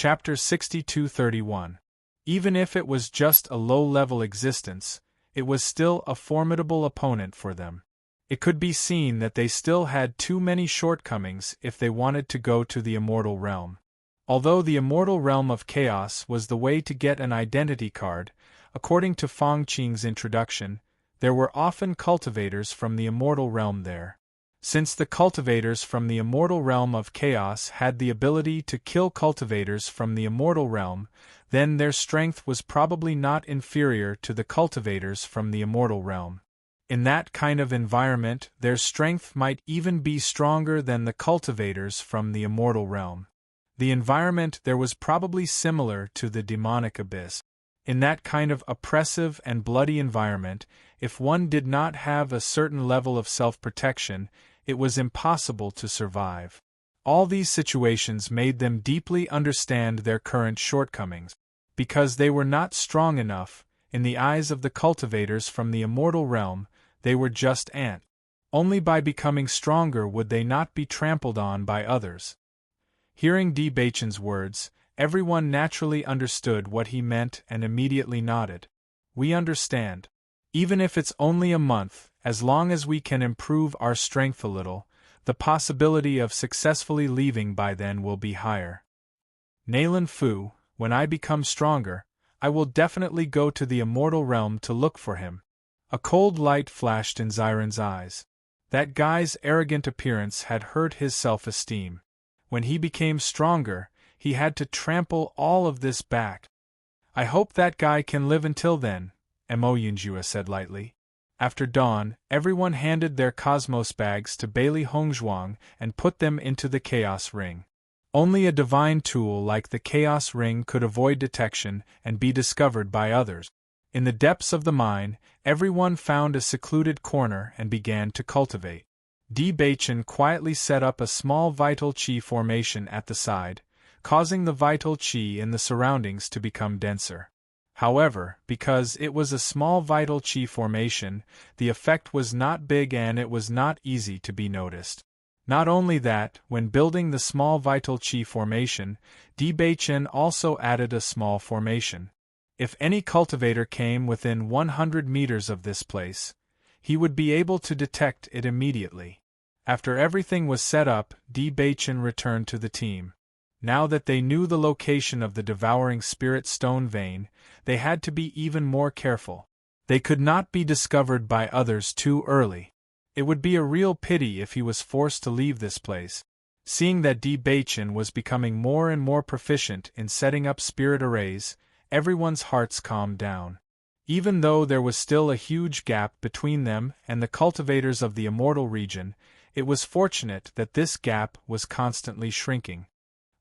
Chapter 62:31. Even if it was just a low-level existence, it was still a formidable opponent for them. It could be seen that they still had too many shortcomings if they wanted to go to the immortal realm. Although the immortal realm of chaos was the way to get an identity card, according to Feng Qing's introduction, there were often cultivators from the immortal realm there. Since the cultivators from the immortal realm of chaos had the ability to kill cultivators from the immortal realm, then their strength was probably not inferior to the cultivators from the immortal realm. In that kind of environment, their strength might even be stronger than the cultivators from the immortal realm. The environment there was probably similar to the demonic abyss. In that kind of oppressive and bloody environment, if one did not have a certain level of self-protection, it was impossible to survive. All these situations made them deeply understand their current shortcomings. Because they were not strong enough, in the eyes of the cultivators from the immortal realm, they were just ants. Only by becoming stronger would they not be trampled on by others. Hearing Di Beichen's words, everyone naturally understood what he meant and immediately nodded. We understand. Even if it's only a month, as long as we can improve our strength a little, the possibility of successfully leaving by then will be higher. Nailan Fu, when I become stronger, I will definitely go to the immortal realm to look for him. A cold light flashed in Xiren's eyes. That guy's arrogant appearance had hurt his self-esteem. When he became stronger, he had to trample all of this back. I hope that guy can live until then, Mo Yunjua said lightly. After dawn, everyone handed their cosmos bags to Bailey Hongzhuang and put them into the Chaos Ring. Only a divine tool like the Chaos Ring could avoid detection and be discovered by others. In the depths of the mine, everyone found a secluded corner and began to cultivate. Di Beichen quietly set up a small vital qi formation at the side, causing the vital qi in the surroundings to become denser. However, because it was a small vital qi formation, the effect was not big and it was not easy to be noticed. Not only that, when building the small vital qi formation, Di Beichen also added a small formation. If any cultivator came within 100 meters of this place, he would be able to detect it immediately. After everything was set up, Di Beichen returned to the team. Now that they knew the location of the devouring spirit stone vein, they had to be even more careful. They could not be discovered by others too early. It would be a real pity if he was forced to leave this place. Seeing that Di Beichen was becoming more and more proficient in setting up spirit arrays, everyone's hearts calmed down. Even though there was still a huge gap between them and the cultivators of the immortal region, it was fortunate that this gap was constantly shrinking.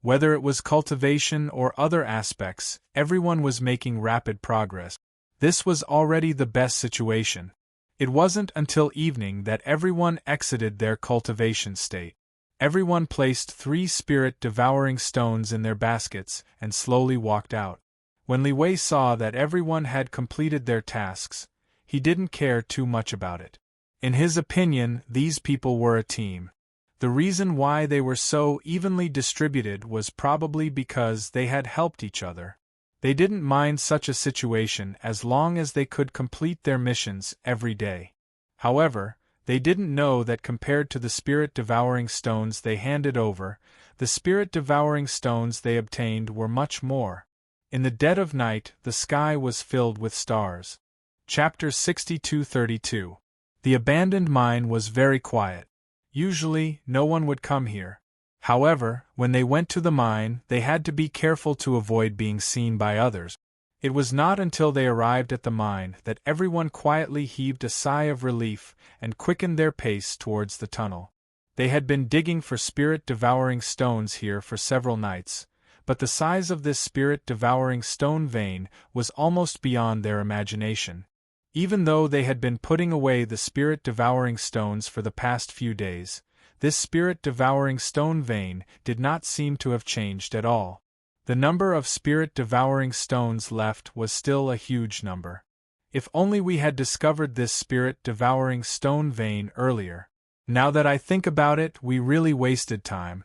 Whether it was cultivation or other aspects, everyone was making rapid progress. This was already the best situation. It wasn't until evening that everyone exited their cultivation state. Everyone placed 3 spirit-devouring stones in their baskets and slowly walked out. When Li Wei saw that everyone had completed their tasks, he didn't care too much about it. In his opinion, these people were a team. The reason why they were so evenly distributed was probably because they had helped each other. They didn't mind such a situation as long as they could complete their missions every day. However, they didn't know that compared to the spirit-devouring stones they handed over, the spirit-devouring stones they obtained were much more. In the dead of night, the sky was filled with stars. Chapter 62:32. The abandoned mine was very quiet. Usually, no one would come here. However, when they went to the mine, they had to be careful to avoid being seen by others. It was not until they arrived at the mine that everyone quietly heaved a sigh of relief and quickened their pace towards the tunnel. They had been digging for spirit-devouring stones here for several nights, but the size of this spirit-devouring stone vein was almost beyond their imagination. Even though they had been putting away the spirit-devouring stones for the past few days, this spirit-devouring stone vein did not seem to have changed at all. The number of spirit-devouring stones left was still a huge number. If only we had discovered this spirit-devouring stone vein earlier. Now that I think about it, we really wasted time.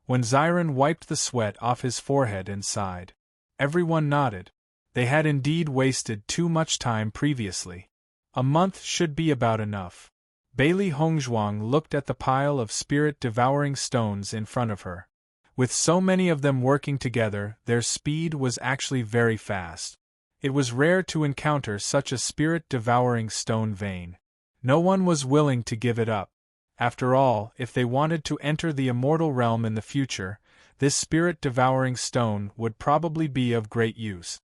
When Xiren wiped the sweat off his forehead and sighed. Everyone nodded. They had indeed wasted too much time previously. A month should be about enough. Bailey Hongzhuang looked at the pile of spirit-devouring stones in front of her. With so many of them working together, their speed was actually very fast. It was rare to encounter such a spirit-devouring stone vein. No one was willing to give it up. After all, if they wanted to enter the immortal realm in the future, this spirit-devouring stone would probably be of great use.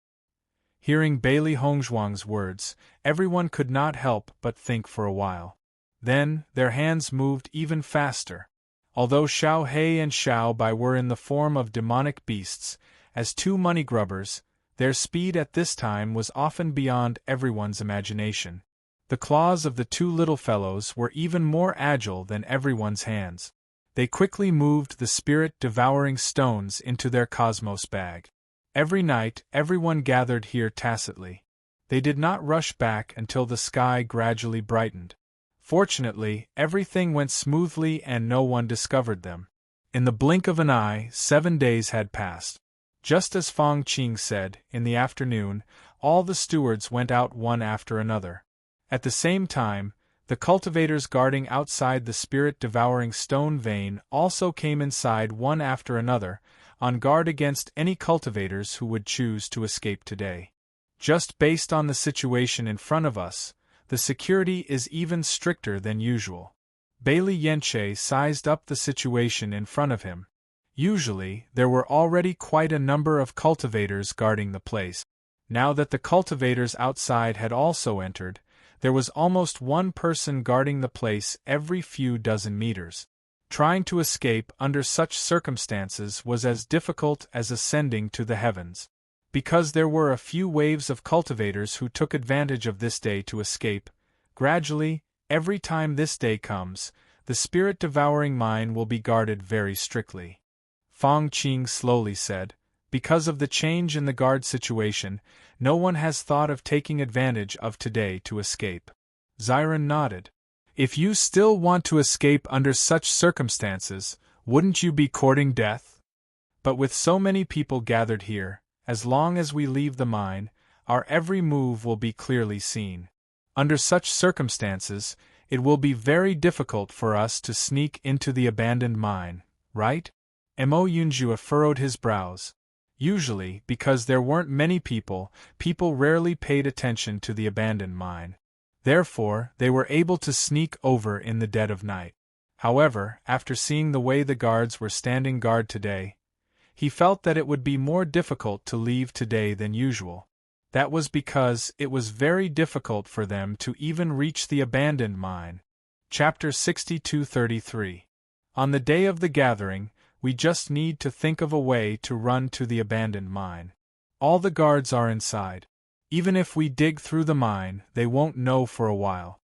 Hearing Bailey Hongzhuang's words, everyone could not help but think for a while. Then, their hands moved even faster. Although Xiao He and Xiao Bai were in the form of demonic beasts, as two money grubbers, their speed at this time was often beyond everyone's imagination. The claws of the two little fellows were even more agile than everyone's hands. They quickly moved the spirit-devouring stones into their cosmos bag. Every night, everyone gathered here tacitly. They did not rush back until the sky gradually brightened. Fortunately, everything went smoothly and no one discovered them. In the blink of an eye, 7 days had passed. Just as Fang Qing said, in the afternoon, all the stewards went out one after another. At the same time, the cultivators guarding outside the spirit-devouring stone vein also came inside one after another, on guard against any cultivators who would choose to escape today. Just based on the situation in front of us, the security is even stricter than usual. Bailey Yenche sized up the situation in front of him. Usually, there were already quite a number of cultivators guarding the place. Now that the cultivators outside had also entered, there was almost one person guarding the place every few dozen meters. Trying to escape under such circumstances was as difficult as ascending to the heavens. Because there were a few waves of cultivators who took advantage of this day to escape, gradually, every time this day comes, the spirit-devouring mine will be guarded very strictly. Fang Qing slowly said, because of the change in the guard situation, no one has thought of taking advantage of today to escape. Xiren nodded. If you still want to escape under such circumstances, wouldn't you be courting death? But with so many people gathered here, as long as we leave the mine, our every move will be clearly seen. Under such circumstances, it will be very difficult for us to sneak into the abandoned mine, right? Mo Yunjue furrowed his brows. Usually, because there weren't many people rarely paid attention to the abandoned mine. Therefore, they were able to sneak over in the dead of night. However, after seeing the way the guards were standing guard today, he felt that it would be more difficult to leave today than usual. That was because it was very difficult for them to even reach the abandoned mine. Chapter 62:33. On the day of the gathering, we just need to think of a way to run to the abandoned mine. All the guards are inside. Even if we dig through the mine, they won't know for a while.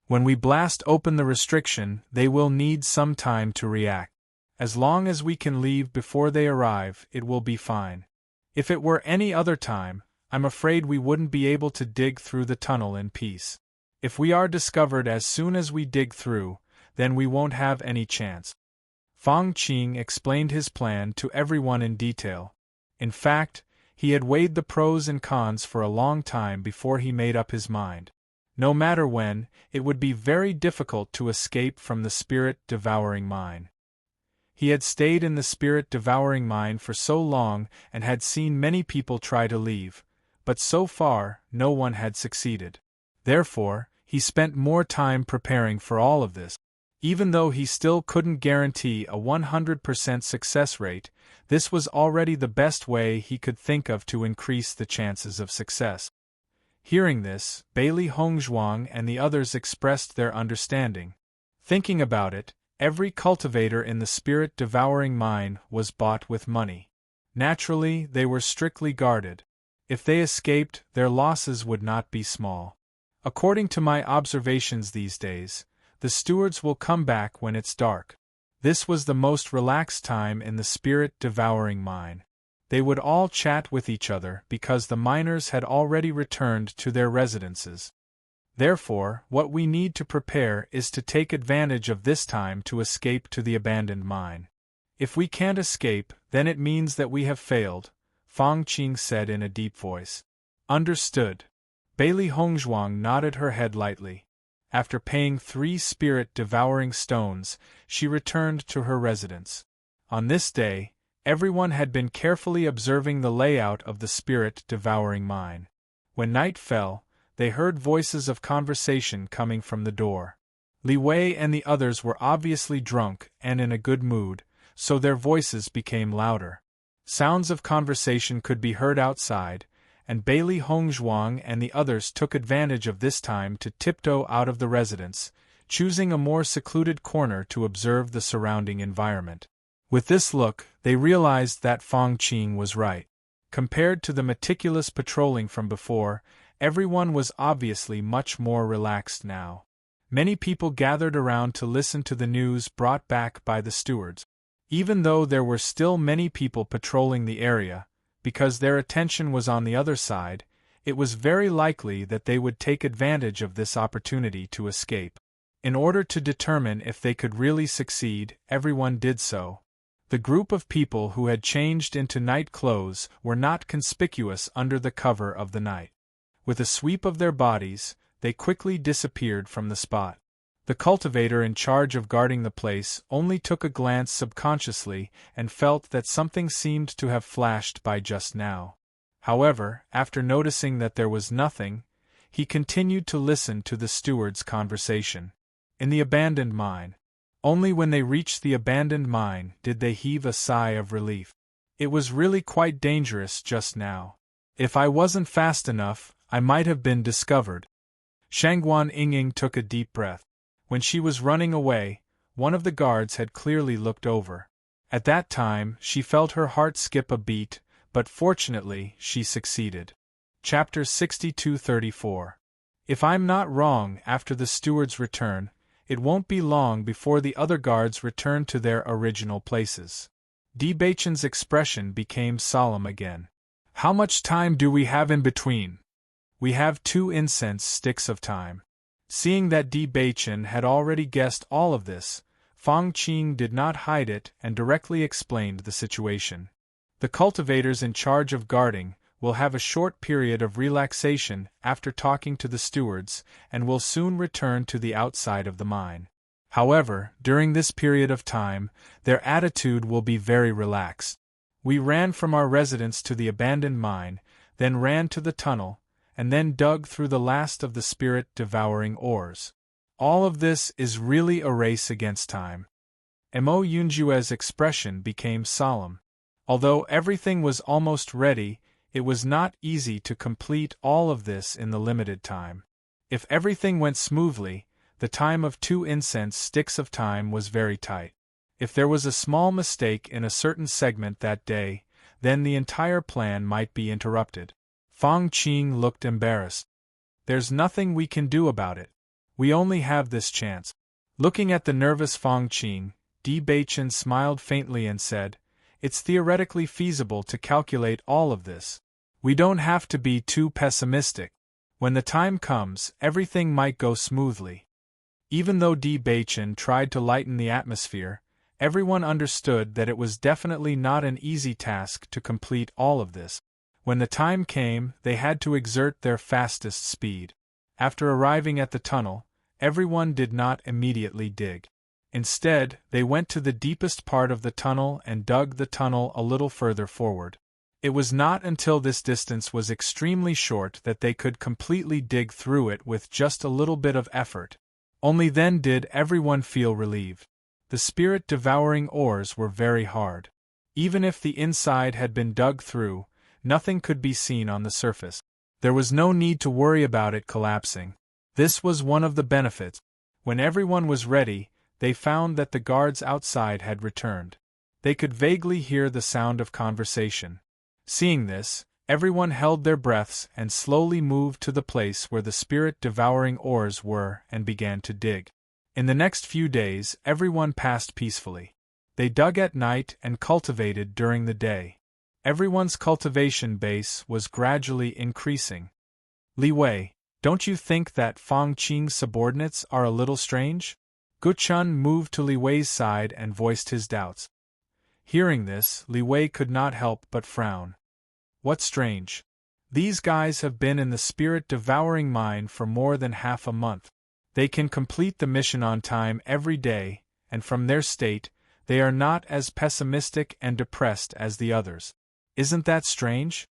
When we blast open the restriction, they will need some time to react. As long as we can leave before they arrive, it will be fine. If it were any other time, I'm afraid we wouldn't be able to dig through the tunnel in peace. If we are discovered as soon as we dig through, then we won't have any chance. Fang Qing explained his plan to everyone in detail. In fact, he had weighed the pros and cons for a long time before he made up his mind. No matter when, it would be very difficult to escape from the spirit-devouring mine. He had stayed in the spirit-devouring mine for so long and had seen many people try to leave, but so far, no one had succeeded. Therefore, he spent more time preparing for all of this. Even though he still couldn't guarantee a 100% success rate, this was already the best way he could think of to increase the chances of success. Hearing this, Bailey Hongzhuang and the others expressed their understanding. Thinking about it, every cultivator in the spirit-devouring mine was bought with money. Naturally, they were strictly guarded. If they escaped, their losses would not be small. According to my observations these days, the stewards will come back when it's dark. This was the most relaxed time in the spirit-devouring mine. They would all chat with each other because the miners had already returned to their residences. Therefore, what we need to prepare is to take advantage of this time to escape to the abandoned mine. If we can't escape, then it means that we have failed, Fang Qing said in a deep voice. Understood. Bailey Hongzhuang nodded her head lightly. After paying 3 spirit-devouring stones, she returned to her residence. On this day, everyone had been carefully observing the layout of the spirit-devouring mine. When night fell, they heard voices of conversation coming from the door. Li Wei and the others were obviously drunk and in a good mood, so their voices became louder. Sounds of conversation could be heard outside, and Bailey Hongzhuang and the others took advantage of this time to tiptoe out of the residence, choosing a more secluded corner to observe the surrounding environment. With this look, they realized that Fang Qing was right. Compared to the meticulous patrolling from before, everyone was obviously much more relaxed now. Many people gathered around to listen to the news brought back by the stewards. Even though there were still many people patrolling the area, because their attention was on the other side, it was very likely that they would take advantage of this opportunity to escape. In order to determine if they could really succeed, everyone did so. The group of people who had changed into night clothes were not conspicuous under the cover of the night. With a sweep of their bodies, they quickly disappeared from the spot. The cultivator in charge of guarding the place only took a glance subconsciously and felt that something seemed to have flashed by just now. However, after noticing that there was nothing, he continued to listen to the steward's conversation. In the abandoned mine. Only when they reached the abandoned mine did they heave a sigh of relief. It was really quite dangerous just now. If I wasn't fast enough, I might have been discovered. Shangguan Yingying took a deep breath. When she was running away, one of the guards had clearly looked over. At that time, she felt her heart skip a beat, but fortunately, she succeeded. Chapter 62-34. If I'm not wrong, after the steward's return, it won't be long before the other guards return to their original places. Di Beichen's expression became solemn again. How much time do we have in between? We have 2 incense sticks of time. Seeing that Di Beichen had already guessed all of this, Fang Qing did not hide it and directly explained the situation. The cultivators in charge of guarding will have a short period of relaxation after talking to the stewards and will soon return to the outside of the mine. However, during this period of time, their attitude will be very relaxed. We ran from our residence to the abandoned mine, then ran to the tunnel, and then dug through the last of the spirit-devouring ores. All of this is really a race against time. Mo Yunjue's expression became solemn. Although everything was almost ready, it was not easy to complete all of this in the limited time. If everything went smoothly, the time of 2 incense sticks of time was very tight. If there was a small mistake in a certain segment that day, then the entire plan might be interrupted. Fang Qing looked embarrassed. There's nothing we can do about it. We only have this chance. Looking at the nervous Fang Qing, Di Beichen smiled faintly and said, It's theoretically feasible to calculate all of this. We don't have to be too pessimistic. When the time comes, everything might go smoothly. Even though Di Beichen tried to lighten the atmosphere, everyone understood that it was definitely not an easy task to complete all of this. When the time came, they had to exert their fastest speed. After arriving at the tunnel, everyone did not immediately dig. Instead, they went to the deepest part of the tunnel and dug the tunnel a little further forward. It was not until this distance was extremely short that they could completely dig through it with just a little bit of effort. Only then did everyone feel relieved. The spirit-devouring ores were very hard. Even if the inside had been dug through, nothing could be seen on the surface. There was no need to worry about it collapsing. This was one of the benefits. When everyone was ready, they found that the guards outside had returned. They could vaguely hear the sound of conversation. Seeing this, everyone held their breaths and slowly moved to the place where the spirit-devouring ores were and began to dig. In the next few days, everyone passed peacefully. They dug at night and cultivated during the day. Everyone's cultivation base was gradually increasing. Li Wei, don't you think that Fang Qing's subordinates are a little strange? Guchun moved to Li Wei's side and voiced his doubts. Hearing this, Li Wei could not help but frown. What's strange? These guys have been in the spirit-devouring mine for more than half a month. They can complete the mission on time every day, and from their state, they are not as pessimistic and depressed as the others. Isn't that strange?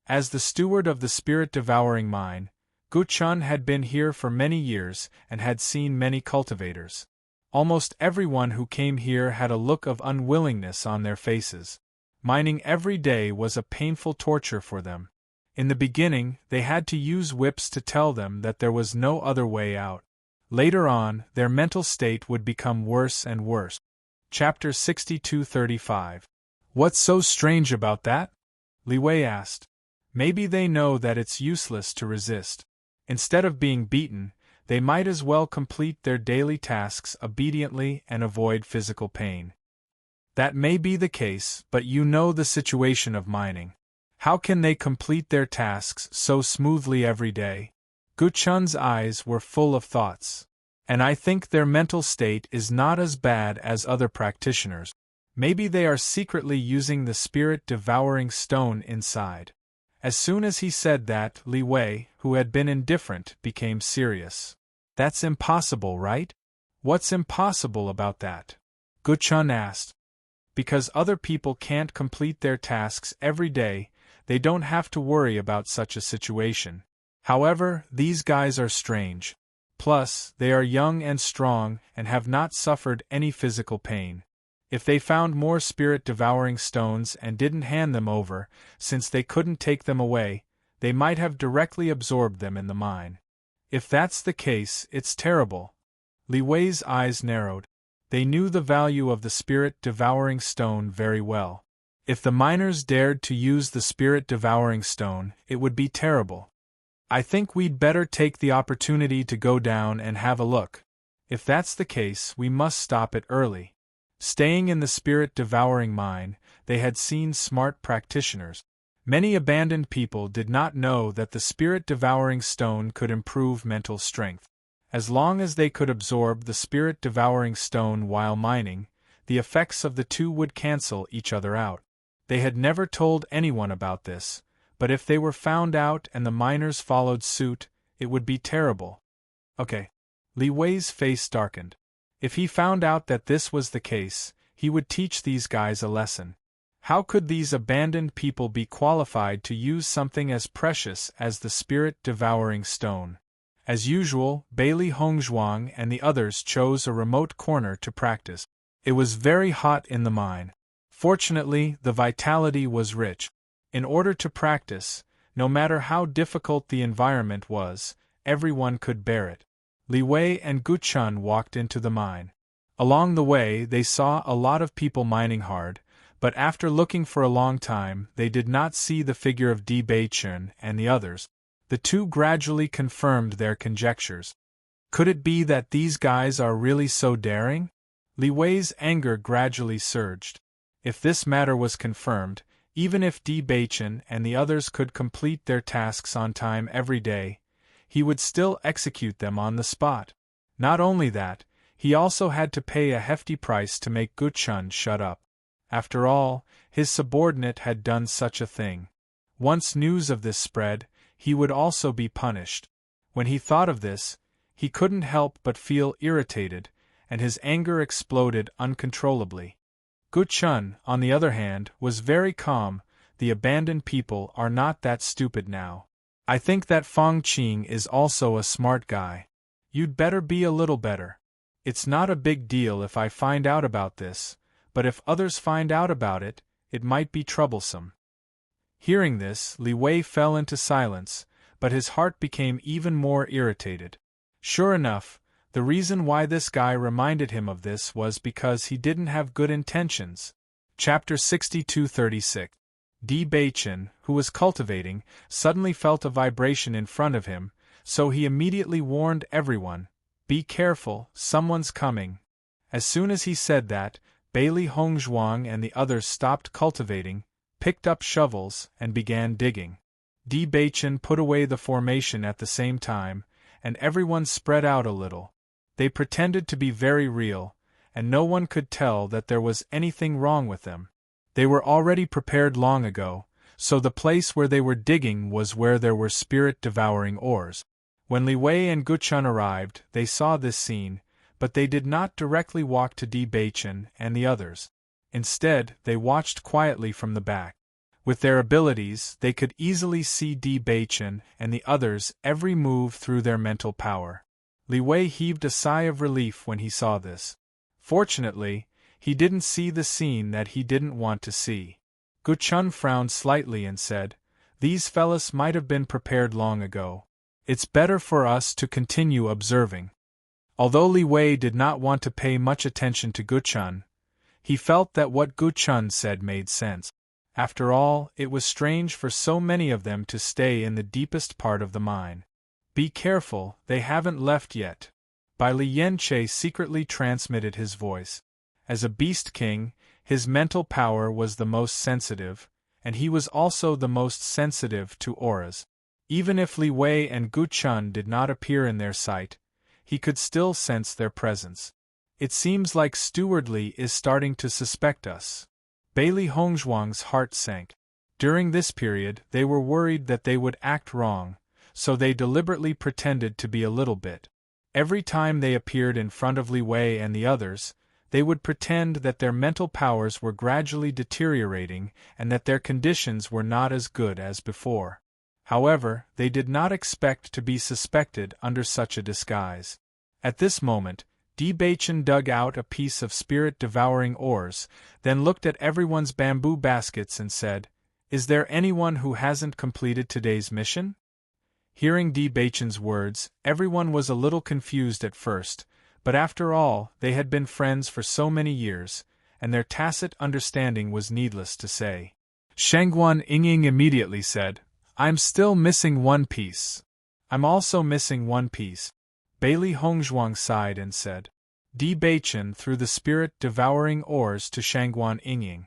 As the steward of the spirit-devouring mine, Gu Chun had been here for many years and had seen many cultivators. Almost everyone who came here had a look of unwillingness on their faces. Mining every day was a painful torture for them. In the beginning, they had to use whips to tell them that there was no other way out. Later on, their mental state would become worse and worse. Chapter 62:35. What's so strange about that? Li Wei asked. Maybe they know that it's useless to resist. Instead of being beaten, they might as well complete their daily tasks obediently and avoid physical pain. That may be the case, but you know the situation of mining. How can they complete their tasks so smoothly every day? Gu Chun's eyes were full of thoughts. And I think their mental state is not as bad as other practitioners. Maybe they are secretly using the spirit-devouring stone inside. As soon as he said that, Li Wei, who had been indifferent, became serious. That's impossible, right? What's impossible about that? Gu Chun asked. Because other people can't complete their tasks every day, they don't have to worry about such a situation. However, these guys are strange. Plus, they are young and strong and have not suffered any physical pain. If they found more spirit-devouring stones and didn't hand them over, since they couldn't take them away, they might have directly absorbed them in the mine. If that's the case, it's terrible. Li Wei's eyes narrowed. They knew the value of the spirit-devouring stone very well. If the miners dared to use the spirit-devouring stone, it would be terrible. I think we'd better take the opportunity to go down and have a look. If that's the case, we must stop it early. Staying in the spirit-devouring mine, they had seen smart practitioners. Many abandoned people did not know that the spirit-devouring stone could improve mental strength. As long as they could absorb the spirit-devouring stone while mining, the effects of the two would cancel each other out. They had never told anyone about this, but if they were found out and the miners followed suit, it would be terrible. Okay. Li Wei's face darkened. If he found out that this was the case, he would teach these guys a lesson. How could these abandoned people be qualified to use something as precious as the spirit-devouring stone? As usual, Bailey Hongzhuang and the others chose a remote corner to practice. It was very hot in the mine. Fortunately, the vitality was rich. In order to practice, no matter how difficult the environment was, everyone could bear it. Li Wei and Gu Chun walked into the mine. Along the way, they saw a lot of people mining hard, but after looking for a long time, they did not see the figure of Di Beichun and the others. The two gradually confirmed their conjectures. Could it be that these guys are really so daring? Li Wei's anger gradually surged. If this matter was confirmed, even if Di Beichun and the others could complete their tasks on time every day, he would still execute them on the spot. Not only that, he also had to pay a hefty price to make Gu Chun shut up. After all, his subordinate had done such a thing. Once news of this spread, he would also be punished. When he thought of this, he couldn't help but feel irritated, and his anger exploded uncontrollably. Gu Chun, on the other hand, was very calm. The abandoned people are not that stupid now. I think that Fong Qing is also a smart guy. You'd better be a little better. It's not a big deal if I find out about this, but if others find out about it, it might be troublesome. Hearing this, Li Wei fell into silence, but his heart became even more irritated. Sure enough, the reason why this guy reminded him of this was because he didn't have good intentions. Chapter 62:36. Di Beichun, who was cultivating, suddenly felt a vibration in front of him, so he immediately warned everyone, "Be careful, someone's coming." As soon as he said that, Bailey Hongzhuang and the others stopped cultivating, picked up shovels, and began digging. Di Beichun put away the formation at the same time, and everyone spread out a little. They pretended to be very real, and no one could tell that there was anything wrong with them. They were already prepared long ago, so the place where they were digging was where there were spirit-devouring ores. When Li Wei and Guchun arrived, they saw this scene, but they did not directly walk to Di Beichen and the others. Instead, they watched quietly from the back. With their abilities, they could easily see Di Beichen and the others' every move through their mental power. Li Wei heaved a sigh of relief when he saw this. Fortunately, he didn't see the scene that he didn't want to see. Guchun frowned slightly and said, "These fellas might have been prepared long ago. It's better for us to continue observing." Although Li Wei did not want to pay much attention to Guchun, he felt that what Guchun said made sense. After all, it was strange for so many of them to stay in the deepest part of the mine. "Be careful, they haven't left yet." Bai Li Yanche secretly transmitted his voice. As a beast king, his mental power was the most sensitive, and he was also the most sensitive to auras. Even if Li Wei and Guchun did not appear in their sight, he could still sense their presence. "It seems like Steward Li is starting to suspect us." Bailey Hongzhuang's heart sank. During this period, they were worried that they would act wrong, so they deliberately pretended to be a little bit. Every time they appeared in front of Li Wei and the others, they would pretend that their mental powers were gradually deteriorating and that their conditions were not as good as before. However, they did not expect to be suspected under such a disguise. At this moment, Di Beichen dug out a piece of spirit-devouring ores, then looked at everyone's bamboo baskets and said, "Is there anyone who hasn't completed today's mission?" Hearing Di Beichen's words, everyone was a little confused at first, but after all, they had been friends for so many years, and their tacit understanding was needless to say. Shangguan Yingying immediately said, "I'm still missing one piece." "I'm also missing one piece." Bailey Hongzhuang sighed and said. Di Beichen threw the spirit-devouring ores to Shangguan Yingying.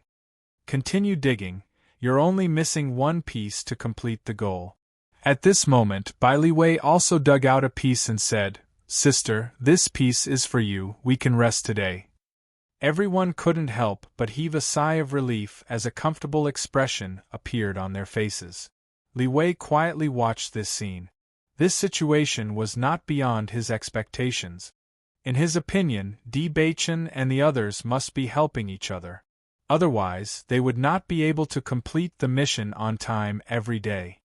"Continue digging, you're only missing one piece to complete the goal." At this moment, Bai Li Wei also dug out a piece and said, "Sister, this piece is for you, we can rest today." Everyone couldn't help but heave a sigh of relief as a comfortable expression appeared on their faces. Li Wei quietly watched this scene. This situation was not beyond his expectations. In his opinion, Di Beichen and the others must be helping each other. Otherwise, they would not be able to complete the mission on time every day.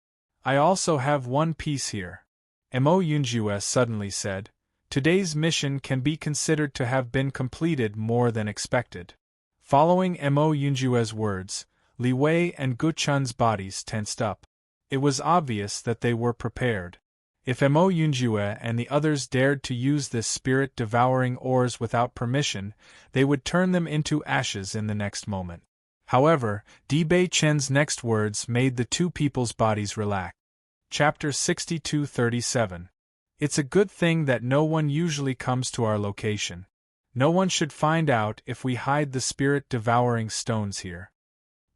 "I also have one piece here," Mo Yunjue suddenly said. "Today's mission can be considered to have been completed more than expected." Following Mo Yunjue's words, Li Wei and Guchun's bodies tensed up. It was obvious that they were prepared. If Mo Yunjue and the others dared to use this spirit-devouring ores without permission, they would turn them into ashes in the next moment. However, Di Beichen's next words made the two people's bodies relax. Chapter 6237. It's a good thing that no one usually comes to our location. No one should find out if we hide the spirit-devouring stones here.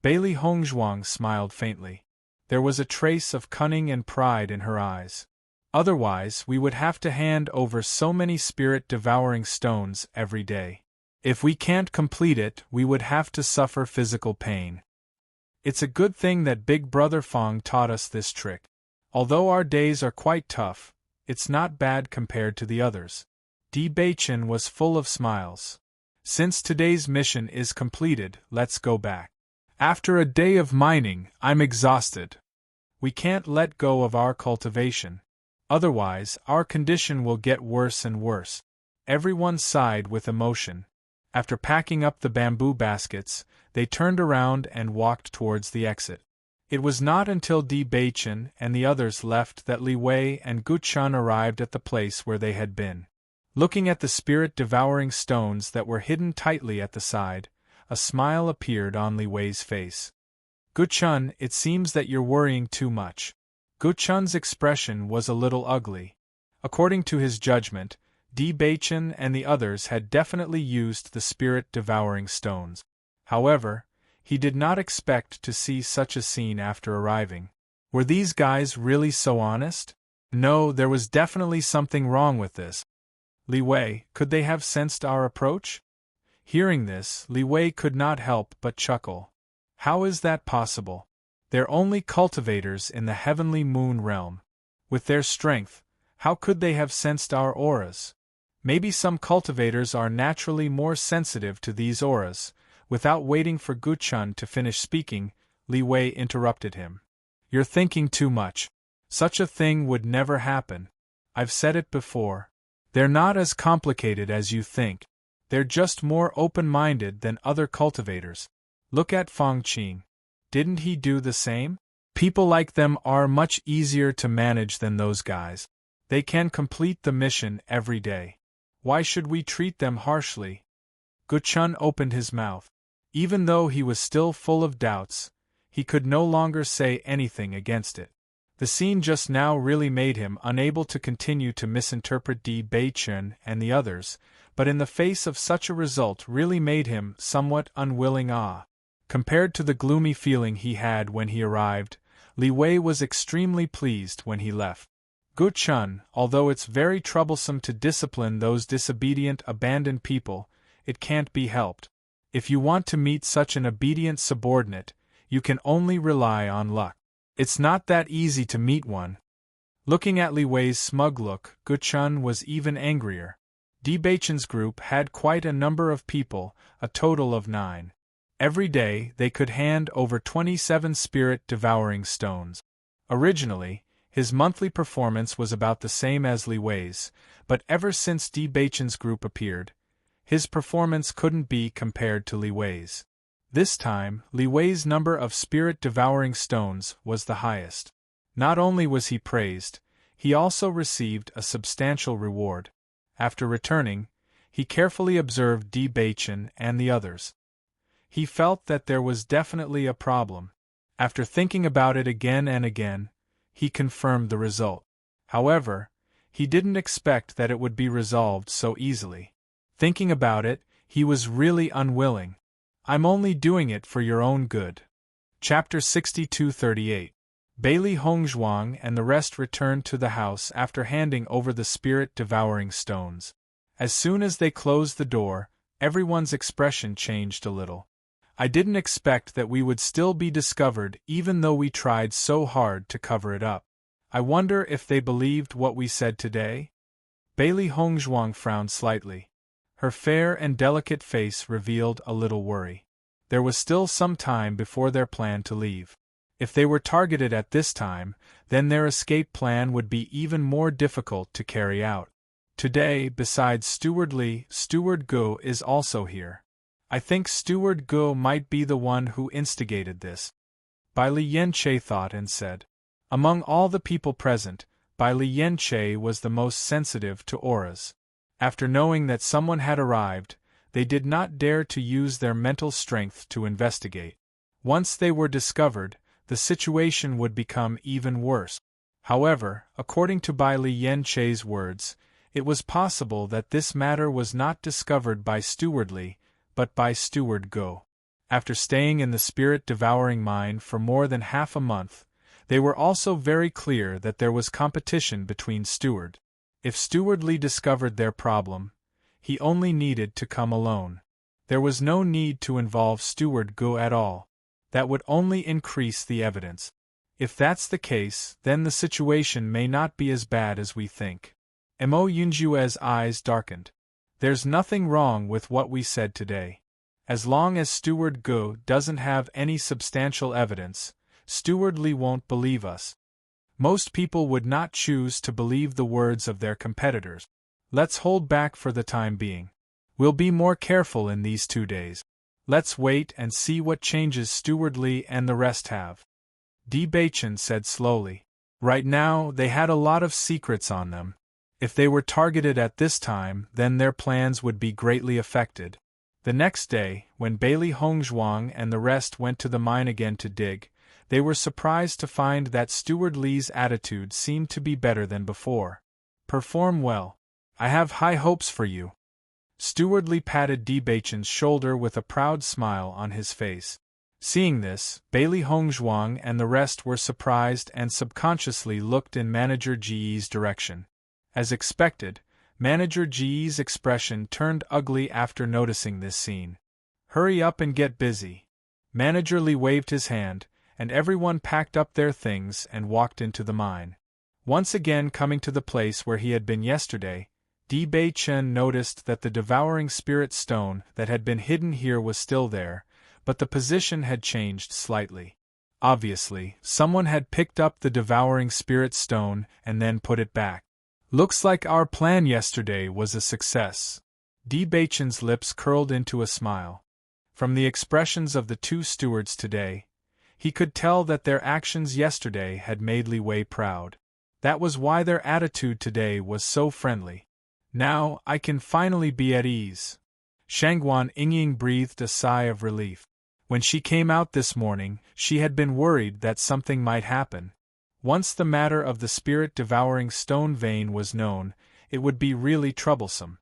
Bailey Hongzhuang smiled faintly. There was a trace of cunning and pride in her eyes. Otherwise, we would have to hand over so many spirit-devouring stones every day. If we can't complete it, we would have to suffer physical pain. It's a good thing that Big Brother Fong taught us this trick. Although our days are quite tough, it's not bad compared to the others. Di Beichen was full of smiles. "Since today's mission is completed, let's go back. After a day of mining, I'm exhausted. We can't let go of our cultivation. Otherwise, our condition will get worse and worse." Everyone sighed with emotion. After packing up the bamboo baskets, they turned around and walked towards the exit. It was not until Di Beichen and the others left that Li Wei and Guchun arrived at the place where they had been. Looking at the spirit-devouring stones that were hidden tightly at the side, a smile appeared on Li Wei's face. "Guchun, it seems that you're worrying too much." Guchun's expression was a little ugly. According to his judgment, Di Beichen and the others had definitely used the spirit-devouring stones. However, he did not expect to see such a scene after arriving. Were these guys really so honest? No, there was definitely something wrong with this. Li Wei, could they have sensed our approach? Hearing this, Li Wei could not help but chuckle. How is that possible? They're only cultivators in the heavenly moon realm. With their strength, how could they have sensed our auras? Maybe some cultivators are naturally more sensitive to these auras. Without waiting for Guchun to finish speaking, Li Wei interrupted him. You're thinking too much. Such a thing would never happen. I've said it before. They're not as complicated as you think. They're just more open-minded than other cultivators. Look at Feng Qing. Didn't he do the same? People like them are much easier to manage than those guys. They can complete the mission every day. Why should we treat them harshly? Guchun opened his mouth. Even though he was still full of doubts, he could no longer say anything against it. The scene just now really made him unable to continue to misinterpret Di Beichun and the others, but in the face of such a result really made him somewhat unwilling. Compared to the gloomy feeling he had when he arrived, Li Wei was extremely pleased when he left. Guchun, although it's very troublesome to discipline those disobedient, abandoned people, it can't be helped. If you want to meet such an obedient subordinate, you can only rely on luck. It's not that easy to meet one. Looking at Li Wei's smug look, Guchun was even angrier. Di Beichun's group had quite a number of people, a total of 9. Every day they could hand over 27 spirit-devouring stones. Originally, his monthly performance was about the same as Li Wei's, but ever since Di Beichun's group appeared, his performance couldn't be compared to Li Wei's. This time, Li Wei's number of spirit-devouring stones was the highest. Not only was he praised, he also received a substantial reward. After returning, he carefully observed Di Beichun and the others. He felt that there was definitely a problem. After thinking about it again and again, he confirmed the result. However, he didn't expect that it would be resolved so easily. Thinking about it, he was really unwilling. I'm only doing it for your own good. Chapter 62-38. Bailey Hongzhuang and the rest returned to the house after handing over the spirit-devouring stones. As soon as they closed the door, everyone's expression changed a little. I didn't expect that we would still be discovered even though we tried so hard to cover it up. I wonder if they believed what we said today? Bailey Hongzhuang frowned slightly. Her fair and delicate face revealed a little worry. There was still some time before their plan to leave. If they were targeted at this time, then their escape plan would be even more difficult to carry out. Today, besides Steward Li, Steward Gu is also here. I think Steward Gu might be the one who instigated this. Bai Li Yanche thought and said. Among all the people present, Bai Li Yanche was the most sensitive to auras. After knowing that someone had arrived, they did not dare to use their mental strength to investigate. Once they were discovered, the situation would become even worse. However, according to Bai Li Yanche's words, it was possible that this matter was not discovered by Steward Li, but by Steward Gu. After staying in the spirit-devouring mine for more than half a month, they were also very clear that there was competition between Steward. If Steward Li discovered their problem, he only needed to come alone. There was no need to involve Steward Gu at all. That would only increase the evidence. If that's the case, then the situation may not be as bad as we think. Mo Yunjue's eyes darkened. There's nothing wrong with what we said today. As long as Steward Gu doesn't have any substantial evidence, Steward Li won't believe us. Most people would not choose to believe the words of their competitors. Let's hold back for the time being. We'll be more careful in these 2 days. Let's wait and see what changes Steward Li and the rest have. Di Beichun said slowly. Right now, they had a lot of secrets on them. If they were targeted at this time, then their plans would be greatly affected. The next day, when Bailey Hongzhuang and the rest went to the mine again to dig, they were surprised to find that Steward Li's attitude seemed to be better than before. Perform well. I have high hopes for you. Steward Li patted Di Beichun's shoulder with a proud smile on his face. Seeing this, Bailey Hongzhuang and the rest were surprised and subconsciously looked in Manager Ji's direction. As expected, Manager Ji's expression turned ugly after noticing this scene. Hurry up and get busy. Manager Li waved his hand, and everyone packed up their things and walked into the mine. Once again coming to the place where he had been yesterday, Di Bei Chen noticed that the devouring spirit stone that had been hidden here was still there, but the position had changed slightly. Obviously, someone had picked up the devouring spirit stone and then put it back. Looks like our plan yesterday was a success. Di Bei Chen's lips curled into a smile. From the expressions of the two stewards today, he could tell that their actions yesterday had made Li Wei proud. That was why their attitude today was so friendly. Now, I can finally be at ease. Shangguan Yingying breathed a sigh of relief. When she came out this morning, she had been worried that something might happen. Once the matter of the spirit-devouring stone vein was known, it would be really troublesome.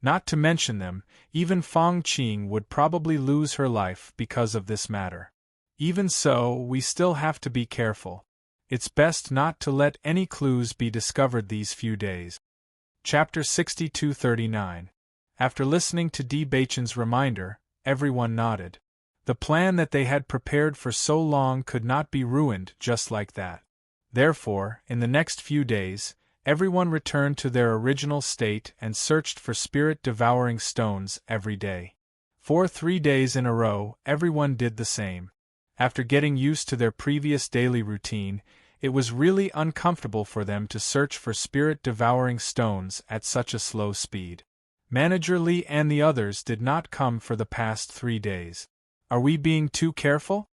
Not to mention them, even Fang Qing would probably lose her life because of this matter. Even so, we still have to be careful. It's best not to let any clues be discovered these few days. Chapter 6239. After listening to Di Bei Chen's reminder, everyone nodded. The plan that they had prepared for so long could not be ruined just like that. Therefore, in the next few days, everyone returned to their original state and searched for spirit-devouring stones every day. For 3 days in a row, everyone did the same. After getting used to their previous daily routine, it was really uncomfortable for them to search for spirit-devouring stones at such a slow speed. Manager Li and the others did not come for the past 3 days. Are we being too careful?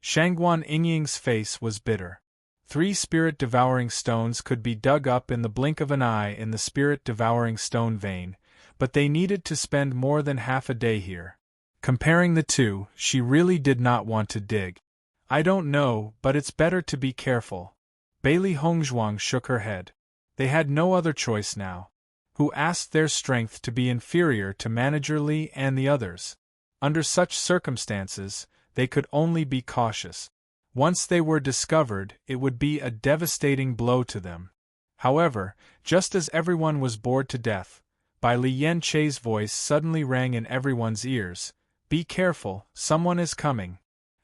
Shangguan Yingying's face was bitter. 3 spirit-devouring stones could be dug up in the blink of an eye in the spirit-devouring stone vein, but they needed to spend more than half a day here. Comparing the two, she really did not want to dig. I don't know, but it's better to be careful. Bailey Hongzhuang shook her head. They had no other choice now. Who asked their strength to be inferior to Manager Li and the others? Under such circumstances, they could only be cautious. Once they were discovered, it would be a devastating blow to them. However, just as everyone was bored to death, Bai Li Yanche's voice suddenly rang in everyone's ears. Be careful, someone is coming.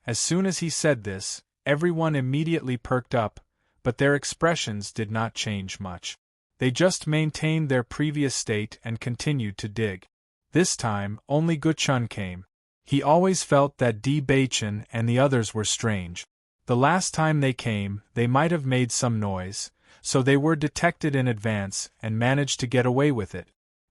As soon as he said this, everyone immediately perked up, but their expressions did not change much. They just maintained their previous state and continued to dig. This time, only Guchun came. He always felt that Di Bei Chen and the others were strange. The last time they came, they might have made some noise, so they were detected in advance and managed to get away with it.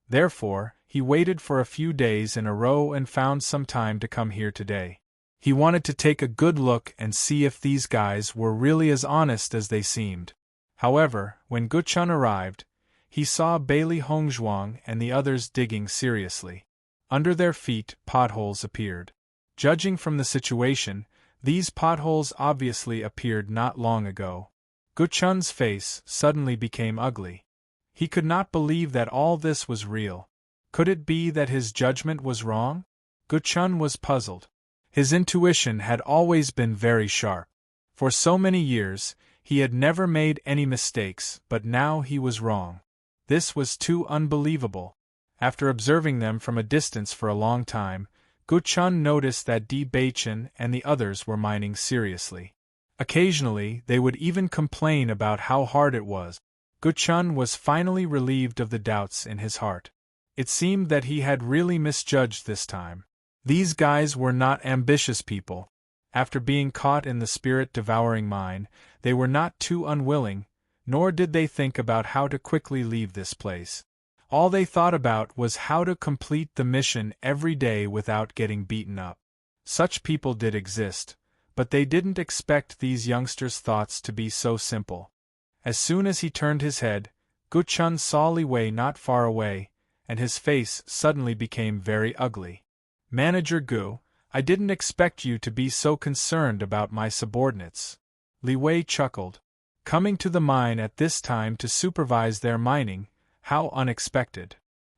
Therefore, he waited for a few days in a row and found some time to come here today. He wanted to take a good look and see if these guys were really as honest as they seemed. However, when Guchun arrived, he saw Bailey Hongzhuang and the others digging seriously. Under their feet, potholes appeared. Judging from the situation, these potholes obviously appeared not long ago. Guchun's face suddenly became ugly. He could not believe that all this was real. Could it be that his judgment was wrong? Guchun was puzzled. His intuition had always been very sharp. For so many years, he had never made any mistakes, but now he was wrong. This was too unbelievable. After observing them from a distance for a long time, Guchun noticed that Di Bei Chen and the others were mining seriously. Occasionally, they would even complain about how hard it was. Guchun was finally relieved of the doubts in his heart. It seemed that he had really misjudged this time. These guys were not ambitious people. After being caught in the spirit-devouring mine, they were not too unwilling, nor did they think about how to quickly leave this place. All they thought about was how to complete the mission every day without getting beaten up. Such people did exist, but they didn't expect these youngsters' thoughts to be so simple. As soon as he turned his head, Guchun saw Li Wei not far away, and his face suddenly became very ugly. Manager Gu, I didn't expect you to be so concerned about my subordinates. Li Wei chuckled. Coming to the mine at this time to supervise their mining, how unexpected.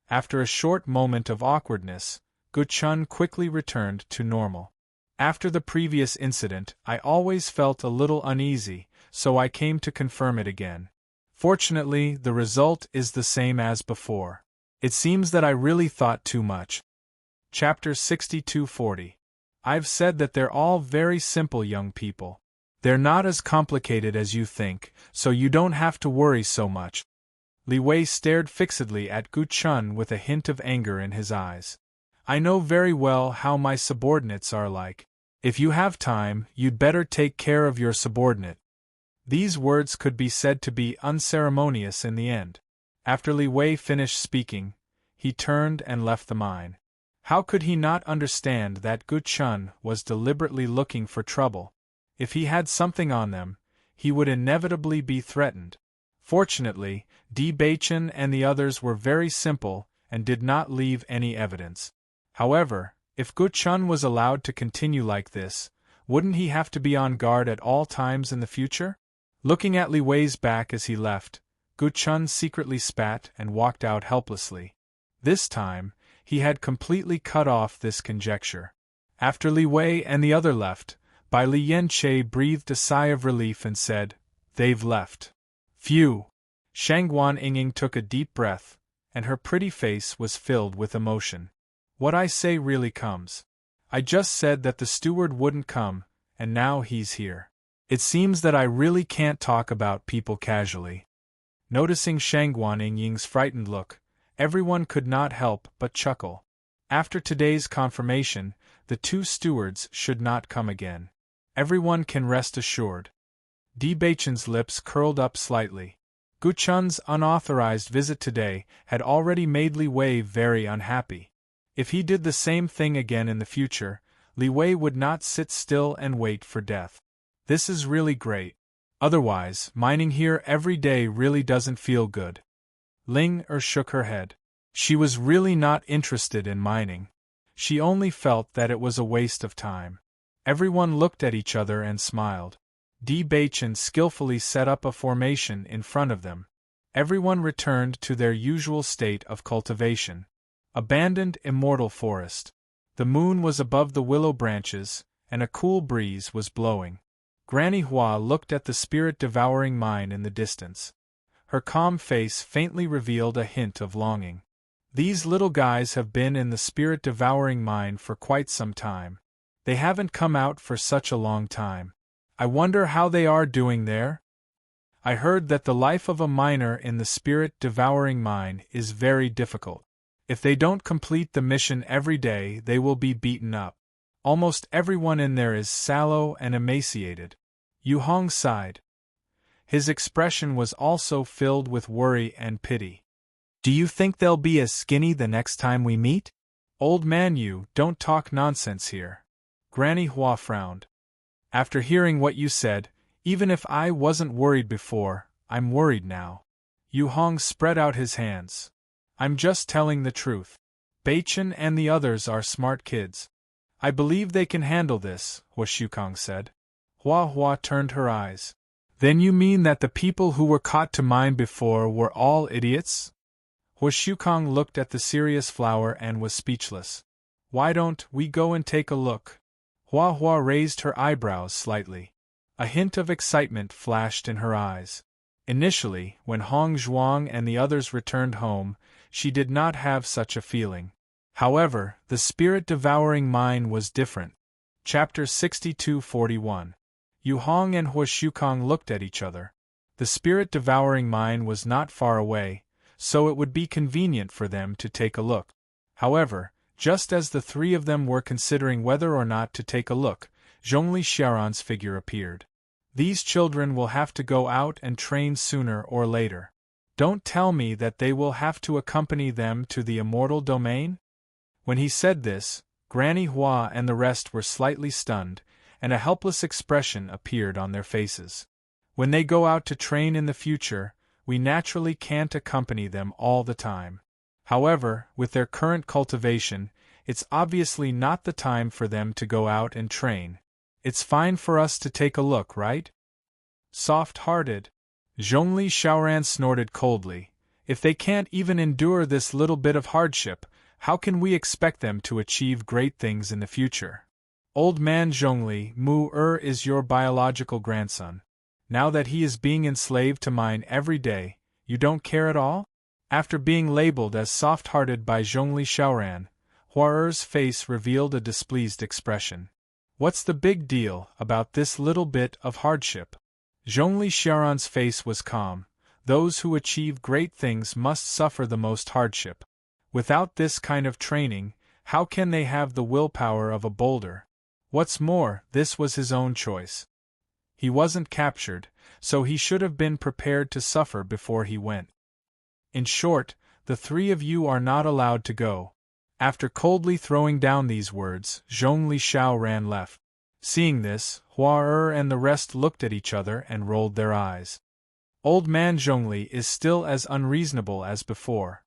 After a short moment of awkwardness, Guchun quickly returned to normal. After the previous incident, I always felt a little uneasy, so I came to confirm it again. Fortunately, the result is the same as before. It seems that I really thought too much. Chapter 6240. I've said that they're all very simple young people. They're not as complicated as you think, so you don't have to worry so much. Li Wei stared fixedly at Gu Chun with a hint of anger in his eyes. I know very well how my subordinates are like. If you have time, you'd better take care of your subordinate. These words could be said to be unceremonious in the end. After Li Wei finished speaking, he turned and left the mine. How could he not understand that Gu Chun was deliberately looking for trouble? If he had something on them, he would inevitably be threatened. Fortunately, Di Baichen and the others were very simple and did not leave any evidence. However, if Gu Chun was allowed to continue like this, wouldn't he have to be on guard at all times in the future? Looking at Li Wei's back as he left, Gu Chun secretly spat and walked out helplessly. This time, he had completely cut off this conjecture. After Li Wei and the other left, Bai Li Yen-che breathed a sigh of relief and said, "They've left." Phew! Shangguan Yingying took a deep breath, and her pretty face was filled with emotion. What I say really comes. I just said that the steward wouldn't come, and now he's here. It seems that I really can't talk about people casually. Noticing Shangguan Yingying's frightened look, everyone could not help but chuckle. After today's confirmation, the two stewards should not come again. Everyone can rest assured. Di Baichen's lips curled up slightly. Gu Chun's unauthorized visit today had already made Li Wei very unhappy. If he did the same thing again in the future, Li Wei would not sit still and wait for death. This is really great. Otherwise, mining here every day really doesn't feel good. Ling shook her head. She was really not interested in mining. She only felt that it was a waste of time. Everyone looked at each other and smiled. Di Baichen skillfully set up a formation in front of them. Everyone returned to their usual state of cultivation. Abandoned immortal forest. The moon was above the willow branches, and a cool breeze was blowing. Granny Hua looked at the spirit-devouring mine in the distance. Her calm face faintly revealed a hint of longing. These little guys have been in the spirit-devouring mine for quite some time. They haven't come out for such a long time. I wonder how they are doing there? I heard that the life of a miner in the spirit-devouring mine is very difficult. If they don't complete the mission every day, they will be beaten up. Almost everyone in there is sallow and emaciated. Yu Hong sighed. His expression was also filled with worry and pity. Do you think they'll be as skinny the next time we meet? Old man, you don't talk nonsense here. Granny Hua frowned. After hearing what you said, even if I wasn't worried before, I'm worried now. Yu Hong spread out his hands. I'm just telling the truth. Baichen and the others are smart kids. I believe they can handle this, Hua Shukong said. Hua Hua turned her eyes. Then you mean that the people who were caught to mine before were all idiots? Hua Shukong looked at the serious flower and was speechless. Why don't we go and take a look? Hua Hua raised her eyebrows slightly. A hint of excitement flashed in her eyes. Initially, when Hong Zhuang and the others returned home, she did not have such a feeling. However, the spirit-devouring mine was different. Chapter 62-41. Yu Hong and Hua Shukong looked at each other. The spirit-devouring mine was not far away, so it would be convenient for them to take a look. However, just as the three of them were considering whether or not to take a look, Zhongli Xiaoran's figure appeared. These children will have to go out and train sooner or later. Don't tell me that they will have to accompany them to the immortal domain? When he said this, Granny Hua and the rest were slightly stunned, and a helpless expression appeared on their faces. When they go out to train in the future, we naturally can't accompany them all the time. However, with their current cultivation, it's obviously not the time for them to go out and train. It's fine for us to take a look, right? Soft-hearted. Zhongli Xiaoran snorted coldly. If they can't even endure this little bit of hardship, how can we expect them to achieve great things in the future? Old man Zhongli, Mu is your biological grandson. Now that he is being enslaved to mine every day, you don't care at all? After being labeled as soft-hearted by Zhongli Xiaoran, Hua Er's face revealed a displeased expression. What's the big deal about this little bit of hardship? Zhongli Xiaoran's face was calm. Those who achieve great things must suffer the most hardship. Without this kind of training, how can they have the willpower of a boulder? What's more, this was his own choice. He wasn't captured, so he should have been prepared to suffer before he went. In short, the three of you are not allowed to go. After coldly throwing down these words, Zhongli Xiao ran left. Seeing this, Hua and the rest looked at each other and rolled their eyes. Old man Zhongli is still as unreasonable as before.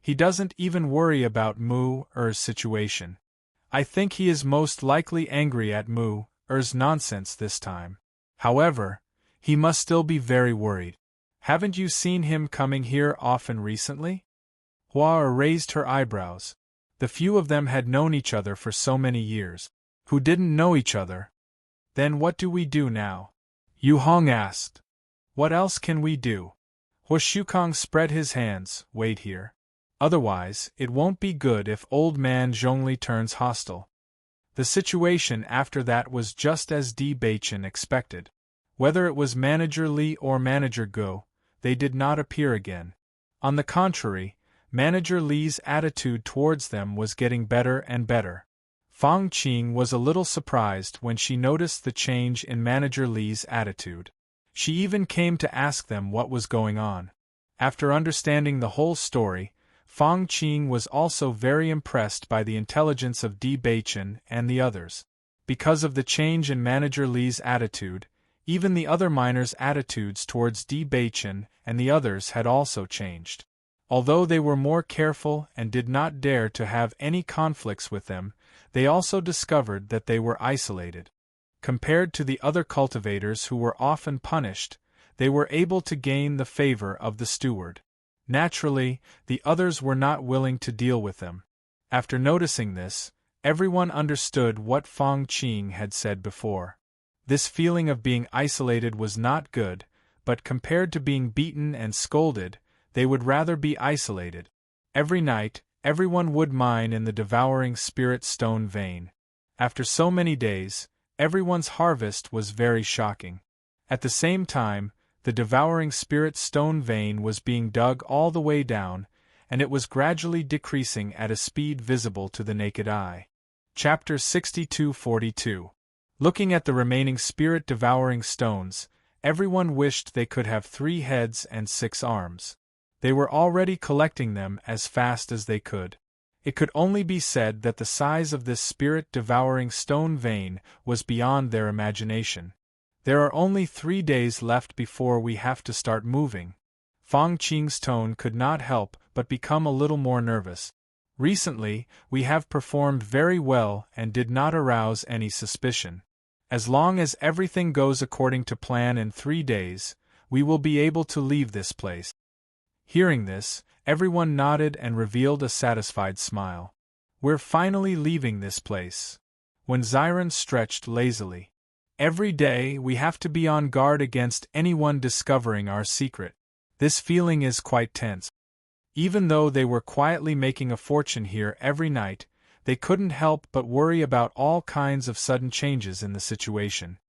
He doesn't even worry about Mu-er's situation. I think he is most likely angry at Mu-er's nonsense this time. However, he must still be very worried. Haven't you seen him coming here often recently? Hua raised her eyebrows. The few of them had known each other for so many years. Who didn't know each other? Then what do we do now? Yu Hong asked. What else can we do? Hua Shukong spread his hands. Wait here. Otherwise, it won't be good if old man Zhongli turns hostile. The situation after that was just as Di Beichen expected. Whether it was Manager Li or Manager Go, they did not appear again. On the contrary, Manager Li's attitude towards them was getting better and better. Fang Qing was a little surprised when she noticed the change in Manager Li's attitude. She even came to ask them what was going on. After understanding the whole story, Fang Qing was also very impressed by the intelligence of Di Beichen and the others. Because of the change in Manager Li's attitude, even the other miners' attitudes towards Di Beichen and the others had also changed. Although they were more careful and did not dare to have any conflicts with them, they also discovered that they were isolated. Compared to the other cultivators who were often punished, they were able to gain the favor of the steward. Naturally, the others were not willing to deal with them. After noticing this, everyone understood what Fang Qing had said before. This feeling of being isolated was not good, but compared to being beaten and scolded, they would rather be isolated. Every night, everyone would mine in the devouring spirit stone vein. After so many days, everyone's harvest was very shocking. At the same time, the devouring spirit stone vein was being dug all the way down, and it was gradually decreasing at a speed visible to the naked eye. Chapter 62-42. Looking at the remaining spirit-devouring stones, everyone wished they could have 3 heads and 6 arms. They were already collecting them as fast as they could. It could only be said that the size of this spirit-devouring stone vein was beyond their imagination. There are only 3 days left before we have to start moving. Fang Qing's tone could not help but become a little more nervous. Recently, we have performed very well and did not arouse any suspicion. As long as everything goes according to plan in 3 days, we will be able to leave this place. Hearing this, everyone nodded and revealed a satisfied smile. We're finally leaving this place. When Xiren stretched lazily. Every day we have to be on guard against anyone discovering our secret. This feeling is quite tense. Even though they were quietly making a fortune here every night, they couldn't help but worry about all kinds of sudden changes in the situation.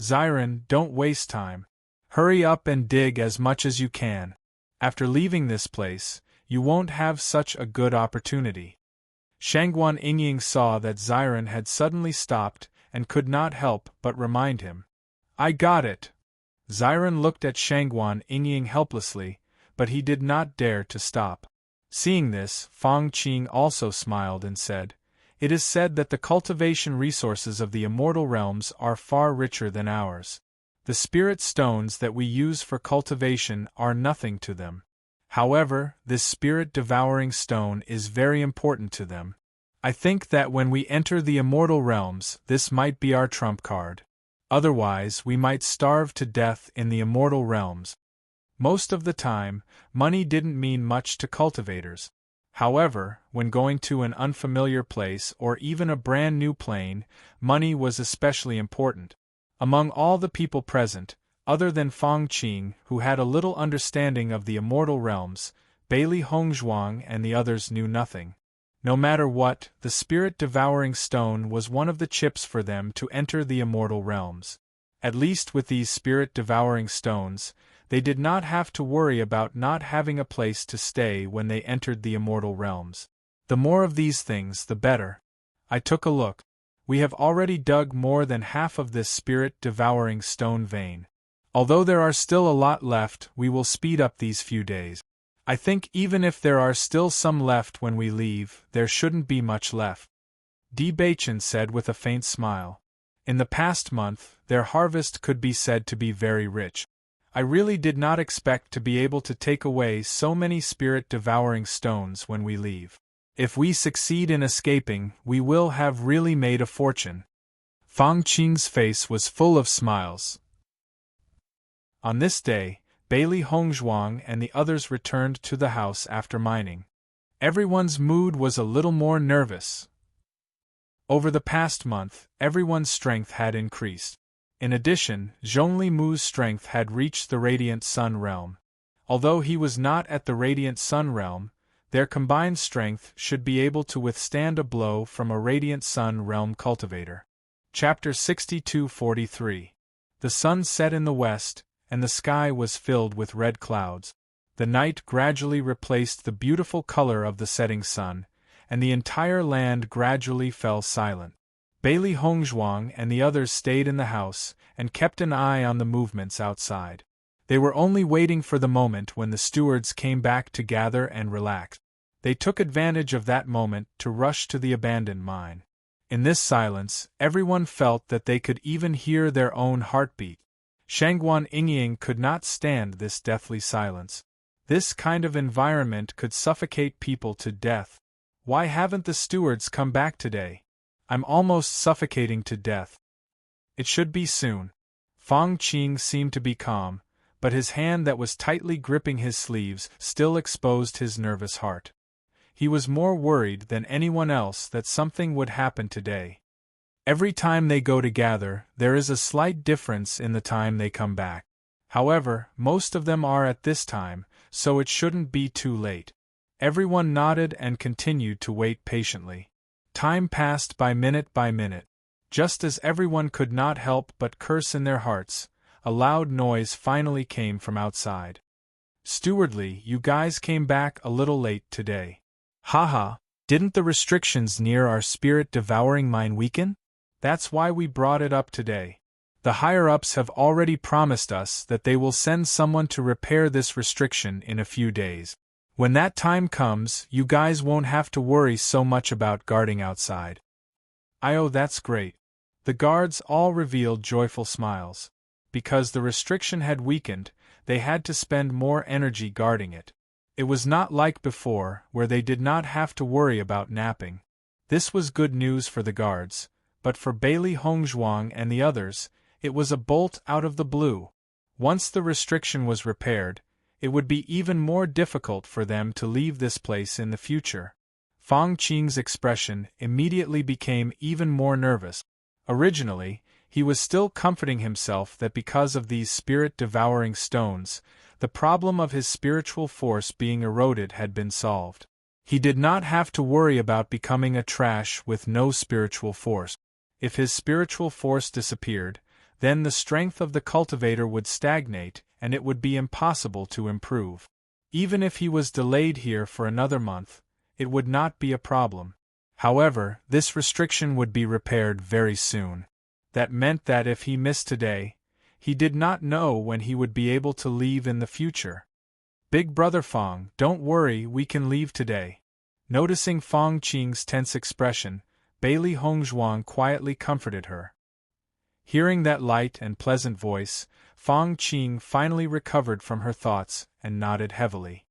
Xiren, don't waste time. Hurry up and dig as much as you can. After leaving this place, you won't have such a good opportunity. Shangguan Yingying saw that Xiren had suddenly stopped and could not help but remind him. I got it. Xiren looked at Shangguan Yingying helplessly, but he did not dare to stop. Seeing this, Fang Qing also smiled and said, It is said that the cultivation resources of the immortal realms are far richer than ours. The spirit stones that we use for cultivation are nothing to them. However, this spirit-devouring stone is very important to them. I think that when we enter the immortal realms, this might be our trump card. Otherwise, we might starve to death in the immortal realms. Most of the time, money didn't mean much to cultivators. However, when going to an unfamiliar place or even a brand new plane, money was especially important. Among all the people present, other than Fang Qing, who had a little understanding of the immortal realms, Bailey Hongzhuang and the others knew nothing. No matter what, the spirit-devouring stone was one of the chips for them to enter the immortal realms. At least with these spirit-devouring stones, they did not have to worry about not having a place to stay when they entered the immortal realms. The more of these things, the better. I took a look. We have already dug more than half of this spirit-devouring stone vein. Although there are still a lot left, we will speed up these few days. I think even if there are still some left when we leave, there shouldn't be much left. Bachin said with a faint smile. In the past month, their harvest could be said to be very rich. I really did not expect to be able to take away so many spirit-devouring stones when we leave. If we succeed in escaping, we will have really made a fortune. Fang Qing's face was full of smiles. On this day, Bailey Hongzhuang and the others returned to the house after mining. Everyone's mood was a little more nervous. Over the past month, everyone's strength had increased. In addition, Zhongli Mu's strength had reached the Radiant Sun Realm. Although he was not at the Radiant Sun Realm, their combined strength should be able to withstand a blow from a Radiant Sun Realm cultivator. Chapter 62-43. The sun set in the west, and the sky was filled with red clouds. The night gradually replaced the beautiful color of the setting sun, and the entire land gradually fell silent. Bailey Hongzhuang and the others stayed in the house and kept an eye on the movements outside. They were only waiting for the moment when the stewards came back to gather and relax. They took advantage of that moment to rush to the abandoned mine. In this silence, everyone felt that they could even hear their own heartbeat. Shangguan Yingying could not stand this deathly silence. This kind of environment could suffocate people to death. Why haven't the stewards come back today? I'm almost suffocating to death. It should be soon. Fang Qing seemed to be calm, but his hand that was tightly gripping his sleeves still exposed his nervous heart. He was more worried than anyone else that something would happen today. Every time they go to gather, there is a slight difference in the time they come back. However, most of them are at this time, so it shouldn't be too late. Everyone nodded and continued to wait patiently. Time passed by minute. Just as everyone could not help but curse in their hearts, a loud noise finally came from outside. "Stewardly, you guys came back a little late today." "Haha, didn't the restrictions near our spirit-devouring mine weaken? That's why we brought it up today. The higher-ups have already promised us that they will send someone to repair this restriction in a few days. When that time comes, you guys won't have to worry so much about guarding outside." "Oh, that's great." The guards all revealed joyful smiles. Because the restriction had weakened, they had to spend more energy guarding it. It was not like before, where they did not have to worry about napping. This was good news for the guards, but for Bailey Hongzhuang and the others, it was a bolt out of the blue. Once the restriction was repaired, it would be even more difficult for them to leave this place in the future. Fang Qing's expression immediately became even more nervous. Originally, he was still comforting himself that because of these spirit-devouring stones, the problem of his spiritual force being eroded had been solved. He did not have to worry about becoming a trash with no spiritual force. If his spiritual force disappeared, then the strength of the cultivator would stagnate and it would be impossible to improve. Even if he was delayed here for another month, it would not be a problem. However, this restriction would be repaired very soon. That meant that if he missed today, he did not know when he would be able to leave in the future. "Big Brother Fang, don't worry, we can leave today." Noticing Fang Qing's tense expression, Bailey Hongzhuang quietly comforted her. Hearing that light and pleasant voice, Fang Qing finally recovered from her thoughts and nodded heavily.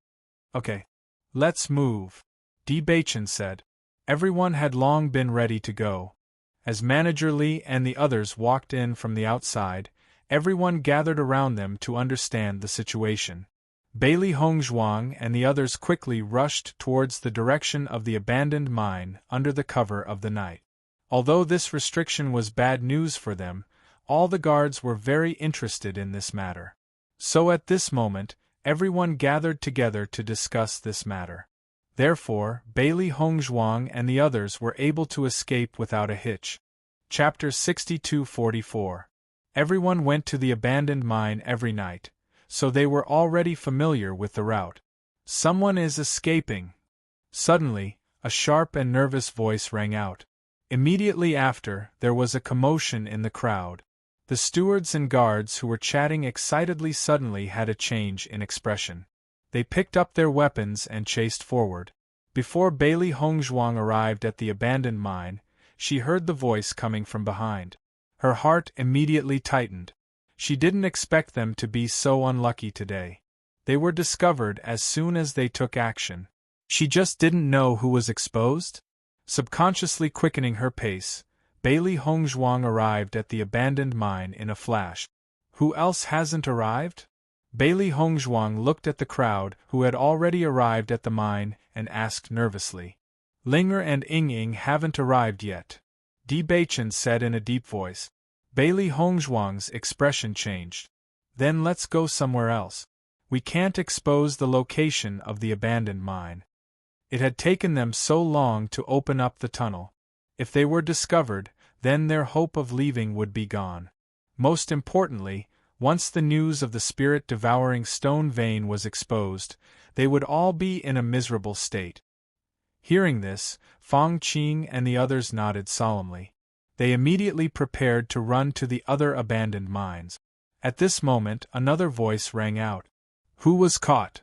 "Okay. Let's move," Bachin said. Everyone had long been ready to go. As Manager Li and the others walked in from the outside, everyone gathered around them to understand the situation. Bailey Hongzhuang and the others quickly rushed towards the direction of the abandoned mine under the cover of the night. Although this restriction was bad news for them, all the guards were very interested in this matter. So at this moment, everyone gathered together to discuss this matter. Therefore, Bailey Hongzhuang and the others were able to escape without a hitch. Chapter 6244. Everyone went to the abandoned mine every night, so they were already familiar with the route. Someone is escaping. Suddenly, a sharp and nervous voice rang out. Immediately after, there was a commotion in the crowd. The stewards and guards who were chatting excitedly suddenly had a change in expression. They picked up their weapons and chased forward. Before Bailey Hongzhuang arrived at the abandoned mine, she heard the voice coming from behind. Her heart immediately tightened. She didn't expect them to be so unlucky today. They were discovered as soon as they took action. She just didn't know who was exposed? Subconsciously quickening her pace, Bailey Hongzhuang arrived at the abandoned mine in a flash. Who else hasn't arrived? Bailey Hongzhuang looked at the crowd who had already arrived at the mine and asked nervously. Linger and Ying haven't arrived yet, Di Beichen said in a deep voice. Bailey Hongzhuang's expression changed. Then let's go somewhere else. We can't expose the location of the abandoned mine. It had taken them so long to open up the tunnel. If they were discovered, then their hope of leaving would be gone. Most importantly, once the news of the spirit-devouring stone vein was exposed, they would all be in a miserable state. Hearing this, Fang Qing and the others nodded solemnly. They immediately prepared to run to the other abandoned mines. At this moment, another voice rang out. Who was caught?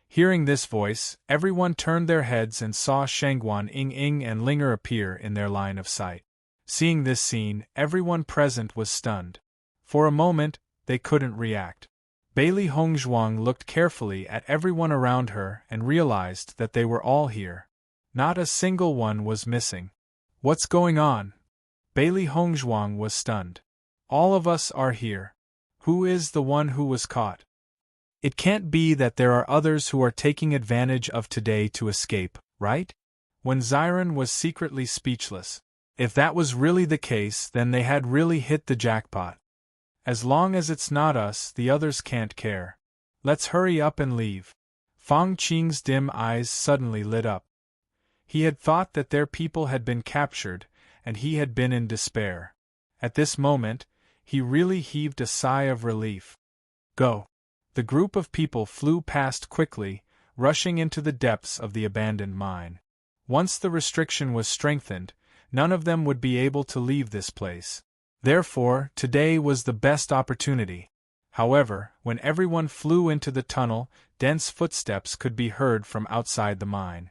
Hearing this voice, everyone turned their heads and saw Shengguan Ying and Linger appear in their line of sight. Seeing this scene, everyone present was stunned. For a moment, they couldn't react. Bailey Hongzhuang looked carefully at everyone around her and realized that they were all here. Not a single one was missing. What's going on? Bailey Hongzhuang was stunned. All of us are here. Who is the one who was caught? It can't be that there are others who are taking advantage of today to escape, right? When Ziren was secretly speechless. If that was really the case, then they had really hit the jackpot. As long as it's not us, the others can't care. Let's hurry up and leave. Fang Qing's dim eyes suddenly lit up. He had thought that their people had been captured, and he had been in despair. At this moment, he really heaved a sigh of relief. Go. The group of people flew past quickly, rushing into the depths of the abandoned mine. Once the restriction was strengthened, none of them would be able to leave this place. Therefore, today was the best opportunity. However, when everyone flew into the tunnel, dense footsteps could be heard from outside the mine.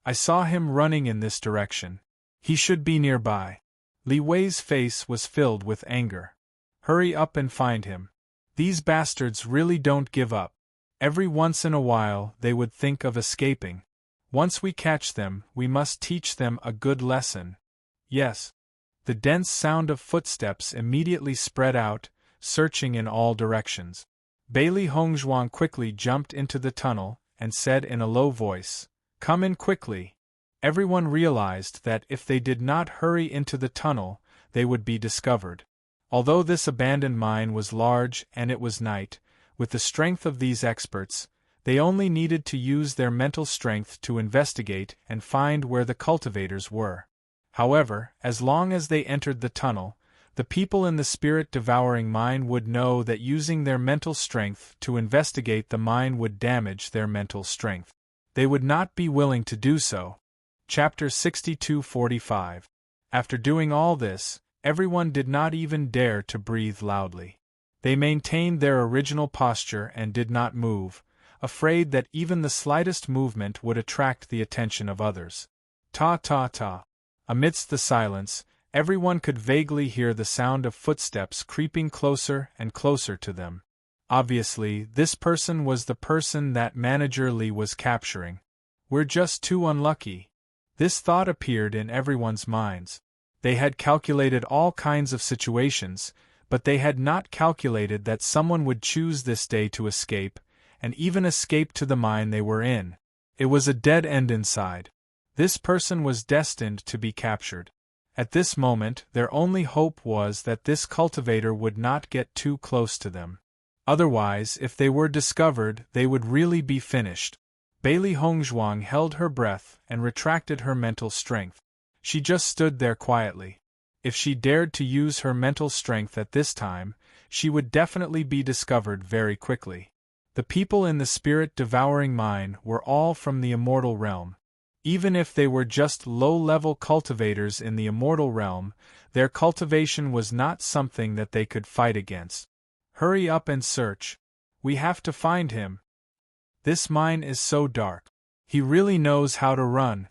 I saw him running in this direction. He should be nearby. Li Wei's face was filled with anger. Hurry up and find him. These bastards really don't give up. Every once in a while they would think of escaping. Once we catch them, we must teach them a good lesson. Yes. The dense sound of footsteps immediately spread out, searching in all directions. Bailey Hongzhuang quickly jumped into the tunnel and said in a low voice, "Come in quickly." Everyone realized that if they did not hurry into the tunnel, they would be discovered. Although this abandoned mine was large and it was night, with the strength of these experts, they only needed to use their mental strength to investigate and find where the cultivators were. However, as long as they entered the tunnel, the people in the spirit-devouring mine would know that using their mental strength to investigate the mine would damage their mental strength. They would not be willing to do so. Chapter 6245. After doing all this, everyone did not even dare to breathe loudly. They maintained their original posture and did not move, afraid that even the slightest movement would attract the attention of others. Ta-ta-ta. Amidst the silence, everyone could vaguely hear the sound of footsteps creeping closer and closer to them. Obviously, this person was the person that Manager Li was capturing. We're just too unlucky. This thought appeared in everyone's minds. They had calculated all kinds of situations, but they had not calculated that someone would choose this day to escape, and even escape to the mine they were in. It was a dead end inside. This person was destined to be captured. At this moment, their only hope was that this cultivator would not get too close to them. Otherwise, if they were discovered, they would really be finished. Bailey Hongzhuang held her breath and retracted her mental strength. She just stood there quietly. If she dared to use her mental strength at this time, she would definitely be discovered very quickly. The people in the spirit-devouring mine were all from the immortal realm. Even if they were just low-level cultivators in the immortal realm, their cultivation was not something that they could fight against. Hurry up and search. We have to find him. This mine is so dark. He really knows how to run.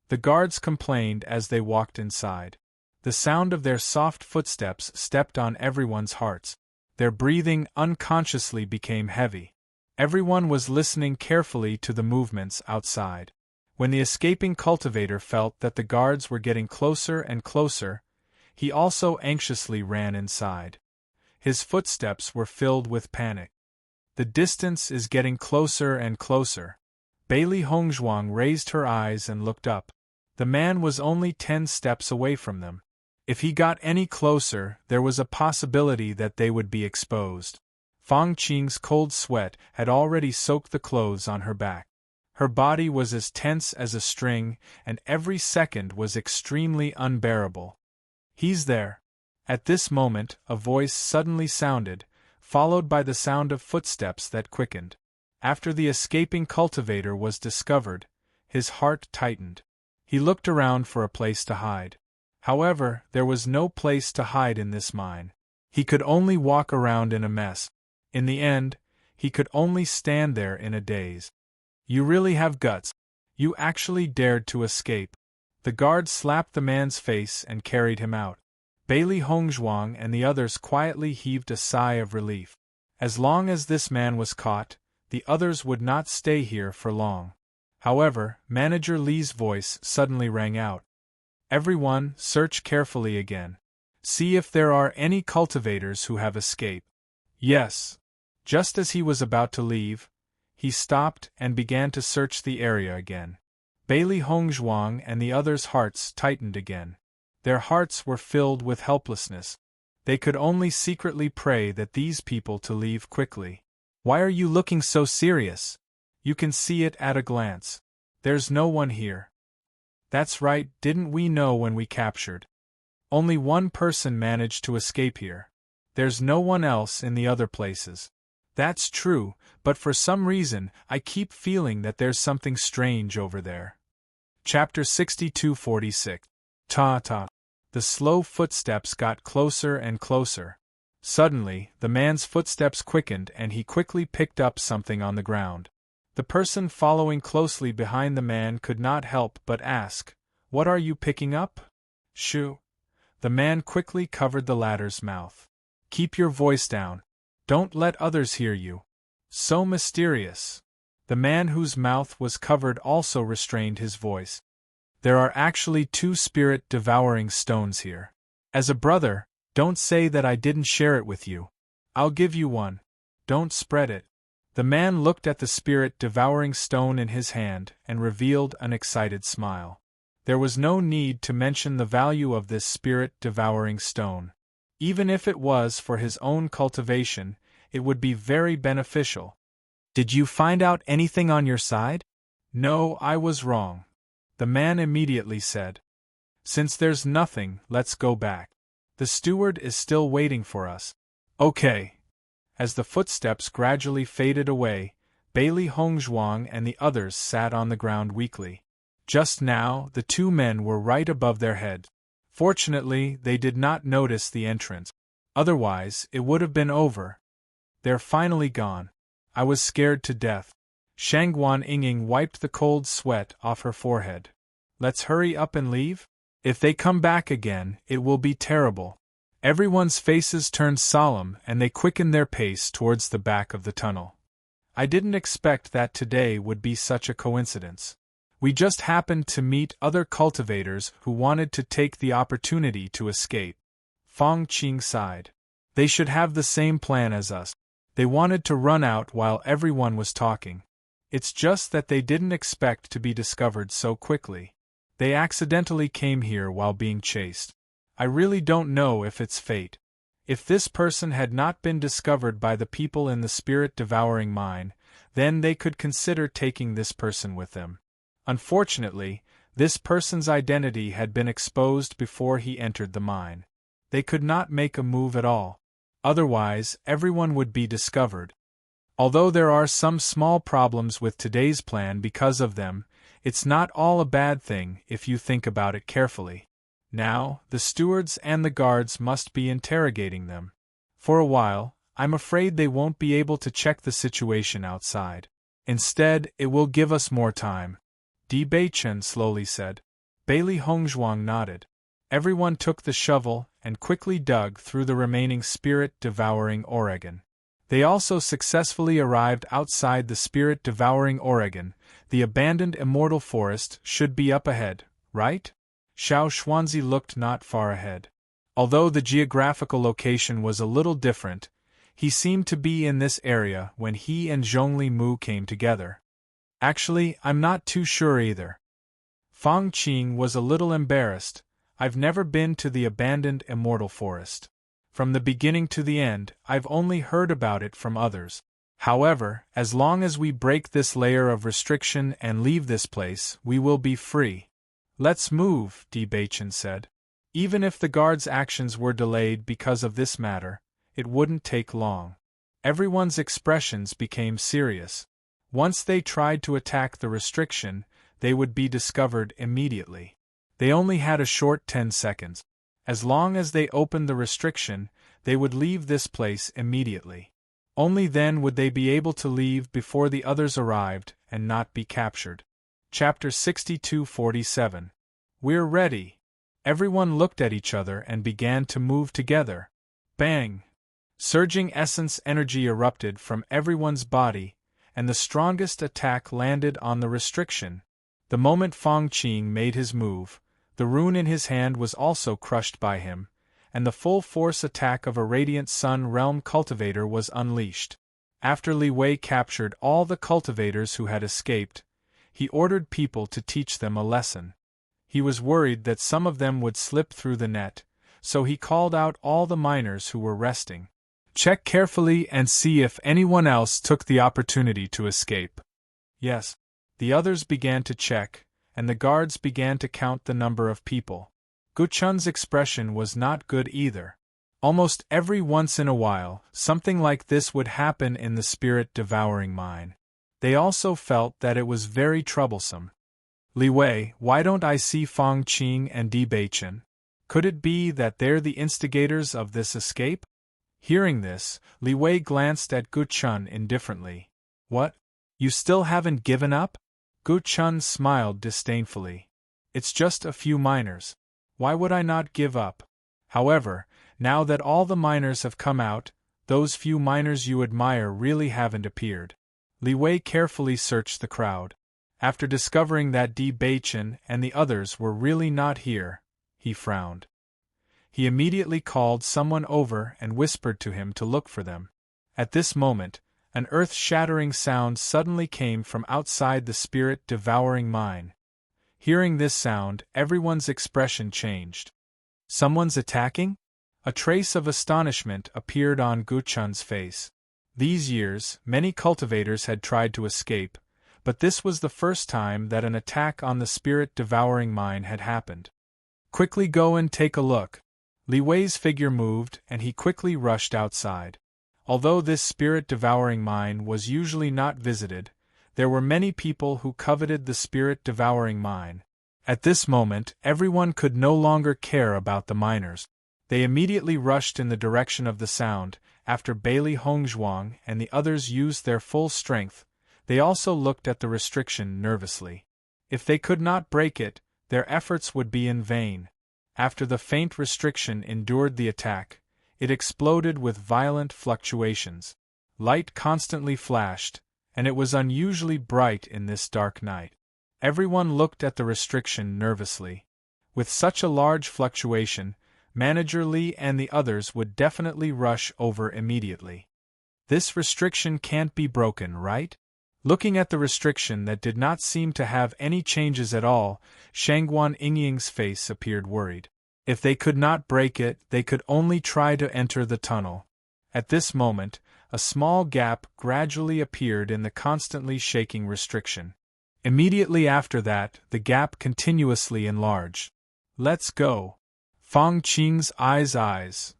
The guards complained as they walked inside. The sound of their soft footsteps stepped on everyone's hearts. Their breathing unconsciously became heavy. Everyone was listening carefully to the movements outside. When the escaping cultivator felt that the guards were getting closer and closer, he also anxiously ran inside. His footsteps were filled with panic. The distance is getting closer and closer. Bailey Hongzhuang raised her eyes and looked up. The man was only 10 steps away from them. If he got any closer, there was a possibility that they would be exposed. Fang Qing's cold sweat had already soaked the clothes on her back. Her body was as tense as a string, and every second was extremely unbearable. He's there. At this moment, a voice suddenly sounded, followed by the sound of footsteps that quickened. After the escaping cultivator was discovered, his heart tightened. He looked around for a place to hide. However, there was no place to hide in this mine. He could only walk around in a mess. In the end, he could only stand there in a daze. You really have guts. You actually dared to escape. The guard slapped the man's face and carried him out. Bailey Hongzhuang and the others quietly heaved a sigh of relief. As long as this man was caught, the others would not stay here for long. However, Manager Li's voice suddenly rang out. Everyone, search carefully again. See if there are any cultivators who have escaped. Yes. Just as he was about to leave, he stopped and began to search the area again. Bailey Hongzhuang and the others' hearts tightened again. Their hearts were filled with helplessness. They could only secretly pray that these people to leave quickly. Why are you looking so serious? You can see it at a glance. There's no one here. That's right, didn't we know when we captured? Only one person managed to escape here. There's no one else in the other places. That's true, but for some reason, I keep feeling that there's something strange over there. Chapter 6246. Ta-ta. The slow footsteps got closer and closer. Suddenly, the man's footsteps quickened and he quickly picked up something on the ground. The person following closely behind the man could not help but ask, "What are you picking up?" "Shoo." The man quickly covered the latter's mouth. "Keep your voice down. Don't let others hear you." So mysterious. The man whose mouth was covered also restrained his voice. There are actually 2 spirit-devouring stones here. As a brother, don't say that I didn't share it with you. I'll give you one. Don't spread it. The man looked at the spirit-devouring stone in his hand and revealed an excited smile. There was no need to mention the value of this spirit-devouring stone. Even if it was for his own cultivation, it would be very beneficial. Did you find out anything on your side? No, I was wrong. The man immediately said. Since there's nothing, let's go back. The steward is still waiting for us. Okay. As the footsteps gradually faded away, Bailey Hongzhuang and the others sat on the ground weakly. Just now, the 2 men were right above their heads. Fortunately, they did not notice the entrance. Otherwise, it would have been over. They're finally gone. I was scared to death. Shangguan Yingying wiped the cold sweat off her forehead. Let's hurry up and leave? If they come back again, it will be terrible. Everyone's faces turned solemn and they quickened their pace towards the back of the tunnel. I didn't expect that today would be such a coincidence. We just happened to meet other cultivators who wanted to take the opportunity to escape. Fang Qing sighed. They should have the same plan as us. They wanted to run out while everyone was talking. It's just that they didn't expect to be discovered so quickly. They accidentally came here while being chased. I really don't know if it's fate. If this person had not been discovered by the people in the spirit-devouring mine, Then they could consider taking this person with them. Unfortunately, this person's identity had been exposed before he entered the mine. They could not make a move at all. Otherwise, everyone would be discovered. Although there are some small problems with today's plan because of them, it's not all a bad thing if you think about it carefully. Now, the stewards and the guards must be interrogating them. For a while, I'm afraid they won't be able to check the situation outside. Instead, it will give us more time. Di Beichen slowly said. Bailey Hongzhuang nodded. Everyone took the shovel and quickly dug through the remaining spirit-devouring Oregon. They also successfully arrived outside the spirit-devouring Oregon. The abandoned immortal forest should be up ahead, right? Xiao Xuanzi looked not far ahead. Although the geographical location was a little different, he seemed to be in this area when he and Zhongli Mu came together. Actually, I'm not too sure either. Fang Qing was a little embarrassed. I've never been to the abandoned immortal forest. From the beginning to the end, I've only heard about it from others. However, as long as we break this layer of restriction and leave this place, we will be free. Let's move, Di Beichen said. Even if the guards' actions were delayed because of this matter, it wouldn't take long. Everyone's expressions became serious. Once they tried to attack the restriction, they would be discovered immediately. They only had a short 10 seconds. As long as they opened the restriction, they would leave this place immediately. Only then would they be able to leave before the others arrived and not be captured. Chapter 62-47. We're ready. Everyone looked at each other and began to move together. Bang! Surging essence energy erupted from everyone's body, and the strongest attack landed on the restriction. The moment Fang Qing made his move, the rune in his hand was also crushed by him, and the full-force attack of a Radiant Sun Realm cultivator was unleashed. After Li Wei captured all the cultivators who had escaped, he ordered people to teach them a lesson. He was worried that some of them would slip through the net, so he called out all the miners who were resting. Check carefully and see if anyone else took the opportunity to escape. Yes. The others began to check, and the guards began to count the number of people. Gu Chun's expression was not good either. Almost every once in a while, something like this would happen in the spirit-devouring mine. They also felt that it was very troublesome. Li Wei, why don't I see Fang Qing and Di Beichen? Could it be that they're the instigators of this escape? Hearing this, Li Wei glanced at Gu Chun indifferently. What? You still haven't given up? Gu Chun smiled disdainfully. It's just a few miners. Why would I not give up? However, now that all the miners have come out, those few miners you admire really haven't appeared. Li Wei carefully searched the crowd. After discovering that Di Beichen and the others were really not here, he frowned. He immediately called someone over and whispered to him to look for them. At this moment, an earth-shattering sound suddenly came from outside the spirit-devouring mine. Hearing this sound, everyone's expression changed. Someone's attacking? A trace of astonishment appeared on Gu Chun's face. These years, many cultivators had tried to escape, but this was the first time that an attack on the spirit-devouring mine had happened. Quickly go and take a look. Li Wei's figure moved and he quickly rushed outside. Although this spirit-devouring mine was usually not visited, there were many people who coveted the spirit-devouring mine. At this moment, everyone could no longer care about the miners. They immediately rushed in the direction of the sound. After Bailey Hongzhuang and the others used their full strength, they also looked at the restriction nervously. If they could not break it, their efforts would be in vain. After the faint restriction endured the attack, it exploded with violent fluctuations. Light constantly flashed, and it was unusually bright in this dark night. Everyone looked at the restriction nervously. With such a large fluctuation, Manager Li and the others would definitely rush over immediately. This restriction can't be broken, right? Looking at the restriction that did not seem to have any changes at all, Shangguan Yingying's face appeared worried. If they could not break it, they could only try to enter the tunnel. At this moment, a small gap gradually appeared in the constantly shaking restriction. Immediately after that, the gap continuously enlarged. Let's go. Fang Qing's eyes.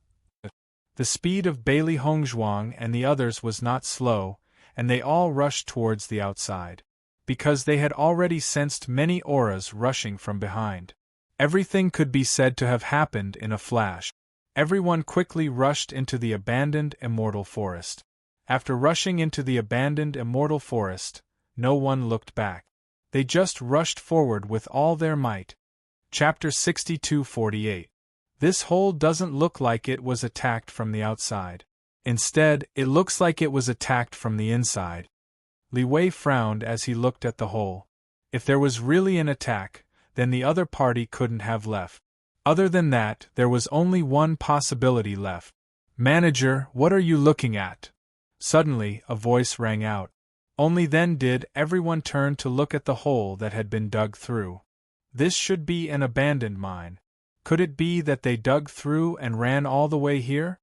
The speed of Bailey Hongzhuang and the others was not slow, and they all rushed towards the outside. Because they had already sensed many auras rushing from behind. Everything could be said to have happened in a flash. Everyone quickly rushed into the abandoned immortal forest. After rushing into the abandoned immortal forest, no one looked back. They just rushed forward with all their might. Chapter 62-48. This hole doesn't look like it was attacked from the outside. Instead, it looks like it was attacked from the inside. Li Wei frowned as he looked at the hole. If there was really an attack, then the other party couldn't have left. Other than that, there was only one possibility left. Manager, what are you looking at? Suddenly, a voice rang out. Only then did everyone turn to look at the hole that had been dug through. This should be an abandoned mine. Could it be that they dug through and ran all the way here?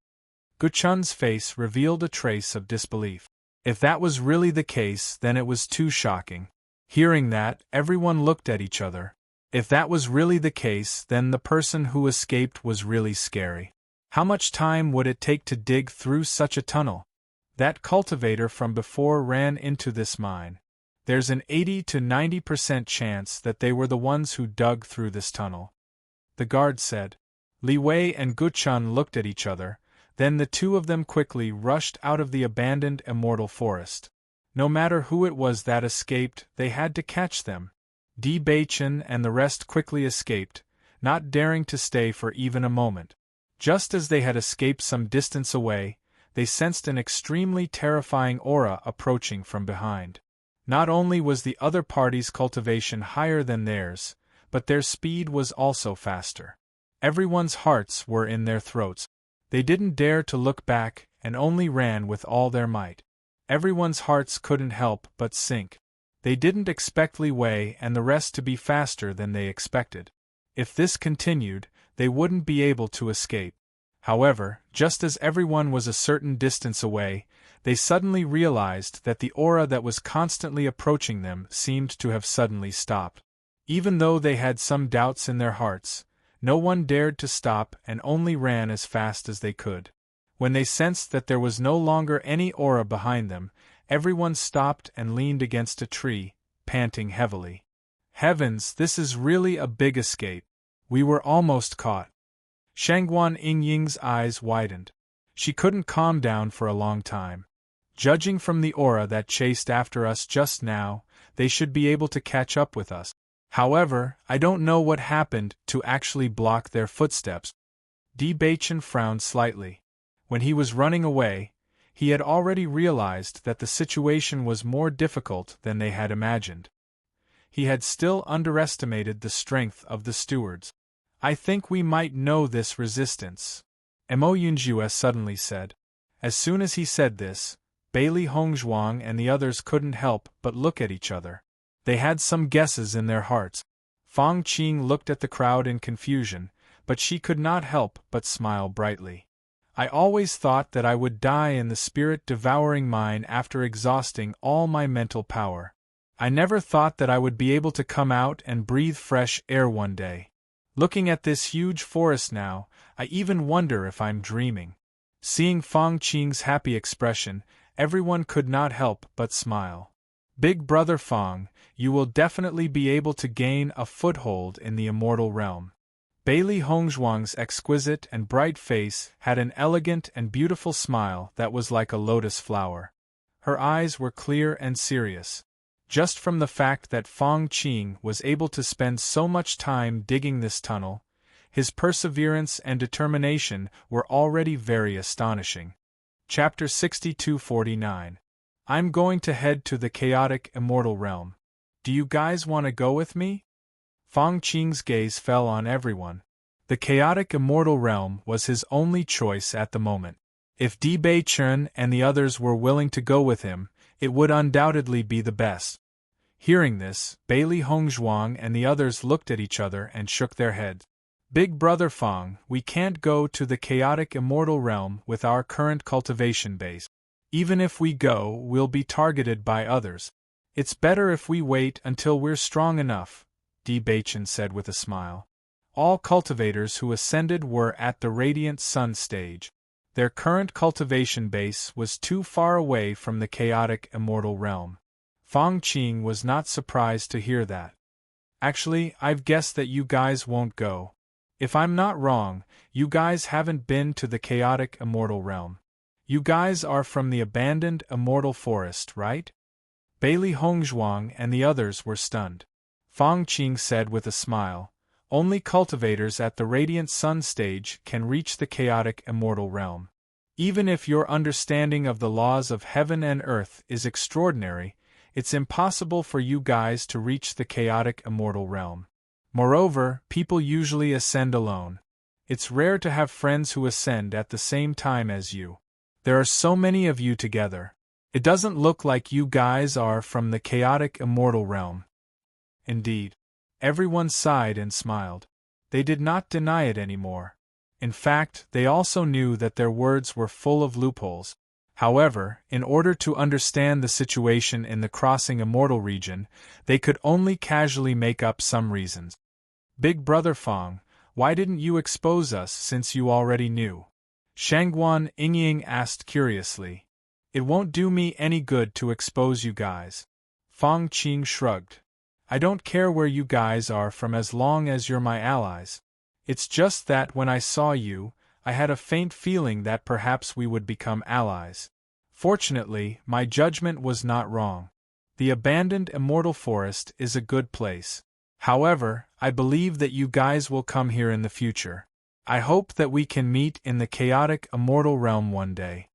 Guchun's face revealed a trace of disbelief. If that was really the case, then it was too shocking. Hearing that, everyone looked at each other. If that was really the case, then the person who escaped was really scary. How much time would it take to dig through such a tunnel? That cultivator from before ran into this mine. There's an 80 to 90% chance that they were the ones who dug through this tunnel. The guard said. Li Wei and Guchun looked at each other, then the two of them quickly rushed out of the abandoned immortal forest. No matter who it was that escaped, they had to catch them. Di Beichen and the rest quickly escaped, not daring to stay for even a moment. Just as they had escaped some distance away, they sensed an extremely terrifying aura approaching from behind. Not only was the other party's cultivation higher than theirs, but their speed was also faster. Everyone's hearts were in their throats. They didn't dare to look back and only ran with all their might. Everyone's hearts couldn't help but sink. They didn't expect Li Wei and the rest to be faster than they expected. If this continued, they wouldn't be able to escape. However, just as everyone was a certain distance away, they suddenly realized that the aura that was constantly approaching them seemed to have suddenly stopped. Even though they had some doubts in their hearts, no one dared to stop and only ran as fast as they could. When they sensed that there was no longer any aura behind them, everyone stopped and leaned against a tree, panting heavily. Heavens, this is really a big escape. We were almost caught. Shangguan Yingying's eyes widened. She couldn't calm down for a long time. Judging from the aura that chased after us just now, they should be able to catch up with us. However, I don't know what happened to actually block their footsteps. Di Beichen frowned slightly. When he was running away, he had already realized that the situation was more difficult than they had imagined. He had still underestimated the strength of the stewards. I think we might know this resistance, Mo Yunjue suddenly said. As soon as he said this, Bailey Hongzhuang and the others couldn't help but look at each other. They had some guesses in their hearts. Fang Qing looked at the crowd in confusion, but she could not help but smile brightly. I always thought that I would die in the spirit-devouring mine after exhausting all my mental power. I never thought that I would be able to come out and breathe fresh air one day. Looking at this huge forest now, I even wonder if I'm dreaming. Seeing Fang Qing's happy expression, everyone could not help but smile. Big Brother Fang, you will definitely be able to gain a foothold in the immortal realm. Bailey Hongzhuang's exquisite and bright face had an elegant and beautiful smile that was like a lotus flower. Her eyes were clear and serious. Just from the fact that Fang Qing was able to spend so much time digging this tunnel, his perseverance and determination were already very astonishing. Chapter 62-49. I'm going to head to the chaotic immortal realm. Do you guys want to go with me? Fang Qing's gaze fell on everyone. The chaotic immortal realm was his only choice at the moment. If Di Beichen and the others were willing to go with him, it would undoubtedly be the best. Hearing this, Bailey Hongzhuang and the others looked at each other and shook their heads. Big Brother Fang, we can't go to the chaotic immortal realm with our current cultivation base. Even if we go, we'll be targeted by others. It's better if we wait until we're strong enough, Bachin said with a smile. All cultivators who ascended were at the Radiant Sun stage. Their current cultivation base was too far away from the chaotic immortal realm. Fang Qing was not surprised to hear that. Actually, I've guessed that you guys won't go. If I'm not wrong, you guys haven't been to the chaotic immortal realm. You guys are from the abandoned immortal forest, right? Bailey Hongzhuang and the others were stunned. Fang Qing said with a smile, only cultivators at the Radiant Sun stage can reach the chaotic immortal realm. Even if your understanding of the laws of heaven and earth is extraordinary, it's impossible for you guys to reach the chaotic immortal realm. Moreover, people usually ascend alone. It's rare to have friends who ascend at the same time as you. There are so many of you together. It doesn't look like you guys are from the chaotic immortal realm. Indeed. Everyone sighed and smiled. They did not deny it anymore. In fact, they also knew that their words were full of loopholes. However, in order to understand the situation in the crossing immortal region, they could only casually make up some reasons. Big Brother Fang, why didn't you expose us since you already knew? Shangguan Yingying asked curiously. It won't do me any good to expose you guys. Fang Qing shrugged. I don't care where you guys are from as long as you're my allies. It's just that when I saw you, I had a faint feeling that perhaps we would become allies. Fortunately, my judgment was not wrong. The abandoned immortal forest is a good place. However, I believe that you guys will come here in the future. I hope that we can meet in the chaotic immortal realm one day.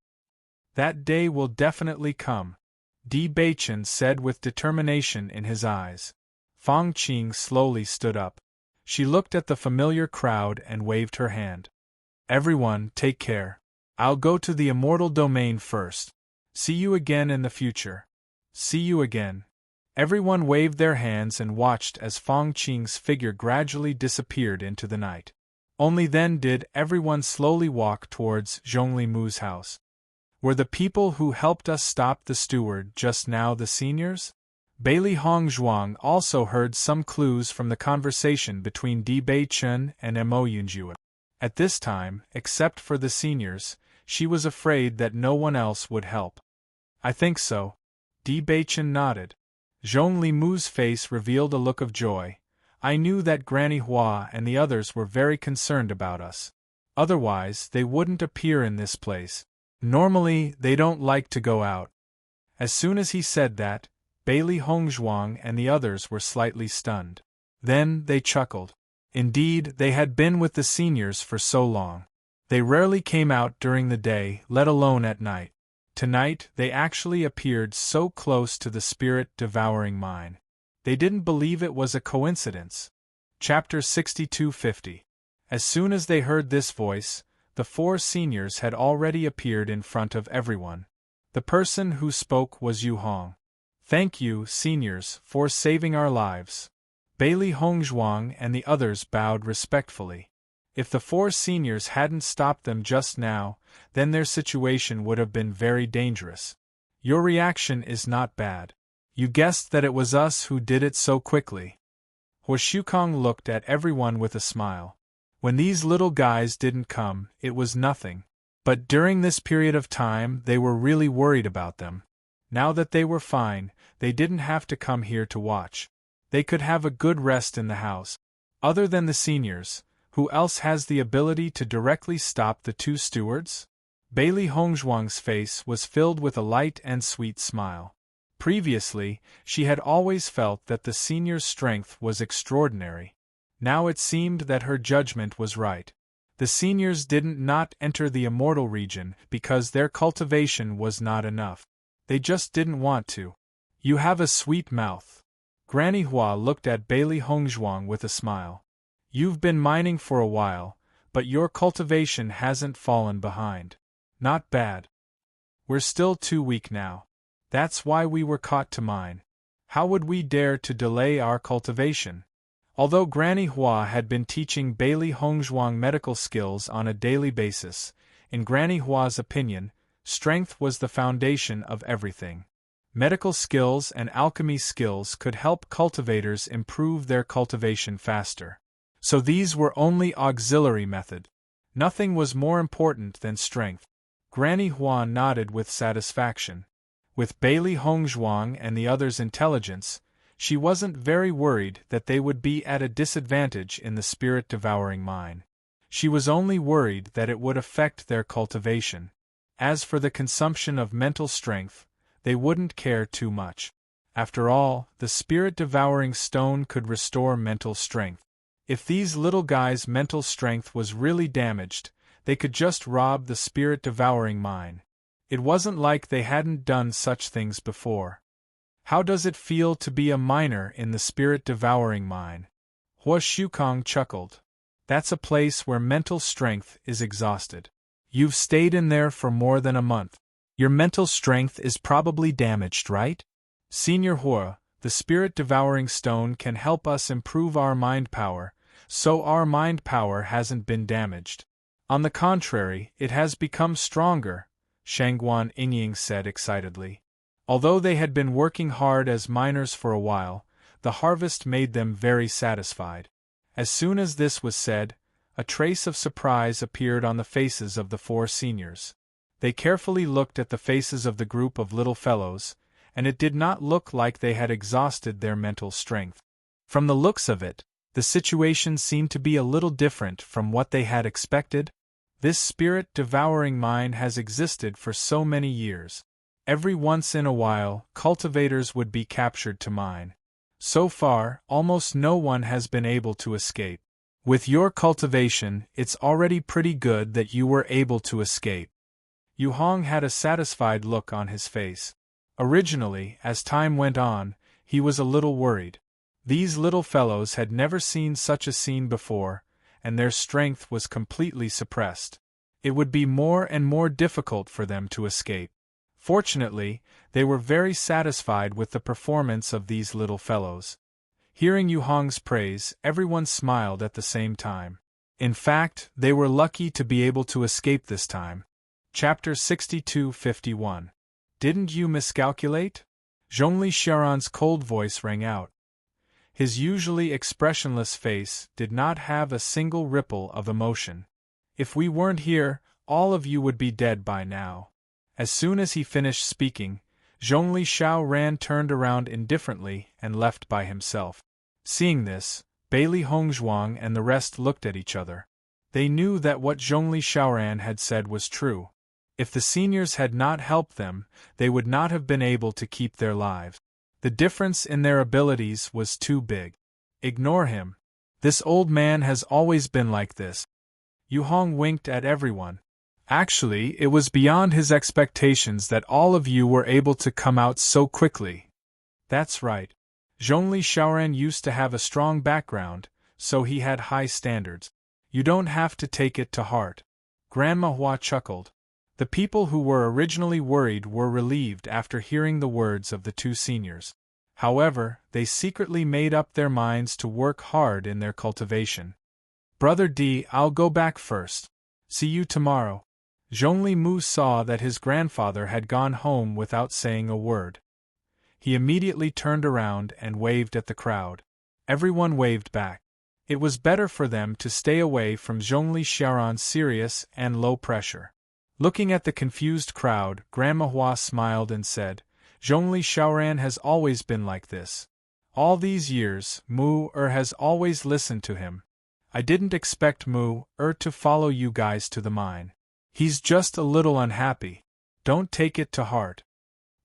That day will definitely come, Bachin said with determination in his eyes. Fang Qing slowly stood up. She looked at the familiar crowd and waved her hand. Everyone, take care. I'll go to the immortal domain first. See you again in the future. See you again. Everyone waved their hands and watched as Fang Qing's figure gradually disappeared into the night. Only then did everyone slowly walk towards Zhongli Mu's house. Were the people who helped us stop the steward just now the seniors? Bailey Hongzhuang also heard some clues from the conversation between Bachin and Mo Yunjue. At this time, except for the seniors, she was afraid that no one else would help. I think so. Bachin nodded. Zhongli Mu's face revealed a look of joy. I knew that Granny Hua and the others were very concerned about us. Otherwise, they wouldn't appear in this place. Normally, they don't like to go out. As soon as he said that, Bailey Hongzhuang and the others were slightly stunned. Then they chuckled. Indeed, they had been with the seniors for so long. They rarely came out during the day, let alone at night. Tonight, they actually appeared so close to the spirit-devouring mine. They didn't believe it was a coincidence. Chapter 6250. As soon as they heard this voice, the four seniors had already appeared in front of everyone. The person who spoke was Yu Hong. Thank you, seniors, for saving our lives. Bailey Hongzhuang and the others bowed respectfully. If the four seniors hadn't stopped them just now, then their situation would have been very dangerous. Your reaction is not bad. You guessed that it was us who did it so quickly. Hua Shukong looked at everyone with a smile. When these little guys didn't come, it was nothing. But during this period of time, they were really worried about them. Now that they were fine, they didn't have to come here to watch. They could have a good rest in the house. Other than the seniors, who else has the ability to directly stop the two stewards? Bailey Hongzhuang's face was filled with a light and sweet smile. Previously, she had always felt that the senior's strength was extraordinary. Now it seemed that her judgment was right. The seniors didn't not enter the immortal region because their cultivation was not enough. They just didn't want to. You have a sweet mouth. Granny Hua looked at Bailey Hongzhuang with a smile. You've been mining for a while, but your cultivation hasn't fallen behind. Not bad. We're still too weak now. That's why we were caught to mine. How would we dare to delay our cultivation? Although Granny Hua had been teaching Bailey Hongzhuang medical skills on a daily basis, in Granny Hua's opinion, Strength was the foundation of everything. Medical skills and alchemy skills could help cultivators improve their cultivation faster. So these were only auxiliary method. Nothing was more important than strength. Granny Huan nodded with satisfaction. With Bailey Hongzhuang and the others' intelligence, she wasn't very worried that they would be at a disadvantage in the spirit-devouring mine. She was only worried that it would affect their cultivation. As for the consumption of mental strength, they wouldn't care too much. After all, the spirit-devouring stone could restore mental strength. If these little guys' mental strength was really damaged, they could just rob the spirit-devouring mine. It wasn't like they hadn't done such things before. How does it feel to be a miner in the spirit-devouring mine? Hua Shukong chuckled. That's a place where mental strength is exhausted. You've stayed in there for more than a month. Your mental strength is probably damaged, right? Senior Hua, the spirit-devouring stone can help us improve our mind power, so our mind power hasn't been damaged. On the contrary, it has become stronger, Shangguan Yingying said excitedly. Although they had been working hard as miners for a while, the harvest made them very satisfied. As soon as this was said, a trace of surprise appeared on the faces of the four seniors. They carefully looked at the faces of the group of little fellows, and it did not look like they had exhausted their mental strength. From the looks of it, the situation seemed to be a little different from what they had expected. This spirit-devouring mine has existed for so many years. Every once in a while, cultivators would be captured to mine. So far, almost no one has been able to escape. With your cultivation, it's already pretty good that you were able to escape. Yu Hong had a satisfied look on his face. Originally, as time went on, he was a little worried. These little fellows had never seen such a scene before, and their strength was completely suppressed. It would be more and more difficult for them to escape. Fortunately, they were very satisfied with the performance of these little fellows. Hearing Yu Hong's praise, everyone smiled at the same time. In fact, they were lucky to be able to escape this time. Chapter 62-51. Didn't you miscalculate? Zhongli Sharon's cold voice rang out. His usually expressionless face did not have a single ripple of emotion. If we weren't here, all of you would be dead by now. As soon as he finished speaking, Zhongli Shaoran turned around indifferently and left by himself. Seeing this, Bailey Hongzhuang and the rest looked at each other. They knew that what Zhongli Shaoran had said was true. If the seniors had not helped them, they would not have been able to keep their lives. The difference in their abilities was too big. Ignore him. This old man has always been like this. Yu Hong winked at everyone. Actually, it was beyond his expectations that all of you were able to come out so quickly. That's right. Zhongli Shaoran used to have a strong background, so he had high standards. You don't have to take it to heart. Grandma Hua chuckled. The people who were originally worried were relieved after hearing the words of the two seniors. However, they secretly made up their minds to work hard in their cultivation. Brother D, I'll go back first. See you tomorrow. Zhongli Mu saw that his grandfather had gone home without saying a word. He immediately turned around and waved at the crowd. Everyone waved back. It was better for them to stay away from Zhongli Shaoran's serious and low pressure. Looking at the confused crowd, Grandma Hua smiled and said, Zhongli Shaoran has always been like this. All these years, Mu-er has always listened to him. I didn't expect Mu-er to follow you guys to the mine. He's just a little unhappy. Don't take it to heart.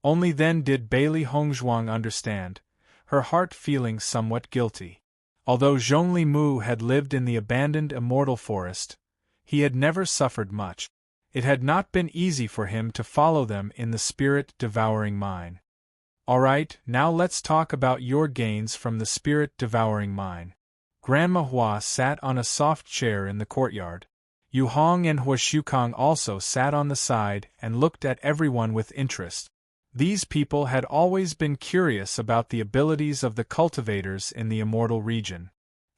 Only then did Bailey Hongzhuang understand, her heart feeling somewhat guilty. Although Zhongli Mu had lived in the abandoned immortal forest, he had never suffered much. It had not been easy for him to follow them in the spirit-devouring mine. Alright, now let's talk about your gains from the spirit-devouring mine. Grandma Hua sat on a soft chair in the courtyard. Yu Hong and Hua Shukong also sat on the side and looked at everyone with interest. These people had always been curious about the abilities of the cultivators in the immortal region.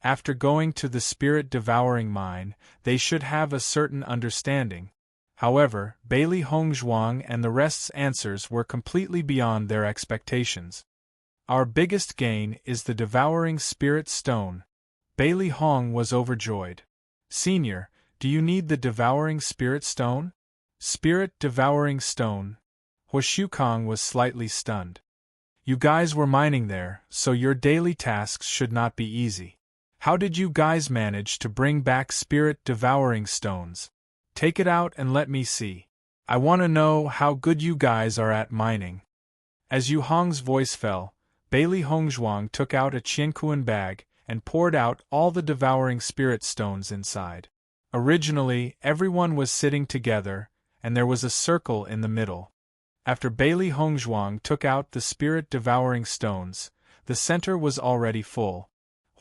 After going to the spirit-devouring mine, they should have a certain understanding. However, Bailey Hongzhuang and the rest's answers were completely beyond their expectations. Our biggest gain is the devouring spirit stone. Bailey Hong was overjoyed. Senior, do you need the devouring spirit stone? Spirit devouring stone. Huashukong was slightly stunned. You guys were mining there, so your daily tasks should not be easy. How did you guys manage to bring back spirit devouring stones? Take it out and let me see. I want to know how good you guys are at mining. As Yu Hong's voice fell, Bailey Hongzhuang took out a Qianquan bag and poured out all the devouring spirit stones inside. Originally, everyone was sitting together, and there was a circle in the middle. After Bailey Hongzhuang took out the spirit-devouring stones, the center was already full.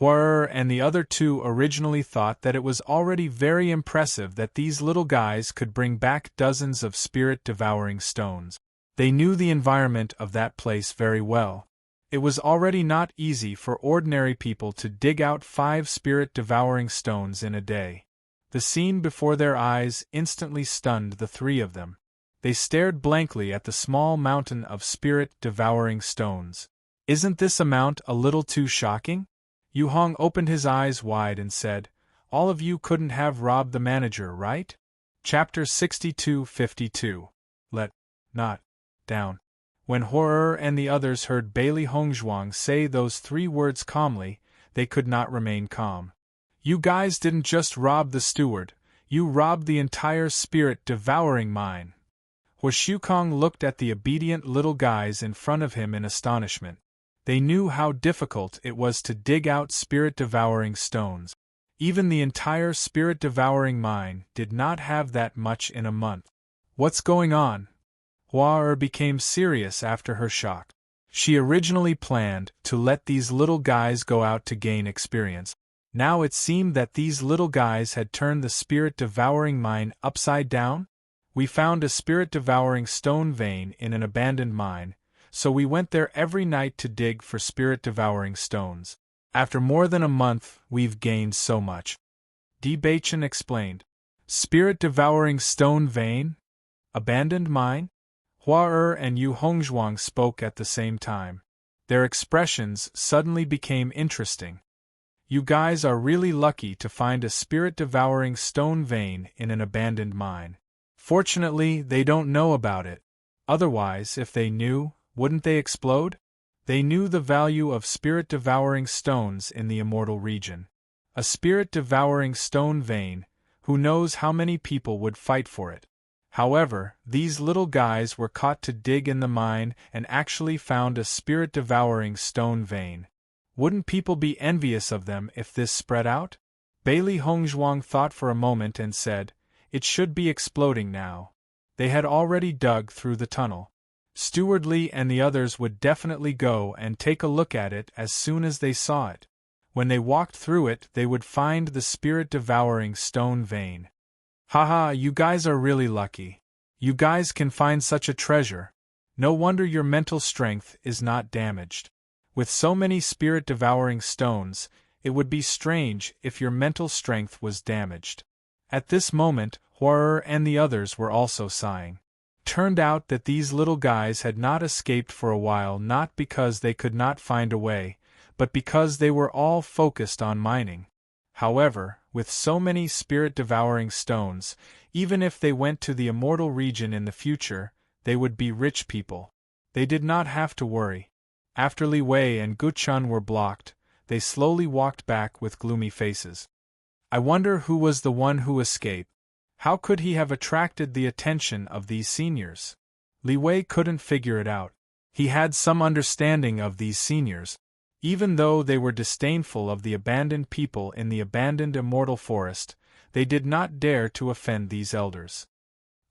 Huar and the other two originally thought that it was already very impressive that these little guys could bring back dozens of spirit-devouring stones. They knew the environment of that place very well. It was already not easy for ordinary people to dig out 5 spirit-devouring stones in a day. The scene before their eyes instantly stunned the three of them. They stared blankly at the small mountain of spirit-devouring stones. Isn't this amount a little too shocking? Yu Hong opened his eyes wide and said, All of you couldn't have robbed the manager, right? Chapter 62-52. Let not down. When Horror and the others heard Bailey Hongzhuang say those 3 words calmly, they could not remain calm. You guys didn't just rob the steward, you robbed the entire spirit-devouring mine. Huashukong looked at the obedient little guys in front of him in astonishment. They knew how difficult it was to dig out spirit-devouring stones. Even the entire spirit-devouring mine did not have that much in a month. What's going on? Hua became serious after her shock. She originally planned to let these little guys go out to gain experience. Now it seemed that these little guys had turned the spirit-devouring mine upside down. We found a spirit-devouring stone vein in an abandoned mine, so we went there every night to dig for spirit-devouring stones. After more than a month, we've gained so much. Di Baichen explained. Spirit-devouring stone vein? Abandoned mine? Hua and Yu Hongzhuang spoke at the same time. Their expressions suddenly became interesting. You guys are really lucky to find a spirit-devouring stone vein in an abandoned mine. Fortunately, they don't know about it. Otherwise, if they knew, wouldn't they explode? They knew the value of spirit-devouring stones in the immortal region. A spirit-devouring stone vein, who knows how many people would fight for it. However, these little guys were caught to dig in the mine and actually found a spirit-devouring stone vein. Wouldn't people be envious of them if this spread out? Bailey Hongzhuang thought for a moment and said, It should be exploding now. They had already dug through the tunnel. Steward Lee and the others would definitely go and take a look at it as soon as they saw it. When they walked through it, they would find the spirit-devouring stone vein. Haha, you guys are really lucky. You guys can find such a treasure. No wonder your mental strength is not damaged. With so many spirit-devouring stones, it would be strange if your mental strength was damaged. At this moment, Horror and the others were also sighing. Turned out that these little guys had not escaped for a while not because they could not find a way, but because they were all focused on mining. However, with so many spirit-devouring stones, even if they went to the immortal region in the future, they would be rich people. They did not have to worry. After Li Wei and Guchun were blocked, they slowly walked back with gloomy faces. I wonder who was the one who escaped. How could he have attracted the attention of these seniors? Li Wei couldn't figure it out. He had some understanding of these seniors. Even though they were disdainful of the abandoned people in the abandoned immortal forest, they did not dare to offend these elders.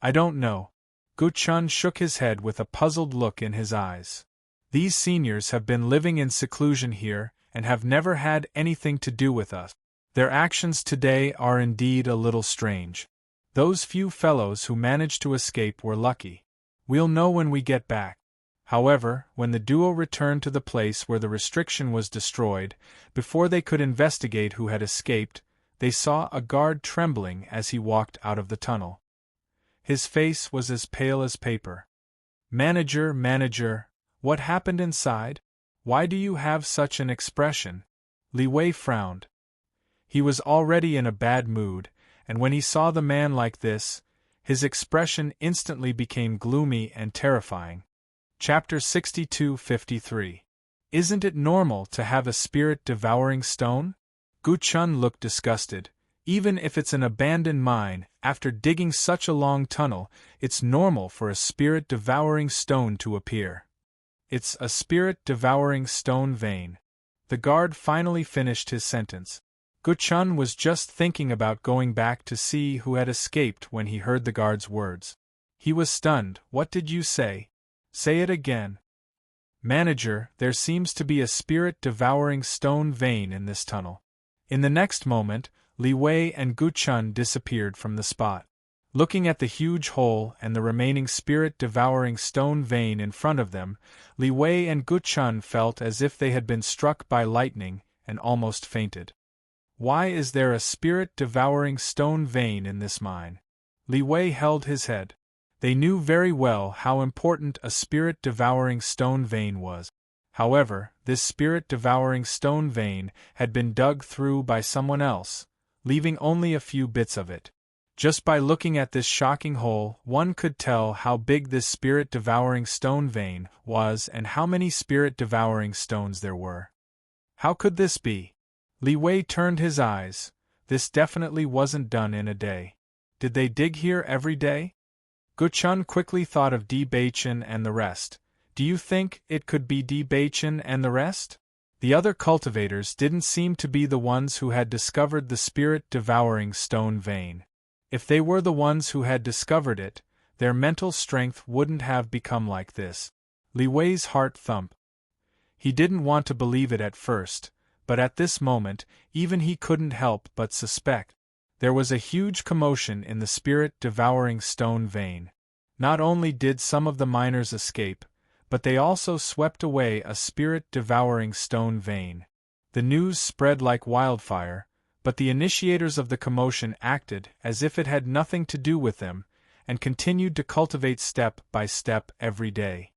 I don't know. Guchun shook his head with a puzzled look in his eyes. These seniors have been living in seclusion here and have never had anything to do with us. Their actions today are indeed a little strange. Those few fellows who managed to escape were lucky. We'll know when we get back. However, when the duo returned to the place where the restriction was destroyed, before they could investigate who had escaped, they saw a guard trembling as he walked out of the tunnel. His face was as pale as paper. Manager, what happened inside? Why do you have such an expression? Li Wei frowned. He was already in a bad mood, and when he saw the man like this, his expression instantly became gloomy and terrifying. Chapter 62-53. Isn't it normal to have a spirit-devouring stone? Gu Chun looked disgusted. Even if it's an abandoned mine, after digging such a long tunnel, it's normal for a spirit-devouring stone to appear. It's a spirit-devouring stone vein. The guard finally finished his sentence. Gu Chun was just thinking about going back to see who had escaped when he heard the guard's words. He was stunned. What did you say? Say it again. Manager, there seems to be a spirit-devouring stone vein in this tunnel. In the next moment, Li Wei and Gu Chun disappeared from the spot. Looking at the huge hole and the remaining spirit-devouring stone vein in front of them, Li Wei and Gu Chun felt as if they had been struck by lightning and almost fainted. Why is there a spirit-devouring stone vein in this mine? Li Wei held his head. They knew very well how important a spirit-devouring stone vein was. However, this spirit-devouring stone vein had been dug through by someone else, leaving only a few bits of it. Just by looking at this shocking hole, one could tell how big this spirit-devouring stone vein was and how many spirit-devouring stones there were. How could this be? Li Wei turned his eyes. This definitely wasn't done in a day. Did they dig here every day? Gu Chun quickly thought of Di Baichen and the rest. Do you think it could be Di Baichen and the rest? The other cultivators didn't seem to be the ones who had discovered the spirit-devouring stone vein. If they were the ones who had discovered it, their mental strength wouldn't have become like this. Li Wei's heart thumped. He didn't want to believe it at first, but at this moment, even he couldn't help but suspect. There was a huge commotion in the spirit-devouring stone vein. Not only did some of the miners escape, but they also swept away a spirit-devouring stone vein. The news spread like wildfire, but the initiators of the commotion acted as if it had nothing to do with them, and continued to cultivate step by step every day.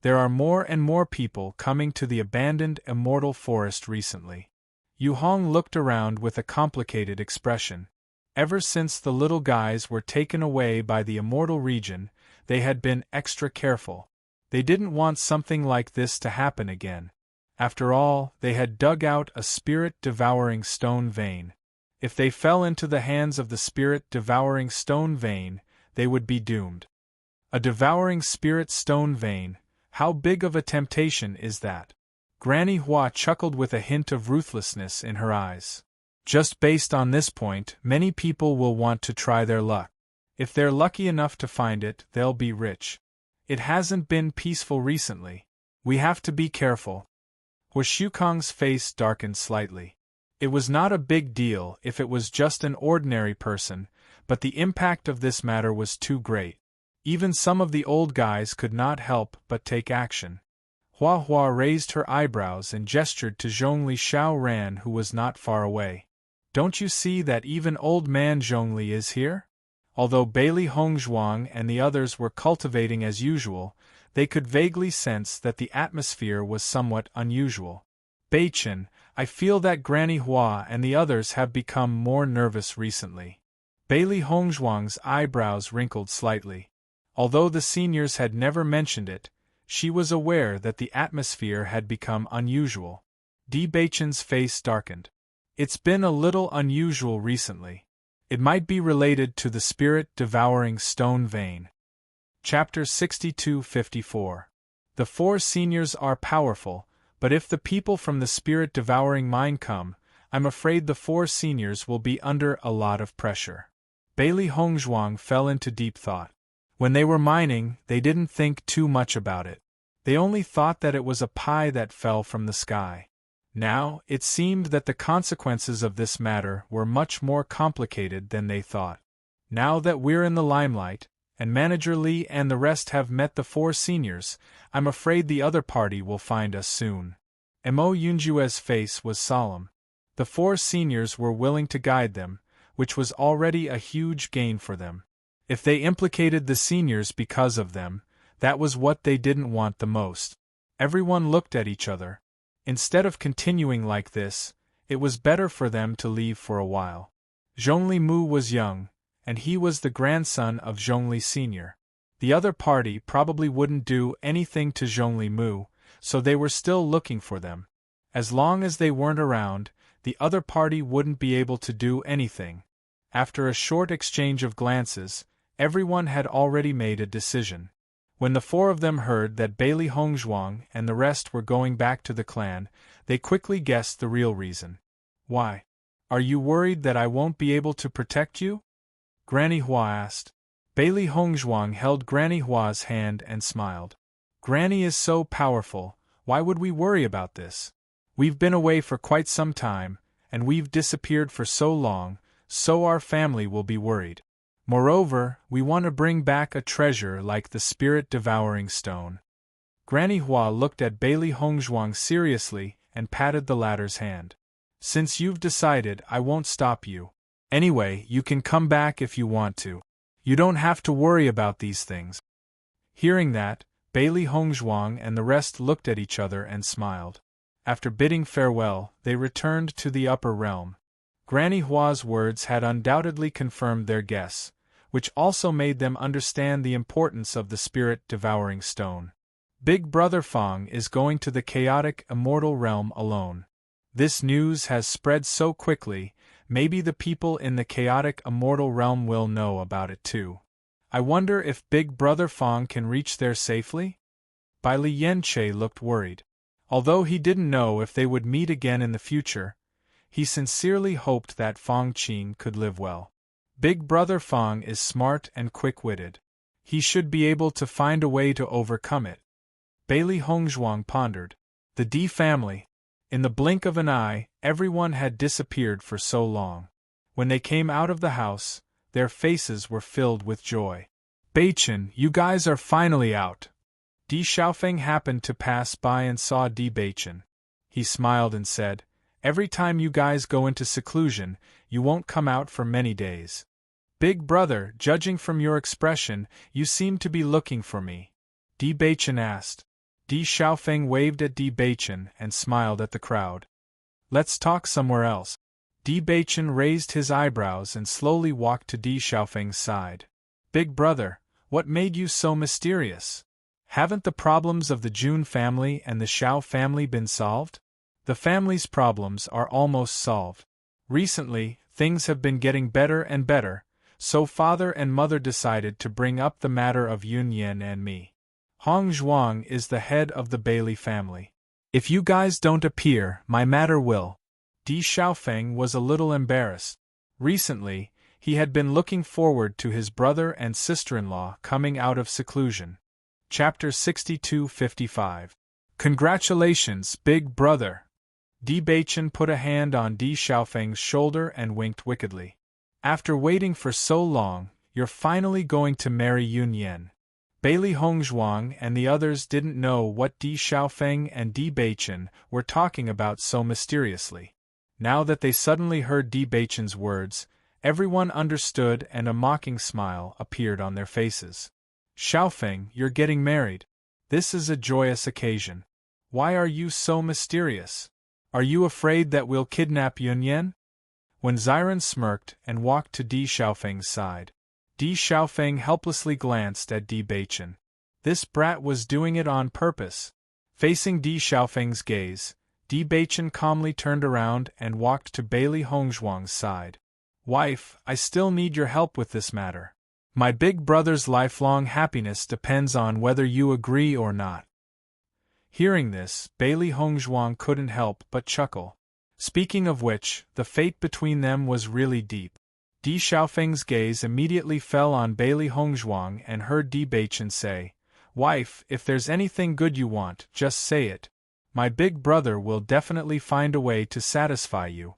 There are more and more people coming to the abandoned immortal forest recently. Yu Hong looked around with a complicated expression. Ever since the little guys were taken away by the immortal region, they had been extra careful. They didn't want something like this to happen again. After all, they had dug out a spirit-devouring stone vein. If they fell into the hands of the spirit-devouring stone vein, they would be doomed. A devouring spirit stone vein, how big of a temptation is that? Granny Hua chuckled with a hint of ruthlessness in her eyes. Just based on this point, many people will want to try their luck. If they're lucky enough to find it, they'll be rich. It hasn't been peaceful recently. We have to be careful. Hua Shukong's face darkened slightly. It was not a big deal if it was just an ordinary person, but the impact of this matter was too great. Even some of the old guys could not help but take action. Hua Hua raised her eyebrows and gestured to Zhongli Xiaoran, who was not far away. Don't you see that even old man Zhongli is here? Although Bailey Hongzhuang and the others were cultivating as usual, they could vaguely sense that the atmosphere was somewhat unusual. Baichen, I feel that Granny Hua and the others have become more nervous recently. Bailey Hongzhuang's eyebrows wrinkled slightly. Although the seniors had never mentioned it, she was aware that the atmosphere had become unusual. Di Baichen's face darkened. It's been a little unusual recently. It might be related to the spirit-devouring stone vein. Chapter 62-54. The four seniors are powerful, but if the people from the spirit-devouring mine come, I'm afraid the four seniors will be under a lot of pressure. Bailey Hongzhuang fell into deep thought. When they were mining, they didn't think too much about it. They only thought that it was a pie that fell from the sky. Now, it seemed that the consequences of this matter were much more complicated than they thought. Now that we're in the limelight, and Manager Li and the rest have met the four seniors, I'm afraid the other party will find us soon. Mo Yunjue's face was solemn. The four seniors were willing to guide them, which was already a huge gain for them. If they implicated the seniors because of them, that was what they didn't want the most. Everyone looked at each other. Instead of continuing like this, it was better for them to leave for a while. Zhongli Mu was young, and he was the grandson of Zhongli Sr. The other party probably wouldn't do anything to Zhongli Mu, so they were still looking for them. As long as they weren't around, the other party wouldn't be able to do anything. After a short exchange of glances, everyone had already made a decision. When the four of them heard that Bailey Hongzhuang and the rest were going back to the clan, they quickly guessed the real reason. Why? Are you worried that I won't be able to protect you? Granny Hua asked. Bailey Hongzhuang held Granny Hua's hand and smiled. Granny is so powerful, why would we worry about this? We've been away for quite some time, and we've disappeared for so long, so our family will be worried. Moreover, we want to bring back a treasure like the spirit-devouring stone. Granny Hua looked at Bailey Hongzhuang seriously and patted the latter's hand. Since you've decided, I won't stop you. Anyway, you can come back if you want to. You don't have to worry about these things. Hearing that, Bailey Hongzhuang and the rest looked at each other and smiled. After bidding farewell, they returned to the upper realm. Granny Hua's words had undoubtedly confirmed their guess, which also made them understand the importance of the spirit-devouring stone. Big Brother Fang is going to the chaotic immortal realm alone. This news has spread so quickly, maybe the people in the chaotic immortal realm will know about it too. I wonder if Big Brother Fang can reach there safely? Bai Li Yanche looked worried. Although he didn't know if they would meet again in the future, he sincerely hoped that Fang Qing could live well. Big Brother Fang is smart and quick-witted. He should be able to find a way to overcome it. Bailey Hongzhuang pondered. The D family. In the blink of an eye, everyone had disappeared for so long. When they came out of the house, their faces were filled with joy. Beichen, you guys are finally out. Di Xiaofeng happened to pass by and saw Di Beichen. He smiled and said, every time you guys go into seclusion, you won't come out for many days. Big brother, judging from your expression, you seem to be looking for me. Di Beichen asked. Di Xiaofeng waved at Di Beichen and smiled at the crowd. Let's talk somewhere else. Di Beichen raised his eyebrows and slowly walked to Di Xiaofeng's side. Big brother, what made you so mysterious? Haven't the problems of the Jun family and the Xiao family been solved? The family's problems are almost solved. Recently, things have been getting better and better, so father and mother decided to bring up the matter of Yun Yan and me. Hong Zhuang is the head of the Bailey family. If you guys don't appear, my matter will. Di Xiaofeng was a little embarrassed. Recently, he had been looking forward to his brother and sister-in-law coming out of seclusion. Chapter 62-55. Congratulations, big brother! Di Beichen put a hand on Di Xiaofeng's shoulder and winked wickedly. After waiting for so long, you're finally going to marry Yun Yan. Bailey Hongzhuang and the others didn't know what Di Xiaofeng and Di Beichen were talking about so mysteriously. Now that they suddenly heard Di Beichen's words, everyone understood and a mocking smile appeared on their faces. Xiaofeng, you're getting married. This is a joyous occasion. Why are you so mysterious? Are you afraid that we'll kidnap Yun Yan? When Xiren smirked and walked to Di Xiaofeng's side, Di Xiaofeng helplessly glanced at Di Beichen. This brat was doing it on purpose. Facing Di Xiaofeng's gaze, Di Beichen calmly turned around and walked to Bailey Hongzhuang's side. Wife, I still need your help with this matter. My big brother's lifelong happiness depends on whether you agree or not. Hearing this, Bailey Hongzhuang couldn't help but chuckle. Speaking of which, the fate between them was really deep. Di Xiaofeng's gaze immediately fell on Bailey Hongzhuang and heard Di Beichen say, Wife, if there's anything good you want, just say it. My big brother will definitely find a way to satisfy you.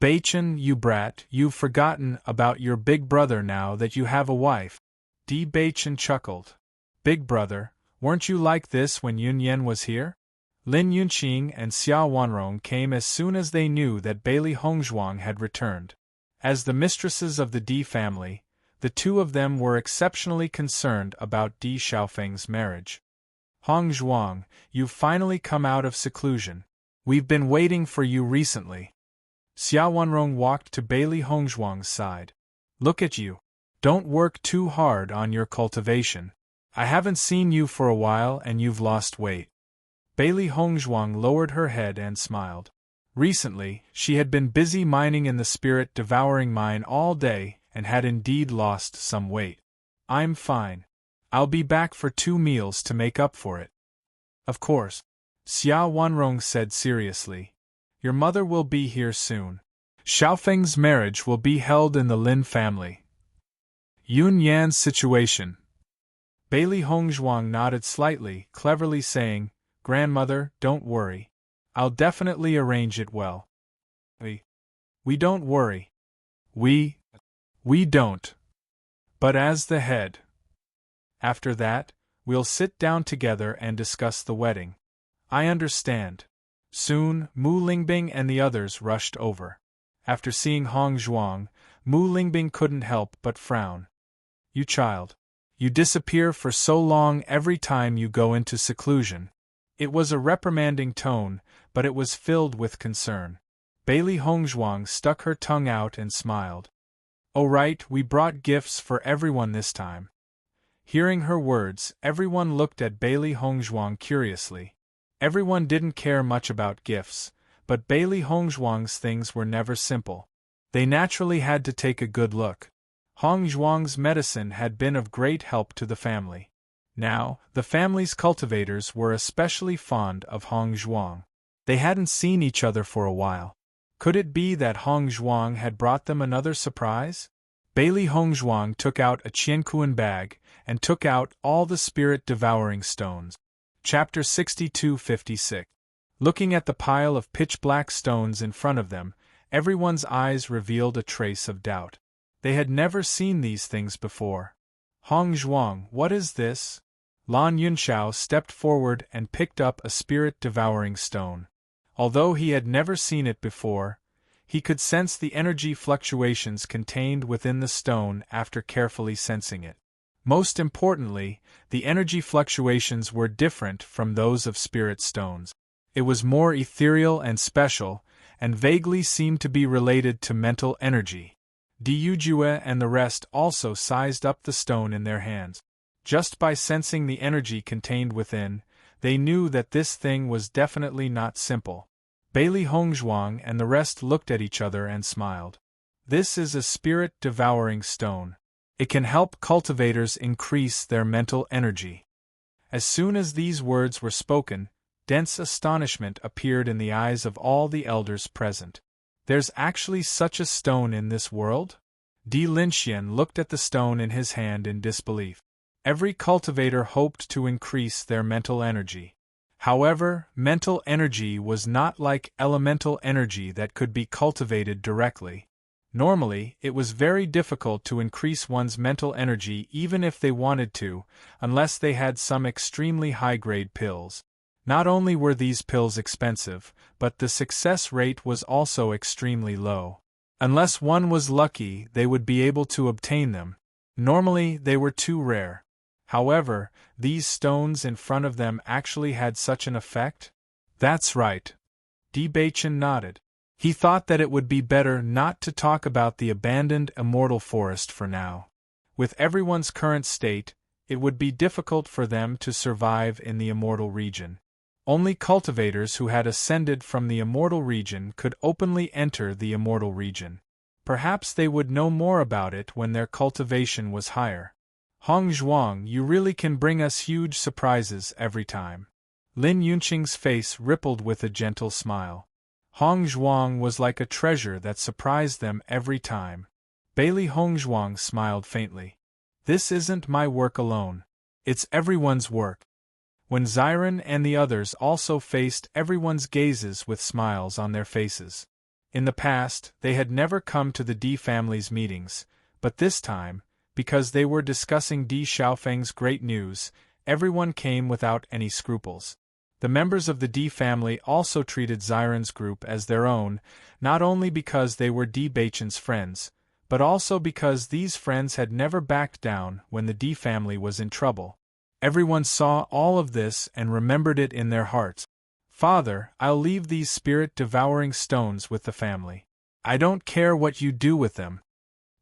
Beichen, you brat, you've forgotten about your big brother now that you have a wife. Di Beichen chuckled. Big brother, weren't you like this when Yun Yan was here? Lin Yunqing and Xia Wanrong came as soon as they knew that Bailey Hongzhuang had returned. As the mistresses of the Di family, The two of them were exceptionally concerned about Di Xiaofeng's marriage. Hong Zhuang, you've finally come out of seclusion. We've been waiting for you recently. Xia Wenrong walked to Bailey Hongzhuang's side. Look at you. Don't work too hard on your cultivation. I haven't seen you for a while and you've lost weight. Bailey Hongzhuang lowered her head and smiled. Recently, she had been busy mining in the spirit-devouring mine all day and had indeed lost some weight. I'm fine. I'll be back for 2 meals to make up for it. Of course. Xia Wenrong said seriously. Your mother will be here soon. Xiaofeng's marriage will be held in the Lin family. Yun Yan's situation. Bailey Hongzhuang nodded slightly, cleverly saying, Grandmother, don't worry. I'll definitely arrange it well. We don't worry. We don't. But as the head. After that, we'll sit down together and discuss the wedding. I understand. Soon, Mu Lingbing and the others rushed over. After seeing Hong Zhuang, Mu Lingbing couldn't help but frown. You child. You disappear for so long every time you go into seclusion. It was a reprimanding tone, but it was filled with concern. Bailey Hongzhuang stuck her tongue out and smiled. Oh right, we brought gifts for everyone this time. Hearing her words, everyone looked at Bailey Hongzhuang curiously. Everyone didn't care much about gifts, but Bailey Hongzhuang's things were never simple. They naturally had to take a good look. Hong Zhuang's medicine had been of great help to the family. Now, the family's cultivators were especially fond of Hong Zhuang. They hadn't seen each other for a while. Could it be that Hong Zhuang had brought them another surprise? Bailey Hongzhuang took out a Qiankuan bag and took out all the spirit-devouring stones. Chapter 62-56. Looking at the pile of pitch-black stones in front of them, everyone's eyes revealed a trace of doubt. They had never seen these things before. Hong Zhuang, what is this? Lan Yunxiao stepped forward and picked up a spirit-devouring stone. Although he had never seen it before, he could sense the energy fluctuations contained within the stone after carefully sensing it. Most importantly, the energy fluctuations were different from those of spirit stones. It was more ethereal and special, and vaguely seemed to be related to mental energy. Di Yujue and the rest also sized up the stone in their hands. Just by sensing the energy contained within, they knew that this thing was definitely not simple. Bailey Hongzhuang and the rest looked at each other and smiled. This is a spirit-devouring stone. It can help cultivators increase their mental energy. As soon as these words were spoken, dense astonishment appeared in the eyes of all the elders present. There's actually such a stone in this world? Di Linxian looked at the stone in his hand in disbelief. Every cultivator hoped to increase their mental energy. However, mental energy was not like elemental energy that could be cultivated directly. Normally, it was very difficult to increase one's mental energy even if they wanted to, unless they had some extremely high-grade pills. Not only were these pills expensive, but the success rate was also extremely low. Unless one was lucky, they would be able to obtain them. Normally, they were too rare. However, these stones in front of them actually had such an effect? That's right. Di Baichen nodded. He thought that it would be better not to talk about the abandoned immortal forest for now. With everyone's current state, it would be difficult for them to survive in the immortal region. Only cultivators who had ascended from the immortal region could openly enter the immortal region. Perhaps they would know more about it when their cultivation was higher. Hong Zhuang, you really can bring us huge surprises every time. Lin Yunqing's face rippled with a gentle smile. Hong Zhuang was like a treasure that surprised them every time. Bailey Hongzhuang smiled faintly. This isn't my work alone. It's everyone's work. When Ziren and the others also faced everyone's gazes with smiles on their faces. In the past, they had never come to the Di family's meetings, but this time, because they were discussing Di Xiaofeng's great news, everyone came without any scruples. The members of the Di family also treated Ziren's group as their own, not only because they were Di Baichen's friends, but also because these friends had never backed down when the D family was in trouble. Everyone saw all of this and remembered it in their hearts. Father, I'll leave these spirit-devouring stones with the family. I don't care what you do with them.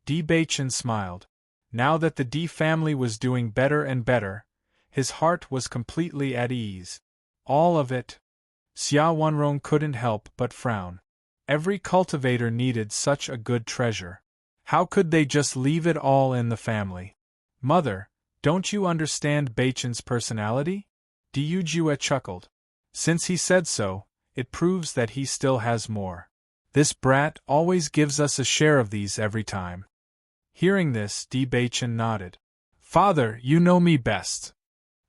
D. Bachin smiled. Now that the D family was doing better and better, his heart was completely at ease. All of it. Xia Wanrong couldn't help but frown. Every cultivator needed such a good treasure. How could they just leave it all in the family? Mother, don't you understand Bachin's personality? Diu Jue chuckled. Since he said so, it proves that he still has more. This brat always gives us a share of these every time. Hearing this, D. Bachin nodded. Father, you know me best.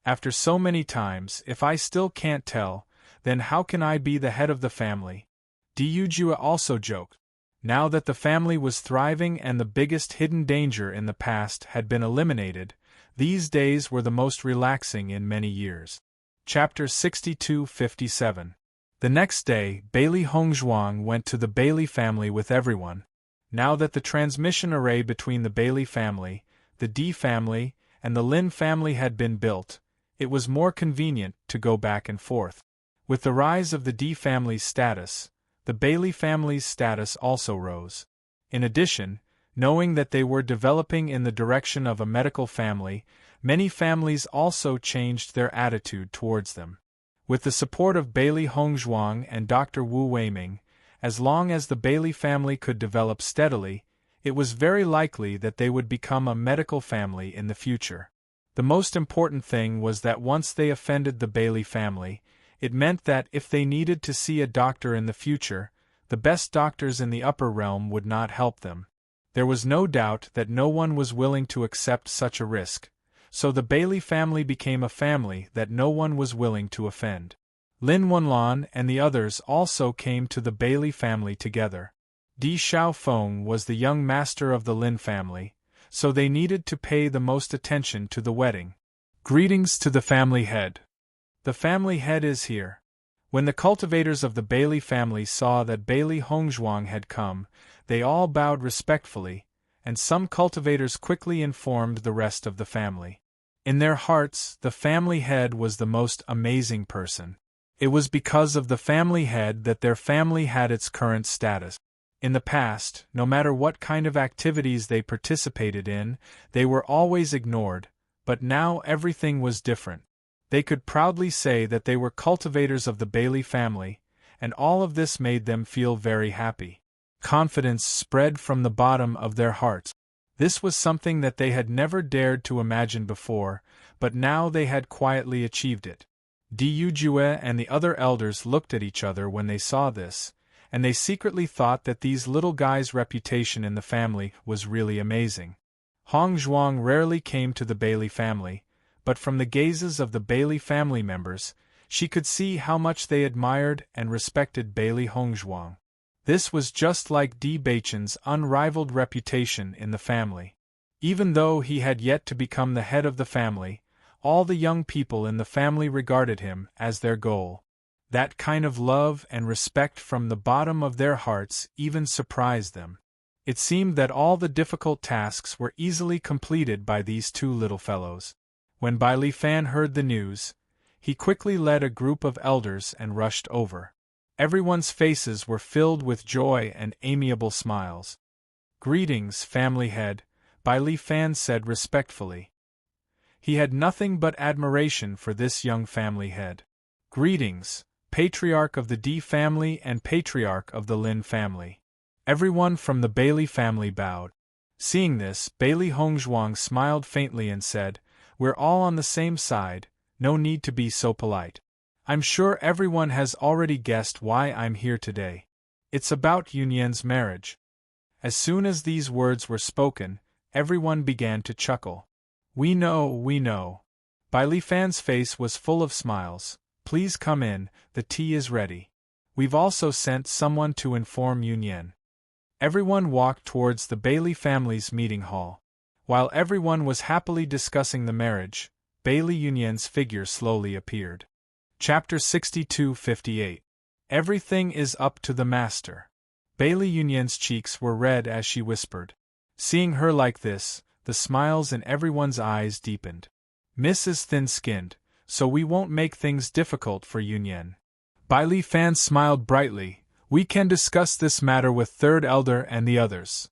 After so many times, if I still can't tell, then how can I be the head of the family? Diu Jue also joked. Now that the family was thriving and the biggest hidden danger in the past had been eliminated, these days were the most relaxing in many years. Chapter 62-57. The next day, Bailey Hongzhuang went to the Bailey family with everyone. Now that the transmission array between the Bailey family, the D family, and the Lin family had been built, it was more convenient to go back and forth. With the rise of the D family's status, the Bailey family's status also rose. In addition, knowing that they were developing in the direction of a medical family, many families also changed their attitude towards them. With the support of Bailey Hongzhuang and Dr. Wu Weiming, as long as the Bailey family could develop steadily, it was very likely that they would become a medical family in the future. The most important thing was that once they offended the Bailey family, it meant that if they needed to see a doctor in the future, the best doctors in the upper realm would not help them. There was no doubt that no one was willing to accept such a risk, so the Bailey family became a family that no one was willing to offend. Lin Wenlan and the others also came to the Bailey family together. Di Xiaofeng was the young master of the Lin family, so they needed to pay the most attention to the wedding. Greetings to the family head. The family head is here. When the cultivators of the Bailey family saw that Bailey Hongzhuang had come, they all bowed respectfully, and some cultivators quickly informed the rest of the family. In their hearts, the family head was the most amazing person. It was because of the family head that their family had its current status. In the past, no matter what kind of activities they participated in, they were always ignored, but now everything was different. They could proudly say that they were cultivators of the Bailey family, and all of this made them feel very happy. Confidence spread from the bottom of their hearts. This was something that they had never dared to imagine before, but now they had quietly achieved it. Diu Jue and the other elders looked at each other when they saw this, and they secretly thought that these little guys' reputation in the family was really amazing. Hongzhuang rarely came to the Bailey family, but from the gazes of the Bailey family members, she could see how much they admired and respected Bailey Hongzhuang. This was just like D. Bachin's unrivaled reputation in the family. Even though he had yet to become the head of the family, all the young people in the family regarded him as their goal. That kind of love and respect from the bottom of their hearts even surprised them. It seemed that all the difficult tasks were easily completed by these two little fellows. When Bai Li Fan heard the news, he quickly led a group of elders and rushed over. Everyone's faces were filled with joy and amiable smiles. "Greetings, family head," Bai Li Fan said respectfully. He had nothing but admiration for this young family head. "Greetings, Patriarch of the D family and Patriarch of the Lin family." Everyone from the Bailey family bowed. Seeing this, Bailey Hongzhuang smiled faintly and said, "We're all on the same side, no need to be so polite. I'm sure everyone has already guessed why I'm here today. It's about Yunyan's marriage." As soon as these words were spoken, everyone began to chuckle. We know. Bai Li Fan's face was full of smiles. "Please come in, the tea is ready. We've also sent someone to inform Yunyan." Everyone walked towards the Bailey family's meeting hall. While everyone was happily discussing the marriage, Bailey Yunyan's figure slowly appeared. Chapter 62-58. Everything is up to the master. Bailey Yunyan's cheeks were red as she whispered, Seeing her like this, the smiles in everyone's eyes deepened. Miss is thin-skinned, so we won't make things difficult for Yunyan. Bai Li Fan smiled brightly. We can discuss this matter with Third Elder and the others.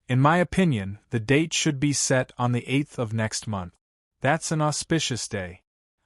In my opinion, the date should be set on the 8th of next month. That's an auspicious day.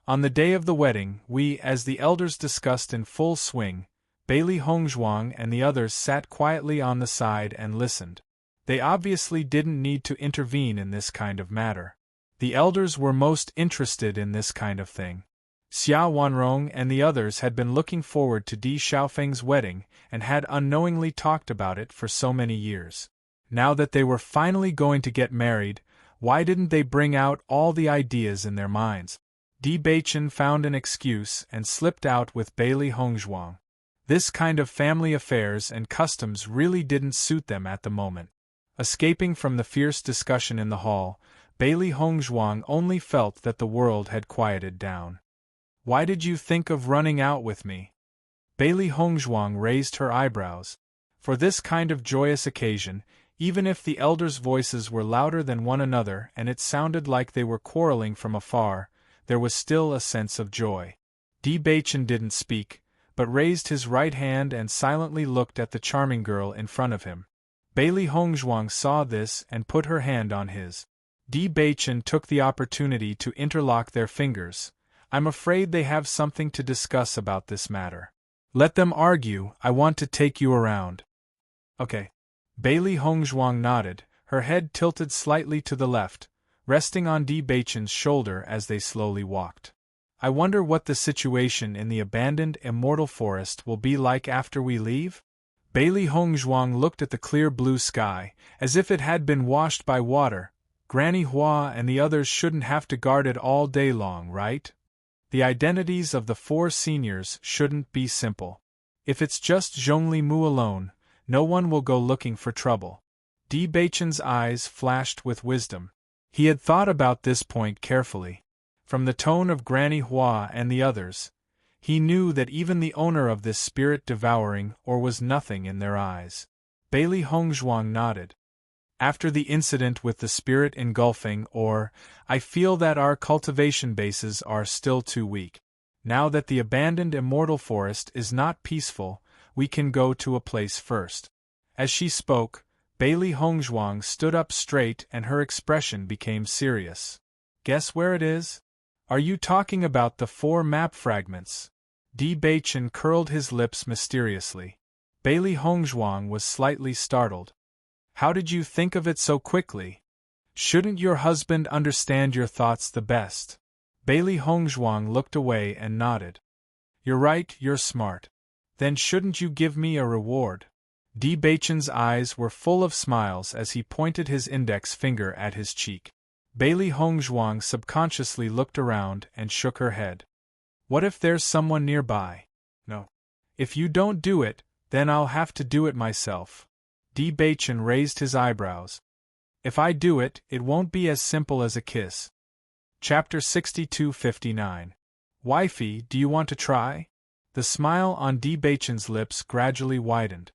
On the day of the wedding, we, as the elders discussed in full swing, Bai Li Hongzhuang and the others sat quietly on the side and listened. They obviously didn't need to intervene in this kind of matter. The elders were most interested in this kind of thing. Xia Wanrong and the others had been looking forward to Di Xiaofeng's wedding and had unknowingly talked about it for so many years. Now that they were finally going to get married, why didn't they bring out all the ideas in their minds? Di Beichen found an excuse and slipped out with Bai Li Hongzhuang. This kind of family affairs and customs really didn't suit them at the moment. Escaping from the fierce discussion in the hall, Bai Li Hongzhuang only felt that the world had quieted down. Why did you think of running out with me? Bai Li Hongzhuang raised her eyebrows. For this kind of joyous occasion, even if the elders' voices were louder than one another and it sounded like they were quarreling from afar, there was still a sense of joy. Di Beichen didn't speak, but raised his right hand and silently looked at the charming girl in front of him. Bai Li Hongzhuang saw this and put her hand on his. Di Beichen took the opportunity to interlock their fingers. I'm afraid they have something to discuss about this matter. Let them argue, I want to take you around. Okay. Bai Li Hongzhuang nodded, her head tilted slightly to the left, resting on Di Beichen's shoulder as they slowly walked. I wonder what the situation in the abandoned immortal forest will be like after we leave? Bai Li Hongzhuang looked at the clear blue sky, as if it had been washed by water. Granny Hua and the others shouldn't have to guard it all day long, right? The identities of the 4 seniors shouldn't be simple. If it's just Zhongli Mu alone, no one will go looking for trouble. Di Beichen's eyes flashed with wisdom. He had thought about this point carefully. From the tone of Granny Hua and the others, he knew that even the owner of this spirit-devouring ore was nothing in their eyes. Bai Li Hongzhuang nodded. After the incident with the spirit engulfing ore, I feel that our cultivation bases are still too weak. Now that the abandoned immortal forest is not peaceful, we can go to a place first. As she spoke, Bai Li Hongzhuang stood up straight and her expression became serious. Guess where it is? Are you talking about the 4 map fragments? Di Beichen curled his lips mysteriously. Bai Li Hongzhuang was slightly startled. How did you think of it so quickly? Shouldn't your husband understand your thoughts the best? Bai Li Hongzhuang looked away and nodded. You're right, you're smart. Then shouldn't you give me a reward? Di Beichen's eyes were full of smiles as he pointed his index finger at his cheek. Bai Li Hongzhuang subconsciously looked around and shook her head. What if there's someone nearby? No. If you don't do it, then I'll have to do it myself. Di Beichen raised his eyebrows. If I do it, it won't be as simple as a kiss. Chapter 6259. Wifey, do you want to try? The smile on Di Beichen's lips gradually widened.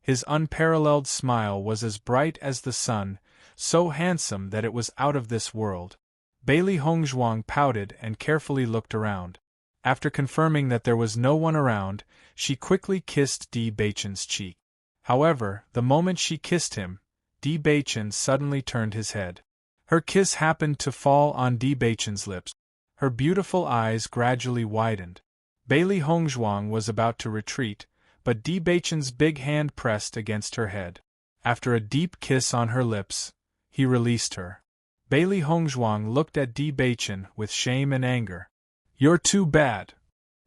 His unparalleled smile was as bright as the sun, so handsome that it was out of this world. Bai Li Hongzhuang pouted and carefully looked around. After confirming that there was no one around, she quickly kissed Di Beichen's cheek. However, the moment she kissed him, Di Beichen suddenly turned his head. Her kiss happened to fall on Di Beichen's lips. Her beautiful eyes gradually widened. Bai Li Hongzhuang was about to retreat, but Di Beichen's big hand pressed against her head. After a deep kiss on her lips, he released her. Bai Li Hongzhuang looked at Di Beichen with shame and anger. You're too bad.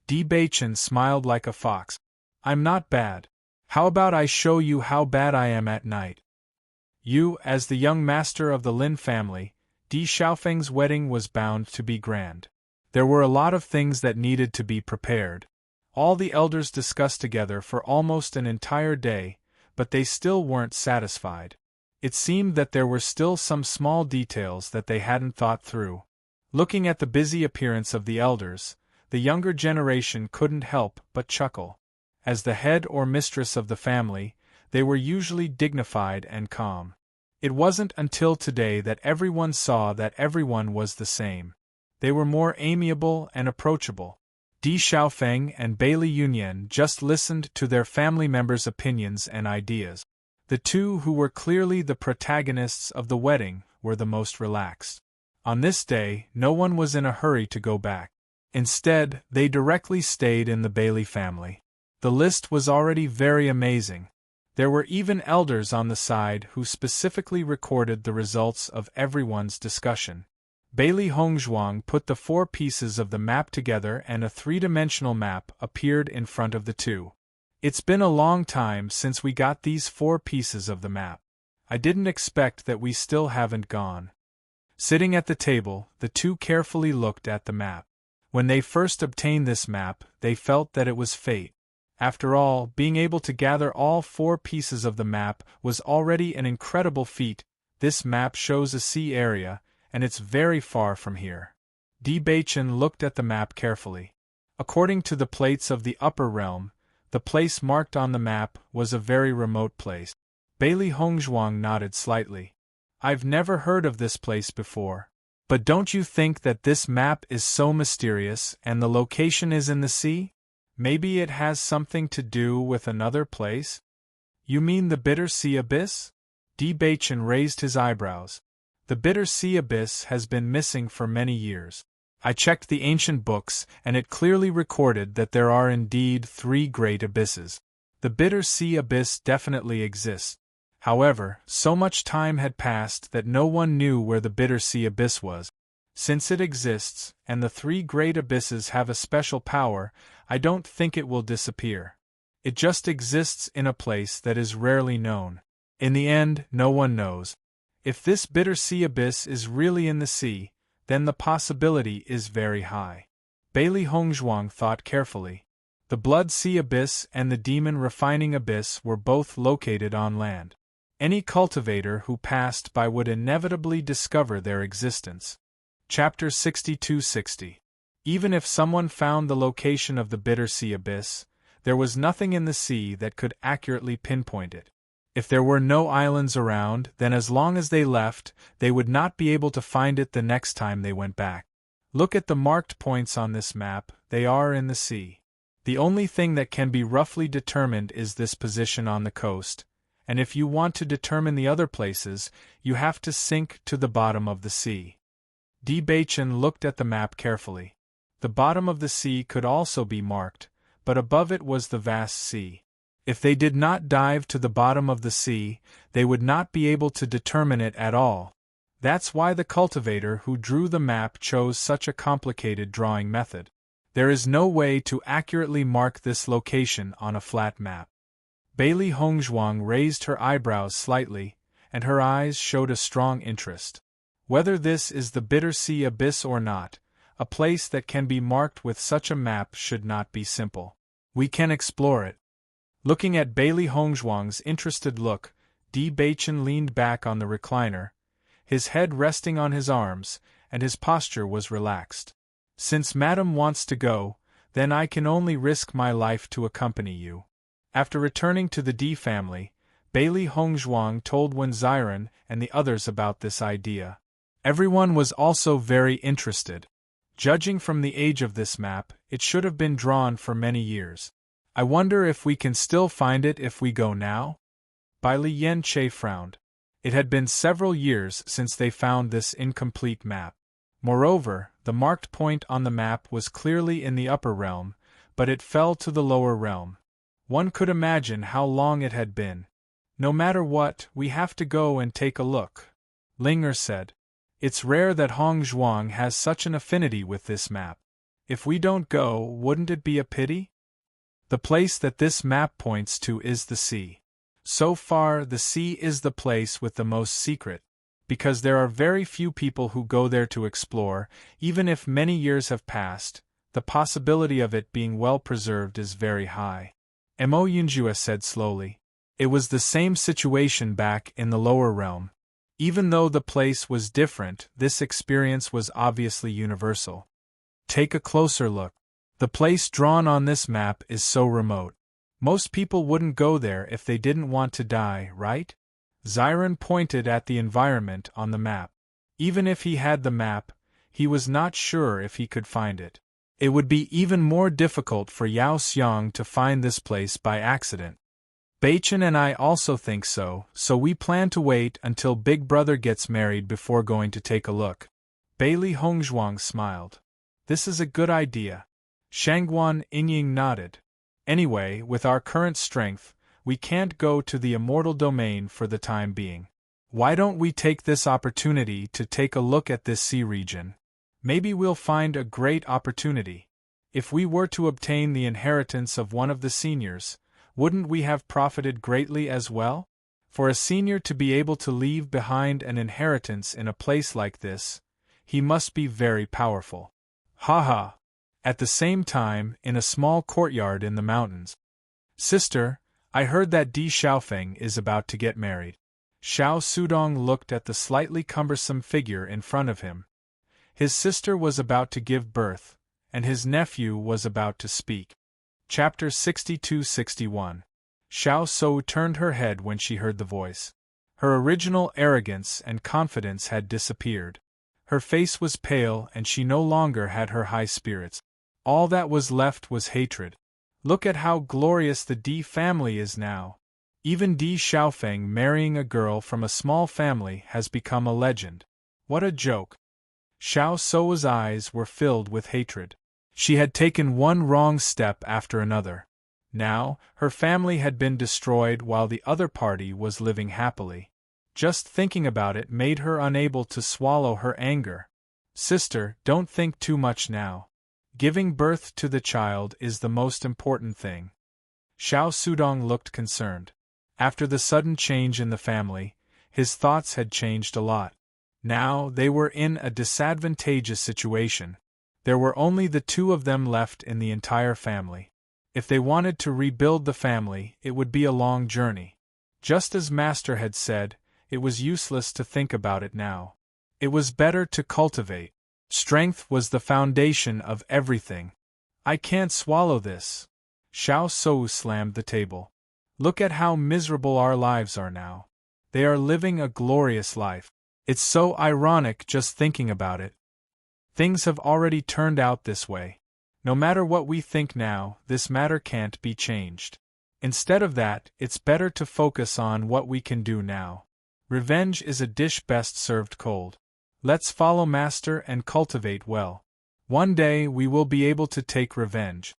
Di Beichen smiled like a fox. I'm not bad. How about I show you how bad I am at night? You, as the young master of the Lin family, Di Xiaofeng's wedding was bound to be grand. There were a lot of things that needed to be prepared. All the elders discussed together for almost an entire day, but they still weren't satisfied. It seemed that there were still some small details that they hadn't thought through. Looking at the busy appearance of the elders, the younger generation couldn't help but chuckle. As the head or mistress of the family, they were usually dignified and calm. It wasn't until today that everyone saw that everyone was the same. They were more amiable and approachable. Di Xiaofeng and Bailey Yunyan just listened to their family members' opinions and ideas. The two who were clearly the protagonists of the wedding were the most relaxed. On this day, no one was in a hurry to go back. Instead, they directly stayed in the Bailey family. The list was already very amazing. There were even elders on the side who specifically recorded the results of everyone's discussion. Bailey Hongzhuang put the 4 pieces of the map together and a 3-dimensional map appeared in front of the two. It's been a long time since we got these 4 pieces of the map. I didn't expect that we still haven't gone. Sitting at the table, the two carefully looked at the map. When they first obtained this map, they felt that it was fate. After all, being able to gather all 4 pieces of the map was already an incredible feat. This map shows a sea area, and it's very far from here. Di Baichen looked at the map carefully. According to the plates of the upper realm, the place marked on the map was a very remote place. Bailey Hongzhuang nodded slightly. I've never heard of this place before. But don't you think that this map is so mysterious and the location is in the sea? Maybe it has something to do with another place? You mean the Bitter Sea Abyss? Di Baichen raised his eyebrows. The Bitter Sea Abyss has been missing for many years. I checked the ancient books, and it clearly recorded that there are indeed 3 great abysses. The Bitter Sea Abyss definitely exists. However, so much time had passed that no one knew where the Bitter Sea Abyss was. Since it exists, and the 3 great abysses have a special power, I don't think it will disappear. It just exists in a place that is rarely known. In the end, no one knows. If this Bitter Sea Abyss is really in the sea, then the possibility is very high. Bailey Hongzhuang thought carefully. The Blood Sea Abyss and the Demon Refining Abyss were both located on land. Any cultivator who passed by would inevitably discover their existence. Chapter 6260. Even if someone found the location of the Bitter Sea Abyss, there was nothing in the sea that could accurately pinpoint it. If there were no islands around, then as long as they left, they would not be able to find it the next time they went back. Look at the marked points on this map, they are in the sea. The only thing that can be roughly determined is this position on the coast, and if you want to determine the other places, you have to sink to the bottom of the sea. Di Baichen looked at the map carefully. The bottom of the sea could also be marked, but above it was the vast sea. If they did not dive to the bottom of the sea, they would not be able to determine it at all. That's why the cultivator who drew the map chose such a complicated drawing method. There is no way to accurately mark this location on a flat map. Bailey Hongzhuang raised her eyebrows slightly, and her eyes showed a strong interest. Whether this is the Bitter Sea Abyss or not, a place that can be marked with such a map should not be simple. We can explore it. Looking at Bailey Hongzhuang's interested look, Di Baichen leaned back on the recliner, his head resting on his arms, and his posture was relaxed. Since Madam wants to go, then I can only risk my life to accompany you. After returning to the Di family, Bailey Hongzhuang told Wen Ziren and the others about this idea. Everyone was also very interested. Judging from the age of this map, it should have been drawn for many years. I wonder if we can still find it if we go now? Bailey Yen Che frowned. It had been several years since they found this incomplete map. Moreover, the marked point on the map was clearly in the upper realm, but it fell to the lower realm. One could imagine how long it had been. No matter what, we have to go and take a look, Linger said. It's rare that Hongzhuang has such an affinity with this map. If we don't go, wouldn't it be a pity? The place that this map points to is the sea. So far, the sea is the place with the most secret, because there are very few people who go there to explore. Even if many years have passed, the possibility of it being well preserved is very high. Mo Yunjue said slowly. It was the same situation back in the lower realm. Even though the place was different, this experience was obviously universal. Take a closer look. The place drawn on this map is so remote. Most people wouldn't go there if they didn't want to die, right? Ziren pointed at the environment on the map. Even if he had the map, he was not sure if he could find it. It would be even more difficult for Yao Xiang to find this place by accident. Beichen and I also think so we plan to wait until Big Brother gets married before going to take a look. Bailey Hongzhuang smiled. This is a good idea. Shangguan Yingying nodded. Anyway, with our current strength, we can't go to the immortal domain for the time being. Why don't we take this opportunity to take a look at this sea region? Maybe we'll find a great opportunity. If we were to obtain the inheritance of one of the seniors, wouldn't we have profited greatly as well? For a senior to be able to leave behind an inheritance in a place like this, he must be very powerful. Haha. At the same time, in a small courtyard in the mountains. Sister, I heard that Di Xiaofeng is about to get married. Xiao Sudong looked at the slightly cumbersome figure in front of him. His sister was about to give birth, and his nephew was about to speak. Chapter 62-61. Xiao Sou turned her head when she heard the voice. Her original arrogance and confidence had disappeared. Her face was pale and she no longer had her high spirits. All that was left was hatred. Look at how glorious the Di family is now. Even Di Xiaofeng marrying a girl from a small family has become a legend. What a joke. Xiao Sou's eyes were filled with hatred. She had taken one wrong step after another. Now, her family had been destroyed while the other party was living happily. Just thinking about it made her unable to swallow her anger. Sister, don't think too much now. Giving birth to the child is the most important thing. Xiao Sudong looked concerned. After the sudden change in the family, his thoughts had changed a lot. Now they were in a disadvantageous situation. There were only the two of them left in the entire family. If they wanted to rebuild the family, it would be a long journey. Just as Master had said, it was useless to think about it now. It was better to cultivate. Strength was the foundation of everything. I can't swallow this. Xiao Sou slammed the table. Look at how miserable our lives are now. They are living a glorious life. It's so ironic just thinking about it. Things have already turned out this way. No matter what we think now, this matter can't be changed. Instead of that, it's better to focus on what we can do now. Revenge is a dish best served cold. Let's follow Master and cultivate well. One day we will be able to take revenge.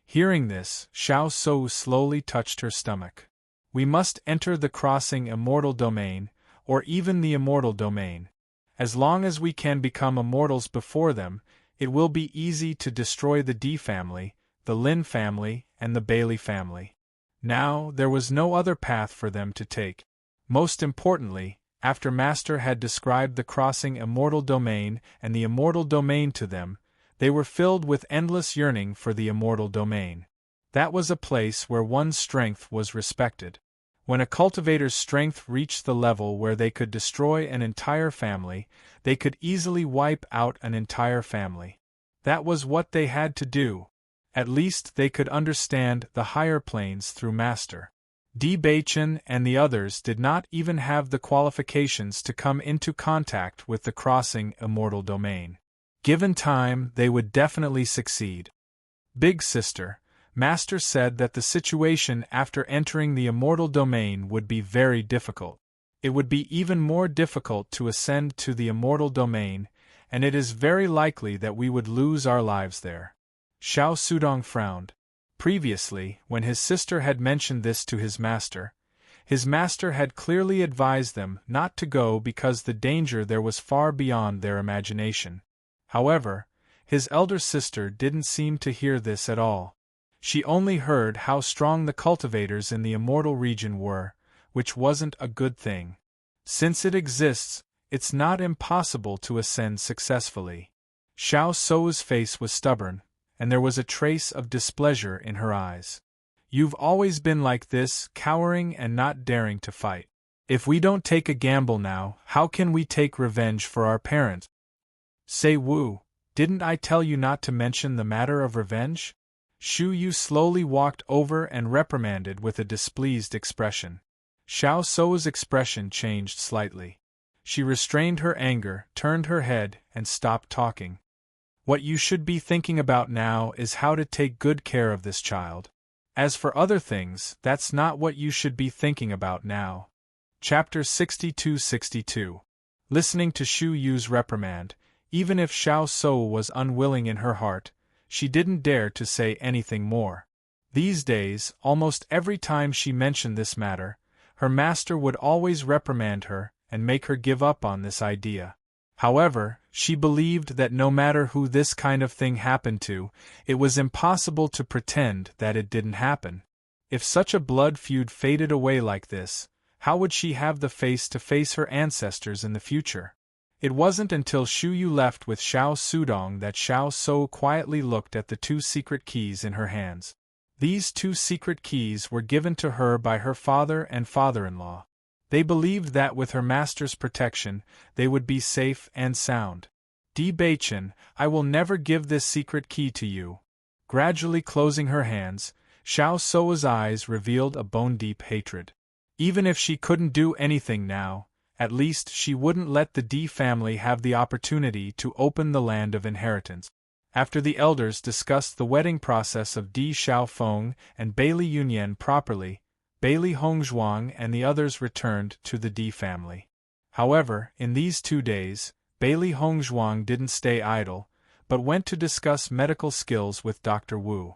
Hearing this, Xiao Sou slowly touched her stomach. We must enter the crossing immortal domain, or even the immortal domain. As long as we can become immortals before them, it will be easy to destroy the Di family, the Lin family, and the Bailey family. Now, there was no other path for them to take. Most importantly, after Master had described the crossing immortal domain and the immortal domain to them, they were filled with endless yearning for the immortal domain. That was a place where one's strength was respected. When a cultivator's strength reached the level where they could destroy an entire family, they could easily wipe out an entire family. That was what they had to do. At least they could understand the higher planes through Master. Di Beichen and the others did not even have the qualifications to come into contact with the crossing immortal domain. Given time, they would definitely succeed. Big Sister, Master said that the situation after entering the immortal domain would be very difficult. It would be even more difficult to ascend to the immortal domain, and it is very likely that we would lose our lives there. Xiao Sudong frowned. Previously, when his sister had mentioned this to his master had clearly advised them not to go because the danger there was far beyond their imagination. However, his elder sister didn't seem to hear this at all. She only heard how strong the cultivators in the immortal region were, which wasn't a good thing. Since it exists, it's not impossible to ascend successfully. Xiao Sou's face was stubborn, and there was a trace of displeasure in her eyes. You've always been like this, cowering and not daring to fight. If we don't take a gamble now, how can we take revenge for our parents? Say Wu, didn't I tell you not to mention the matter of revenge? Shu Yu slowly walked over and reprimanded with a displeased expression. Xiao Sou's expression changed slightly. She restrained her anger, turned her head, and stopped talking. What you should be thinking about now is how to take good care of this child. As for other things, that's not what you should be thinking about now. Chapter 62-62. Listening to Xu Yu's reprimand, even if Xiao Sou was unwilling in her heart, she didn't dare to say anything more. These days, almost every time she mentioned this matter, her master would always reprimand her and make her give up on this idea. However, she believed that no matter who this kind of thing happened to, it was impossible to pretend that it didn't happen. If such a blood feud faded away like this, how would she have the face to face her ancestors in the future? It wasn't until Xu Yu left with Xiao Sudong that Xiao Sou quietly looked at the 2 secret keys in her hands. These 2 secret keys were given to her by her father and father-in-law. They believed that with her master's protection, they would be safe and sound. Di Beichen, I will never give this secret key to you. Gradually closing her hands, Xiao Sou's eyes revealed a bone-deep hatred. Even if she couldn't do anything now, at least she wouldn't let the Di family have the opportunity to open the land of inheritance. After the elders discussed the wedding process of Di Xiaofeng and Bailey Yunyan properly, Bailey Hongzhuang and the others returned to the Di family. However, in these 2 days, Bailey Hongzhuang didn't stay idle, but went to discuss medical skills with Dr. Wu.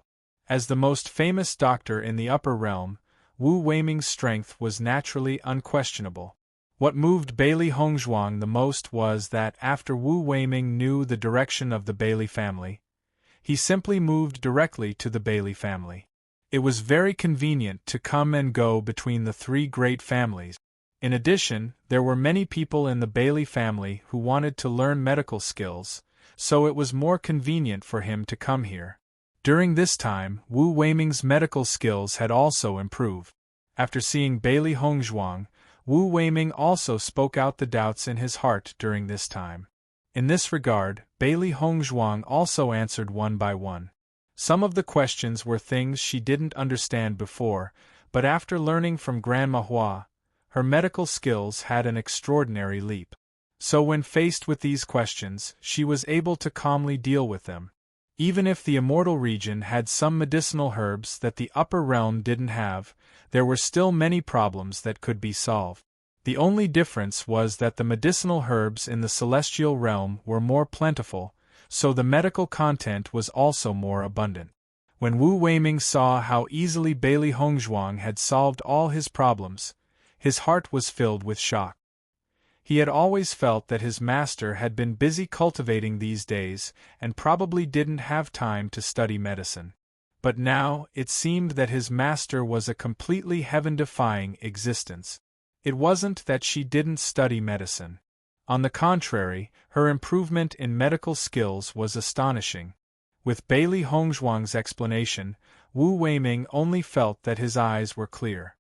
As the most famous doctor in the upper realm, Wu Weiming's strength was naturally unquestionable. What moved Bailey Hongzhuang the most was that after Wu Weiming knew the direction of the Bailey family, he simply moved directly to the Bailey family. It was very convenient to come and go between the 3 great families. In addition, there were many people in the Bailey family who wanted to learn medical skills, so it was more convenient for him to come here. During this time, Wu Weiming's medical skills had also improved. After seeing Bailey Hongzhuang, Wu Weiming also spoke out the doubts in his heart during this time. In this regard, Bailey Hongzhuang also answered one by one. Some of the questions were things she didn't understand before, but after learning from Grandma Hua, her medical skills had an extraordinary leap. So when faced with these questions, she was able to calmly deal with them. Even if the immortal region had some medicinal herbs that the upper realm didn't have, there were still many problems that could be solved. The only difference was that the medicinal herbs in the celestial realm were more plentiful, so the medical content was also more abundant. When Wu Weiming saw how easily Bailey Hongzhuang had solved all his problems, his heart was filled with shock. He had always felt that his master had been busy cultivating these days and probably didn't have time to study medicine. But now, it seemed that his master was a completely heaven-defying existence. It wasn't that she didn't study medicine. On the contrary, her improvement in medical skills was astonishing. With Bailey Hongzhuang's explanation, Wu Weiming only felt that his eyes were clear.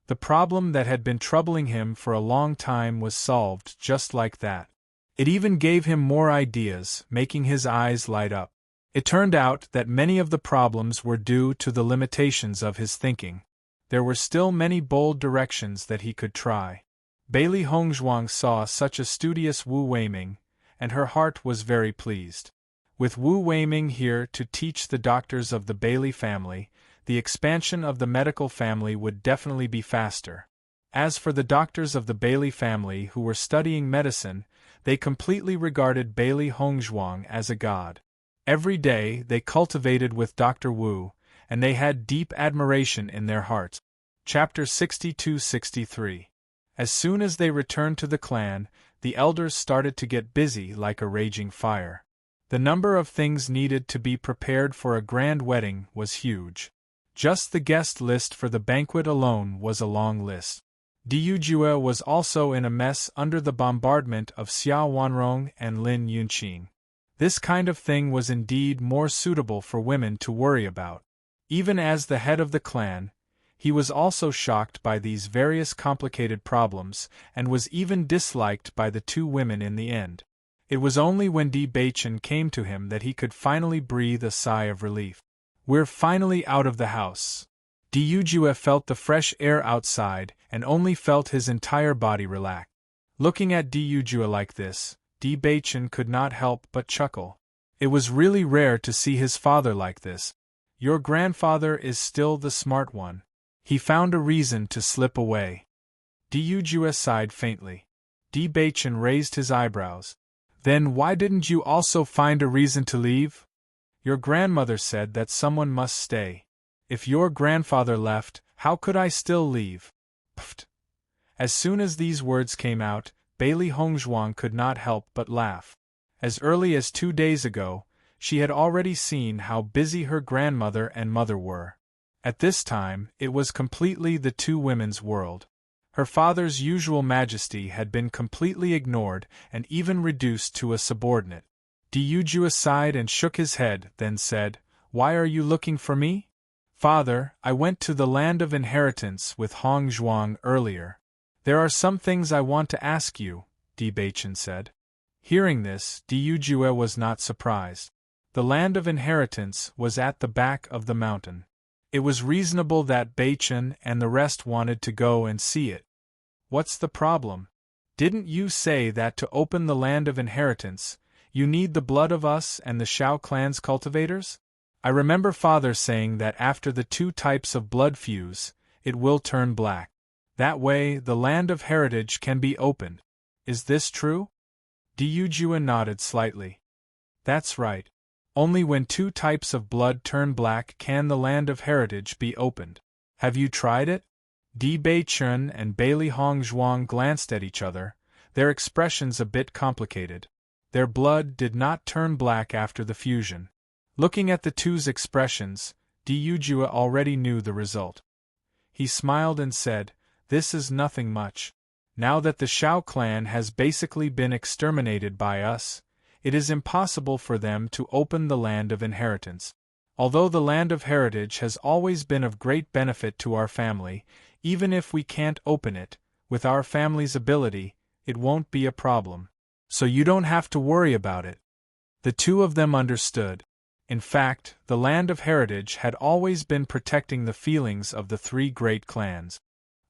The problem that had been troubling him for a long time was solved just like that. It even gave him more ideas, making his eyes light up. It turned out that many of the problems were due to the limitations of his thinking. There were still many bold directions that he could try. Bailey Hongzhuang saw such a studious Wu Weiming, and her heart was very pleased. With Wu Weiming here to teach the doctors of the Bailey family, the expansion of the medical family would definitely be faster. As for the doctors of the Bailey family who were studying medicine, they completely regarded Bailey Hongzhuang as a god. Every day they cultivated with Dr. Wu, and they had deep admiration in their hearts. Chapter 62-63. As soon as they returned to the clan, the elders started to get busy like a raging fire. The number of things needed to be prepared for a grand wedding was huge. Just the guest list for the banquet alone was a long list. Diujue was also in a mess under the bombardment of Xia Wanrong and Lin Yunqing. This kind of thing was indeed more suitable for women to worry about. Even as the head of the clan, he was also shocked by these various complicated problems, and was even disliked by the 2 women in the end. It was only when Di Beichen came to him that he could finally breathe a sigh of relief. "We're finally out of the house." Diujue felt the fresh air outside and only felt his entire body relax. Looking at Diujue like this, Di Baichen could not help but chuckle. It was really rare to see his father like this. Your grandfather is still the smart one. He found a reason to slip away. Diujue sighed faintly. Di Baichen raised his eyebrows. Then why didn't you also find a reason to leave? Your grandmother said that someone must stay. If your grandfather left, how could I still leave? Pfft. As soon as these words came out, Bailey Hongzhuang could not help but laugh. As early as 2 days ago, she had already seen how busy her grandmother and mother were. At this time, it was completely the two women's world. Her father's usual majesty had been completely ignored and even reduced to a subordinate. Diujue sighed and shook his head, then said, "Why are you looking for me?" "Father, I went to the land of inheritance with Hongzhuang earlier. There are some things I want to ask you," Di Baichen said. Hearing this, Diujue was not surprised. The land of inheritance was at the back of the mountain. It was reasonable that Baichen and the rest wanted to go and see it. "What's the problem? Didn't you say that to open the land of inheritance, you need the blood of us and the Shao clan's cultivators? I remember father saying that after the 2 types of blood fuse, it will turn black. That way, the land of heritage can be opened. Is this true?" Diujue nodded slightly. "That's right. Only when 2 types of blood turn black can the land of heritage be opened. Have you tried it?" Di Baichen and Bailey Hongzhuang glanced at each other, their expressions a bit complicated. Their blood did not turn black after the fusion. Looking at the two's expressions, Diujue already knew the result. He smiled and said, "This is nothing much. Now that the Shao clan has basically been exterminated by us, it is impossible for them to open the land of inheritance. Although the land of heritage has always been of great benefit to our family, even if we can't open it, with our family's ability, it won't be a problem. So you don't have to worry about it." The two of them understood. In fact, the land of heritage had always been protecting the feelings of the 3 great clans.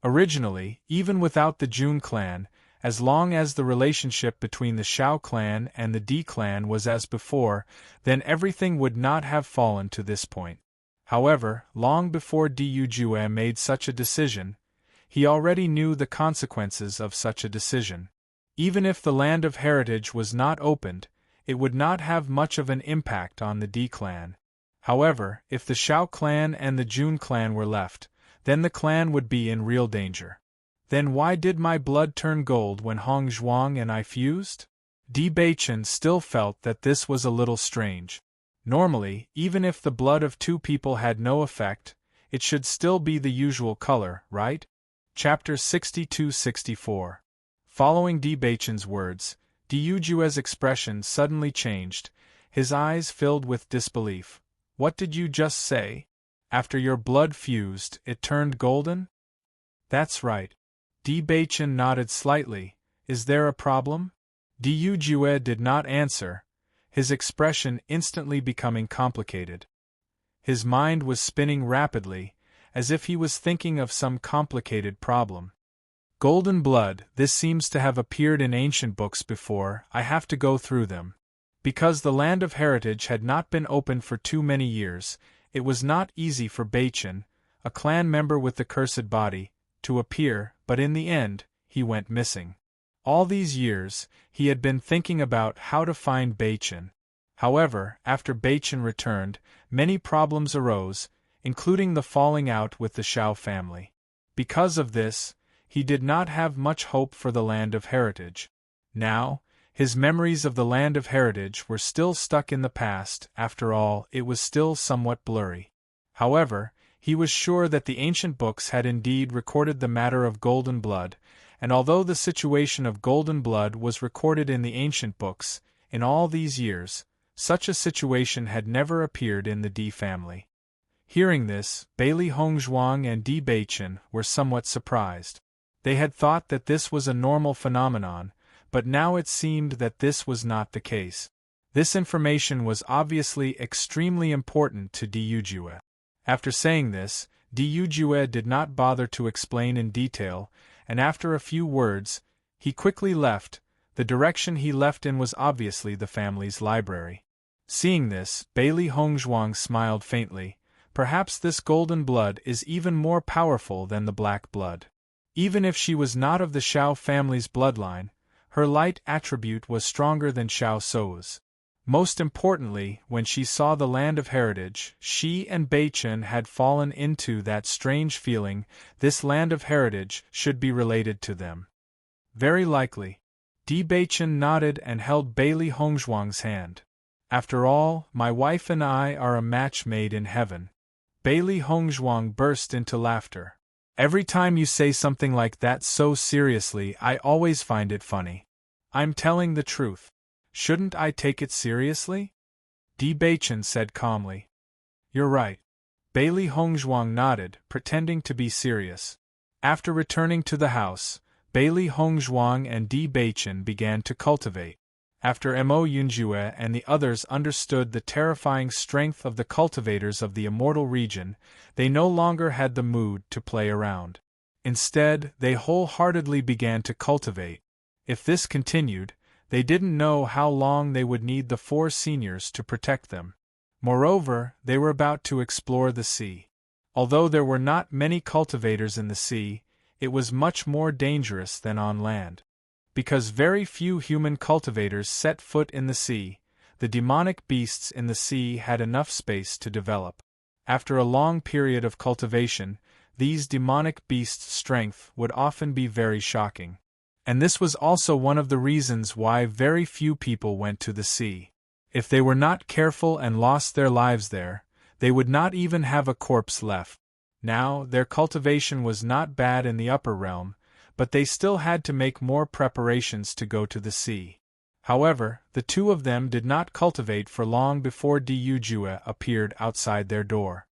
Originally, even without the Jun clan, as long as the relationship between the Shao clan and the Di clan was as before, then everything would not have fallen to this point. However, long before Diujue made such a decision, he already knew the consequences of such a decision. Even if the land of heritage was not opened, it would not have much of an impact on the Di clan. However, if the Shao clan and the Jun clan were left, then the clan would be in real danger. Then why did my blood turn gold when Hongzhuang and I fused? Di Baichen still felt that this was a little strange. Normally, even if the blood of 2 people had no effect, it should still be the usual color, right? Chapter 62-64. Following Di Baichen's words, Diujue's expression suddenly changed, his eyes filled with disbelief. "What did you just say? After your blood fused, it turned golden?" "That's right." Di Baichen nodded slightly. "Is there a problem?" Diujue did not answer, his expression instantly becoming complicated. His mind was spinning rapidly, as if he was thinking of some complicated problem. "Golden blood, this seems to have appeared in ancient books before, I have to go through them. Because the land of heritage had not been opened for too many years, it was not easy for Baichen, a clan member with the cursed body, to appear, but in the end, he went missing. All these years, he had been thinking about how to find Baichen. However, after Baichen returned, many problems arose, including the falling out with the Shao family. Because of this, he did not have much hope for the land of heritage. Now, his memories of the land of heritage were still stuck in the past. After all, it was still somewhat blurry. However, he was sure that the ancient books had indeed recorded the matter of golden blood, and although the situation of golden blood was recorded in the ancient books, in all these years, such a situation had never appeared in the Di family. Hearing this, Bailey Hongzhuang and Di Baichen were somewhat surprised. They had thought that this was a normal phenomenon, but now it seemed that this was not the case. This information was obviously extremely important to Diujue. After saying this, Diujue did not bother to explain in detail, and after a few words, he quickly left. The direction he left in was obviously the family's library. Seeing this, Bailey Hongzhuang smiled faintly. Perhaps this golden blood is even more powerful than the black blood. Even if she was not of the Xiao family's bloodline, her light attribute was stronger than Xiao Sou's. Most importantly, when she saw the land of heritage, she and Beichen had fallen into that strange feeling, this land of heritage should be related to them. Very likely. Di Beichen nodded and held Bailey Hongzhuang's hand. After all, my wife and I are a match made in heaven. Bailey Hongzhuang burst into laughter. Every time you say something like that so seriously, I always find it funny. I'm telling the truth. Shouldn't I take it seriously? Di Beichen said calmly. You're right. Bailey Hongzhuang nodded, pretending to be serious. After returning to the house, Bailey Hongzhuang and Di Beichen began to cultivate. After Mo Yunjue and the others understood the terrifying strength of the cultivators of the immortal region, they no longer had the mood to play around. Instead, they wholeheartedly began to cultivate. If this continued, they didn't know how long they would need the 4 seniors to protect them. Moreover, they were about to explore the sea. Although there were not many cultivators in the sea, it was much more dangerous than on land. Because very few human cultivators set foot in the sea, the demonic beasts in the sea had enough space to develop. After a long period of cultivation, these demonic beasts' strength would often be very shocking. And this was also one of the reasons why very few people went to the sea. If they were not careful and lost their lives there, they would not even have a corpse left. Now, their cultivation was not bad in the upper realm, but they still had to make more preparations to go to the sea. However, the 2 of them did not cultivate for long before Diujue appeared outside their door.